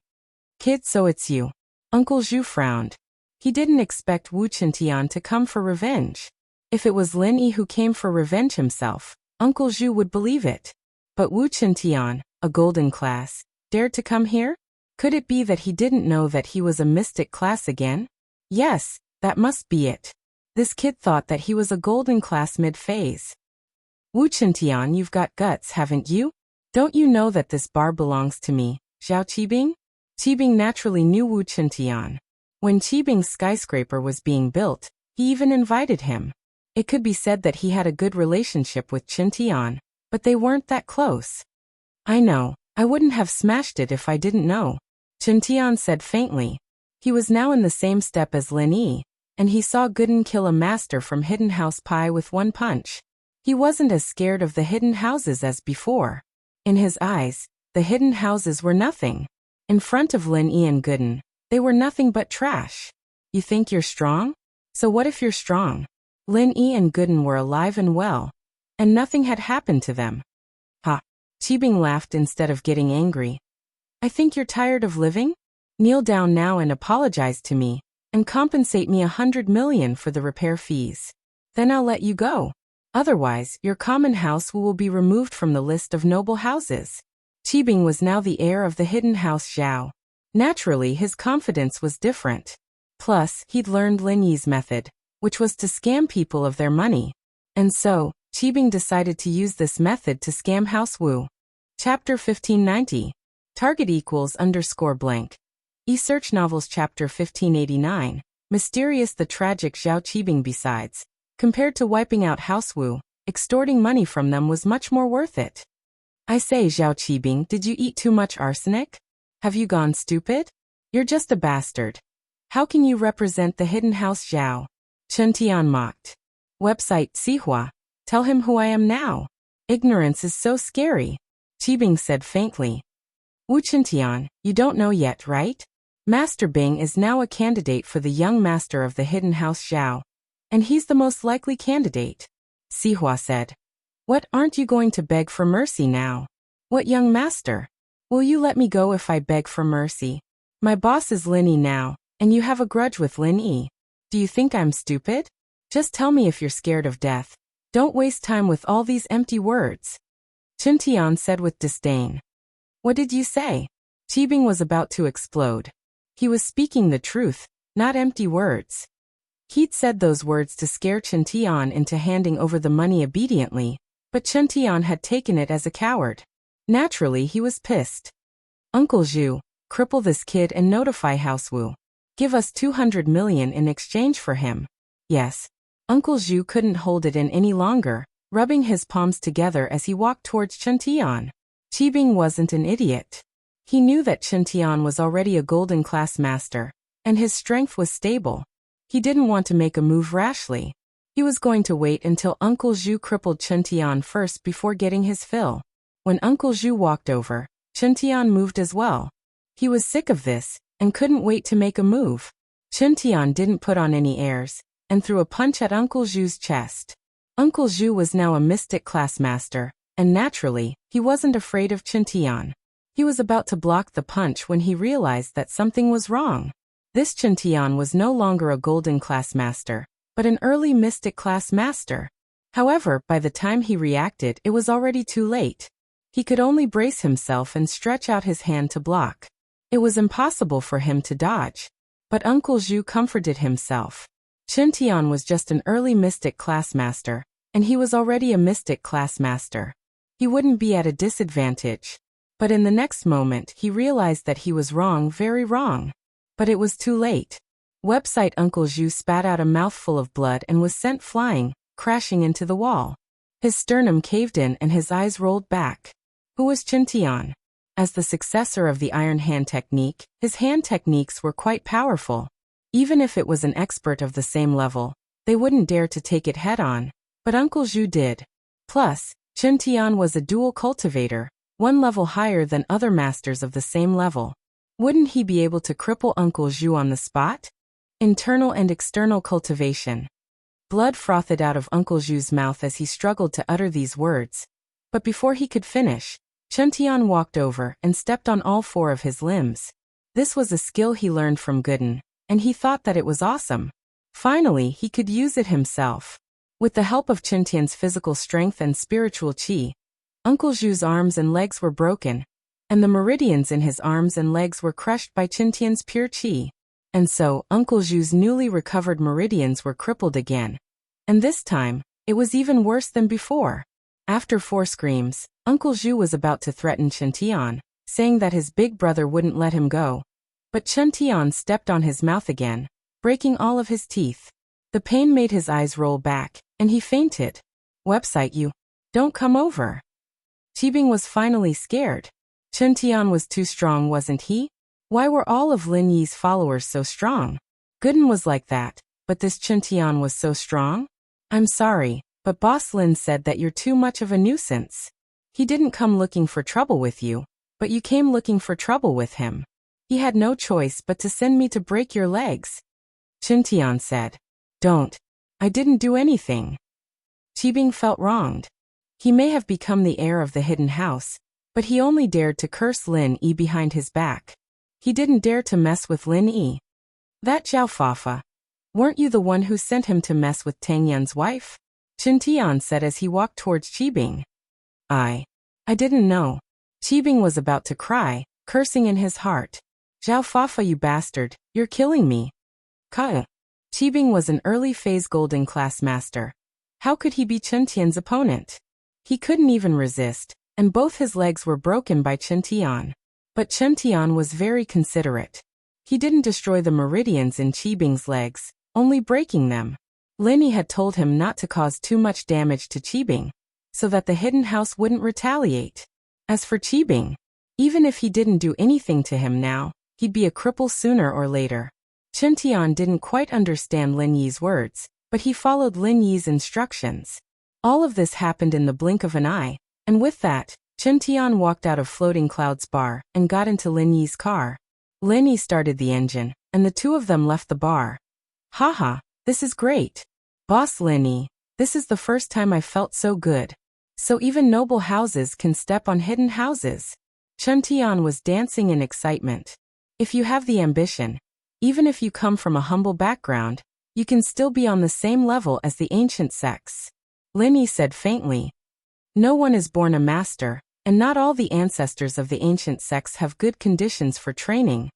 [SPEAKER 1] Kid, so it's you. Uncle Zhu frowned. He didn't expect Wu Qintian to come for revenge. If it was Lin Yi who came for revenge himself, Uncle Zhu would believe it. But Wu Qintian, a golden class, dared to come here? Could it be that he didn't know that he was a mystic class again? Yes, that must be it. This kid thought that he was a golden class mid-phase. Wu Qintian, you've got guts, haven't you? Don't you know that this bar belongs to me, Zhao Qibing? Qibing naturally knew Wu Qintian. When Qibing's skyscraper was being built, he even invited him. It could be said that he had a good relationship with Qintian, but they weren't that close. I know, I wouldn't have smashed it if I didn't know, Qintian said faintly. He was now in the same step as Lin Yi, and he saw Gooden kill a master from Hidden House Pie with one punch. He wasn't as scared of the hidden houses as before. In his eyes, the hidden houses were nothing. In front of Lin Yi and Gooden, they were nothing but trash. You think you're strong? So what if you're strong? Lin Yi and Gooden were alive and well, and nothing had happened to them. Ha! Qibing laughed instead of getting angry. I think you're tired of living? Kneel down now and apologize to me, and compensate me 100 million for the repair fees. Then I'll let you go. Otherwise, your common house will be removed from the list of noble houses. Qibing was now the heir of the hidden house Zhao. Naturally, his confidence was different. Plus, he'd learned Lin Yi's method, which was to scam people of their money. And so, Qibing decided to use this method to scam House Wu. Chapter 1590. Target equals _ blank. E-Search Novels Chapter 1589. Mysterious the tragic Zhao Qibing. Besides, compared to wiping out House Wu, extorting money from them was much more worth it. I say, Zhao Qibing, did you eat too much arsenic? Have you gone stupid? You're just a bastard. How can you represent the hidden house Zhao? Chen Tian mocked. Website Sihua. Tell him who I am now. Ignorance is so scary, Qibing said faintly. Wu Qintian, you don't know yet, right? Master Bing is now a candidate for the young master of the hidden house Zhao. And he's the most likely candidate, Sihua said. What, aren't you going to beg for mercy now? What young master? Will you let me go if I beg for mercy? My boss is Lin Yi now, and you have a grudge with Lin Yi. Do you think I'm stupid? Just tell me if you're scared of death. Don't waste time with all these empty words. Chen Tian said with disdain. What did you say? Qibing was about to explode. He was speaking the truth, not empty words. He'd said those words to scare Chen Tian into handing over the money obediently, but Chen Tian had taken it as a coward. Naturally, he was pissed. Uncle Zhu, cripple this kid and notify House Wu. Give us 200 million in exchange for him. Yes. Uncle Zhu couldn't hold it in any longer, rubbing his palms together as he walked towards Chen Tian. Qibing wasn't an idiot. He knew that Chen Tian was already a golden class master, and his strength was stable. He didn't want to make a move rashly. He was going to wait until Uncle Zhu crippled Chen Tian first before getting his fill. When Uncle Zhu walked over, Chen Tian moved as well. He was sick of this, and couldn't wait to make a move. Chen Tian didn't put on any airs, and threw a punch at Uncle Zhu's chest. Uncle Zhu was now a mystic class master, and naturally, he wasn't afraid of Qintian. He was about to block the punch when he realized that something was wrong. This Qintian was no longer a golden class master, but an early mystic class master. However, by the time he reacted, it was already too late. He could only brace himself and stretch out his hand to block. It was impossible for him to dodge. But Uncle Zhu comforted himself. Qintian was just an early mystic class master, and he was already a mystic class master. He wouldn't be at a disadvantage. But in the next moment, he realized that he was wrong, very wrong. But it was too late. Website Uncle Zhu spat out a mouthful of blood and was sent flying, crashing into the wall. His sternum caved in and his eyes rolled back. Who was Qintian? As the successor of the iron hand technique, his hand techniques were quite powerful. Even if it was an expert of the same level, they wouldn't dare to take it head-on. But Uncle Zhu did. Plus, Qintian was a dual cultivator, one level higher than other masters of the same level. Wouldn't he be able to cripple Uncle Zhu on the spot? Internal and external cultivation. Blood frothed out of Uncle Zhu's mouth as he struggled to utter these words. But before he could finish, Qintian walked over and stepped on all four of his limbs. This was a skill he learned from Gooden, and he thought that it was awesome. Finally, he could use it himself. With the help of Qintian's physical strength and spiritual qi, Uncle Zhu's arms and legs were broken, and the meridians in his arms and legs were crushed by Qintian's pure qi. And so, Uncle Zhu's newly recovered meridians were crippled again. And this time, it was even worse than before. After 4 screams, Uncle Zhu was about to threaten Qintian, saying that his big brother wouldn't let him go. But Qintian stepped on his mouth again, breaking all of his teeth. The pain made his eyes roll back, and he fainted. Website you. Don't come over. Qibing was finally scared. Qintian was too strong, wasn't he? Why were all of Lin Yi's followers so strong? Gooden was like that, but this Qintian was so strong? I'm sorry, but Boss Lin said that you're too much of a nuisance. He didn't come looking for trouble with you, but you came looking for trouble with him. He had no choice but to send me to break your legs. Qintian said. Don't. I didn't do anything. Qibing felt wronged. He may have become the heir of the hidden house, but he only dared to curse Lin Yi behind his back. He didn't dare to mess with Lin Yi. That Zhao Fafa. Weren't you the one who sent him to mess with Tang Yan's wife? Qintian said as he walked towards Qibing. I didn't know. Qibing was about to cry, cursing in his heart. Zhao Fafa, you bastard, you're killing me. Ka. Qibing was an early phase golden class master. How could he be Qintian's opponent? He couldn't even resist, and both his legs were broken by Qintian. But Qintian was very considerate. He didn't destroy the meridians in Qibing's legs, only breaking them. Lin Yi had told him not to cause too much damage to Qibing, so that the hidden house wouldn't retaliate. As for Qibing, even if he didn't do anything to him now, he'd be a cripple sooner or later. Qintian didn't quite understand Lin Yi's words, but he followed Lin Yi's instructions. All of this happened in the blink of an eye, and with that, Qintian walked out of Floating Clouds bar and got into Lin Yi's car. Lin Yi started the engine, and the two of them left the bar. Haha, this is great. Boss Lin Yi, this is the first time I felt so good. So even noble houses can step on hidden houses. Qintian was dancing in excitement. If you have the ambition, even if you come from a humble background, you can still be on the same level as the ancient sects. Lin Yi said faintly. No one is born a master, and not all the ancestors of the ancient sects have good conditions for training.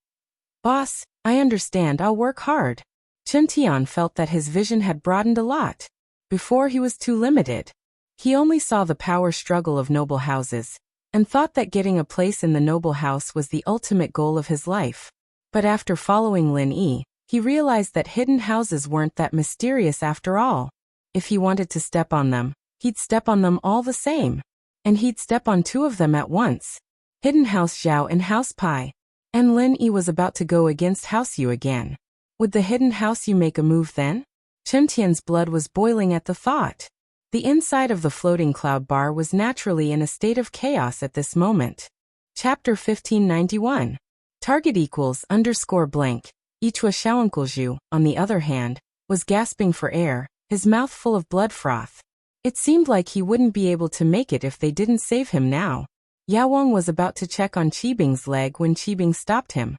[SPEAKER 1] Boss, I understand, I'll work hard. Qintian felt that his vision had broadened a lot. Before he was too limited. He only saw the power struggle of noble houses, and thought that getting a place in the noble house was the ultimate goal of his life. But after following Lin Yi, he realized that hidden houses weren't that mysterious after all. If he wanted to step on them, he'd step on them all the same. And he'd step on 2 of them at once. Hidden House Zhao and House Pai. And Lin Yi was about to go against House Yu again. Would the Hidden House Yu make a move then? Qintian's blood was boiling at the thought. The inside of the Floating Cloud bar was naturally in a state of chaos at this moment. Chapter 1591. Target equals _blank. Ichua Xiaoenkulzhu, on the other hand, was gasping for air, his mouth full of blood froth. It seemed like he wouldn't be able to make it if they didn't save him now. Yao was about to check on Qibing's leg when Qibing stopped him.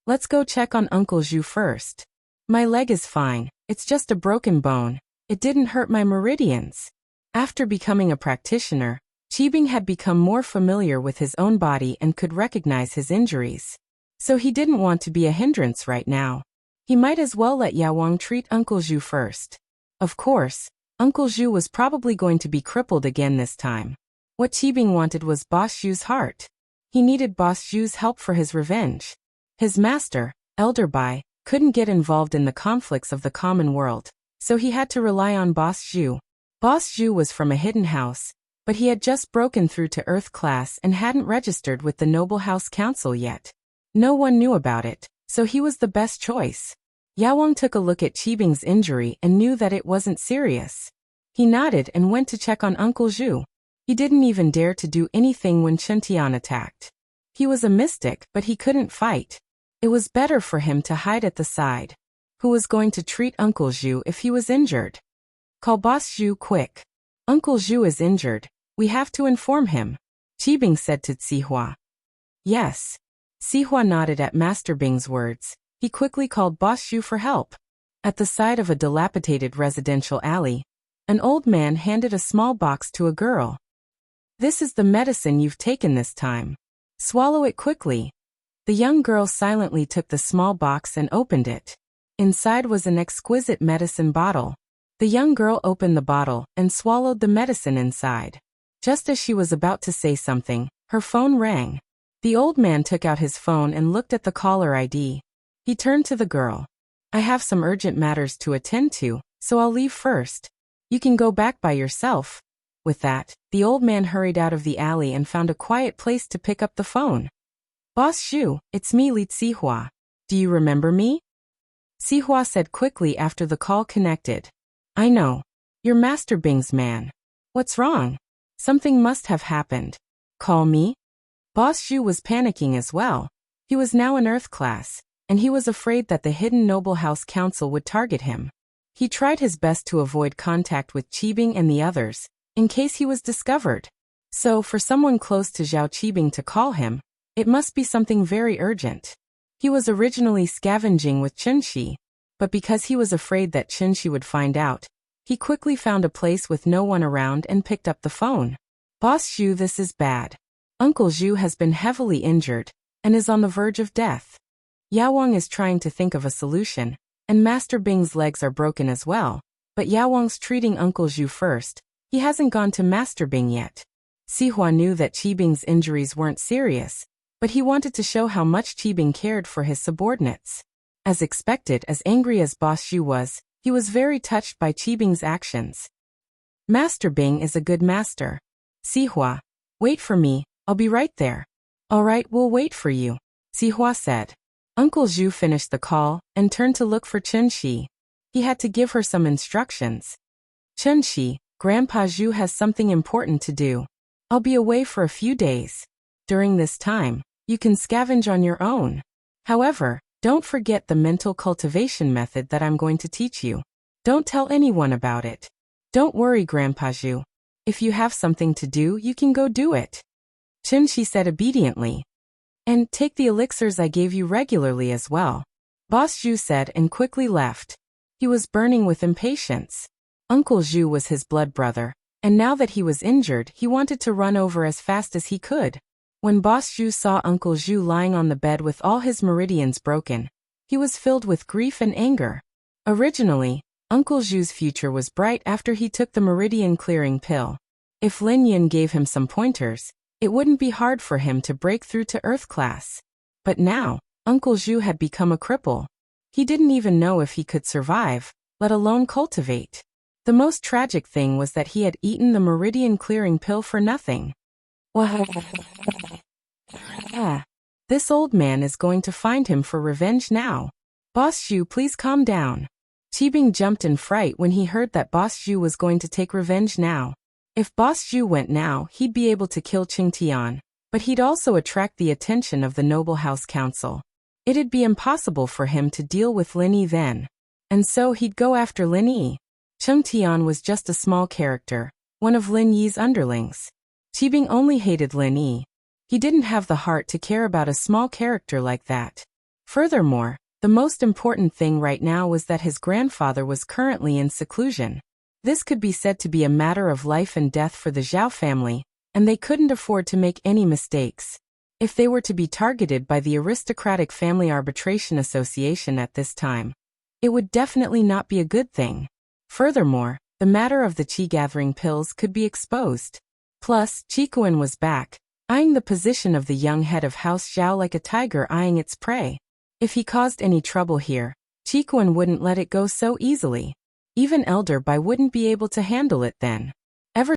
[SPEAKER 1] Let's go check on Uncle Zhu first. My leg is fine, it's just a broken bone. It didn't hurt my meridians. After becoming a practitioner, Qibing had become more familiar with his own body and could recognize his injuries. So he didn't want to be a hindrance right now. He might as well let Yao treat Uncle Zhu first. Of course, Uncle Zhu was probably going to be crippled again this time. What Qibing wanted was Boss Zhu's heart. He needed Boss Zhu's help for his revenge. His master, Elder Bai, couldn't get involved in the conflicts of the common world, so he had to rely on Boss Zhu. Boss Zhu was from a hidden house, but he had just broken through to Earth class and hadn't registered with the Noble House Council yet. No one knew about it, so he was the best choice. Yao took a look at Qibing's injury and knew that it wasn't serious. He nodded and went to check on Uncle Zhu. He didn't even dare to do anything when Chen Tian attacked. He was a mystic, but he couldn't fight. It was better for him to hide at the side. Who was going to treat Uncle Zhu if he was injured? Call Boss Zhu quick. Uncle Zhu is injured. We have to inform him, Qibing said to Zihua. Yes. Zihua nodded at Master Bing's words. He quickly called Boss Zhu for help. At the side of a dilapidated residential alley, an old man handed a small box to a girl. This is the medicine you've taken this time. Swallow it quickly. The young girl silently took the small box and opened it. Inside was an exquisite medicine bottle. The young girl opened the bottle and swallowed the medicine inside. Just as she was about to say something, her phone rang. The old man took out his phone and looked at the caller ID. He turned to the girl. I have some urgent matters to attend to, so I'll leave first. You can go back by yourself. With that, the old man hurried out of the alley and found a quiet place to pick up the phone. Boss Zhu, it's me, Li Zihua. Do you remember me? Zihua said quickly after the call connected. I know. You're Master Bing's man. What's wrong? Something must have happened. Call me? Boss Zhu was panicking as well. He was now in Earth class, and he was afraid that the hidden Noble House Council would target him. He tried his best to avoid contact with Qibing and the others, in case he was discovered. So for someone close to Zhao Qibing to call him, it must be something very urgent. He was originally scavenging with Chenxi, but because he was afraid that Chenxi would find out, he quickly found a place with no one around and picked up the phone. Boss Zhu, this is bad. Uncle Zhu has been heavily injured and is on the verge of death. Yao is trying to think of a solution, and Master Bing's legs are broken as well, but Yao's treating Uncle Zhu first. He hasn't gone to Master Bing yet. Zihua knew that Qibing's injuries weren't serious, but he wanted to show how much Qibing cared for his subordinates. As expected, as angry as Boss Zhu was, he was very touched by Qibing's actions. Master Bing is a good master. Zihua, wait for me, I'll be right there. All right, we'll wait for you, Zihua said. Uncle Zhu finished the call and turned to look for Chenxi. He had to give her some instructions. Chenxi, Grandpa Zhu has something important to do. I'll be away for a few days. During this time, you can scavenge on your own. However, don't forget the mental cultivation method that I'm going to teach you. Don't tell anyone about it. Don't worry, Grandpa Zhu. If you have something to do, you can go do it. Chenxi said obediently. And take the elixirs I gave you regularly as well, Boss Zhu said and quickly left. He was burning with impatience. Uncle Zhu was his blood brother, and now that he was injured, he wanted to run over as fast as he could. When Boss Zhu saw Uncle Zhu lying on the bed with all his meridians broken, he was filled with grief and anger. Originally, Uncle Zhu's future was bright after he took the meridian clearing pill. If Lin Yin gave him some pointers, it wouldn't be hard for him to break through to Earth class. But now, Uncle Zhu had become a cripple. He didn't even know if he could survive, let alone cultivate. The most tragic thing was that he had eaten the meridian clearing pill for nothing. This old man is going to find him for revenge now. Boss Zhu, please calm down. Qibing jumped in fright when he heard that Boss Zhu was going to take revenge now. If Boss Zhu went now, he'd be able to kill Qingtian, but he'd also attract the attention of the Noble House Council. It'd be impossible for him to deal with Lin Yi then. And so he'd go after Lin Yi. Qingtian was just a small character, one of Lin Yi's underlings. Qibing only hated Lin Yi. He didn't have the heart to care about a small character like that. Furthermore, the most important thing right now was that his grandfather was currently in seclusion. This could be said to be a matter of life and death for the Zhao family, and they couldn't afford to make any mistakes. If they were to be targeted by the Aristocratic Family Arbitration Association at this time, it would definitely not be a good thing. Furthermore, the matter of the qi-gathering pills could be exposed. Plus, Qikuan was back, eyeing the position of the young head of House Zhao like a tiger eyeing its prey. If he caused any trouble here, Qikuan wouldn't let it go so easily. Even Elder Bai wouldn't be able to handle it then.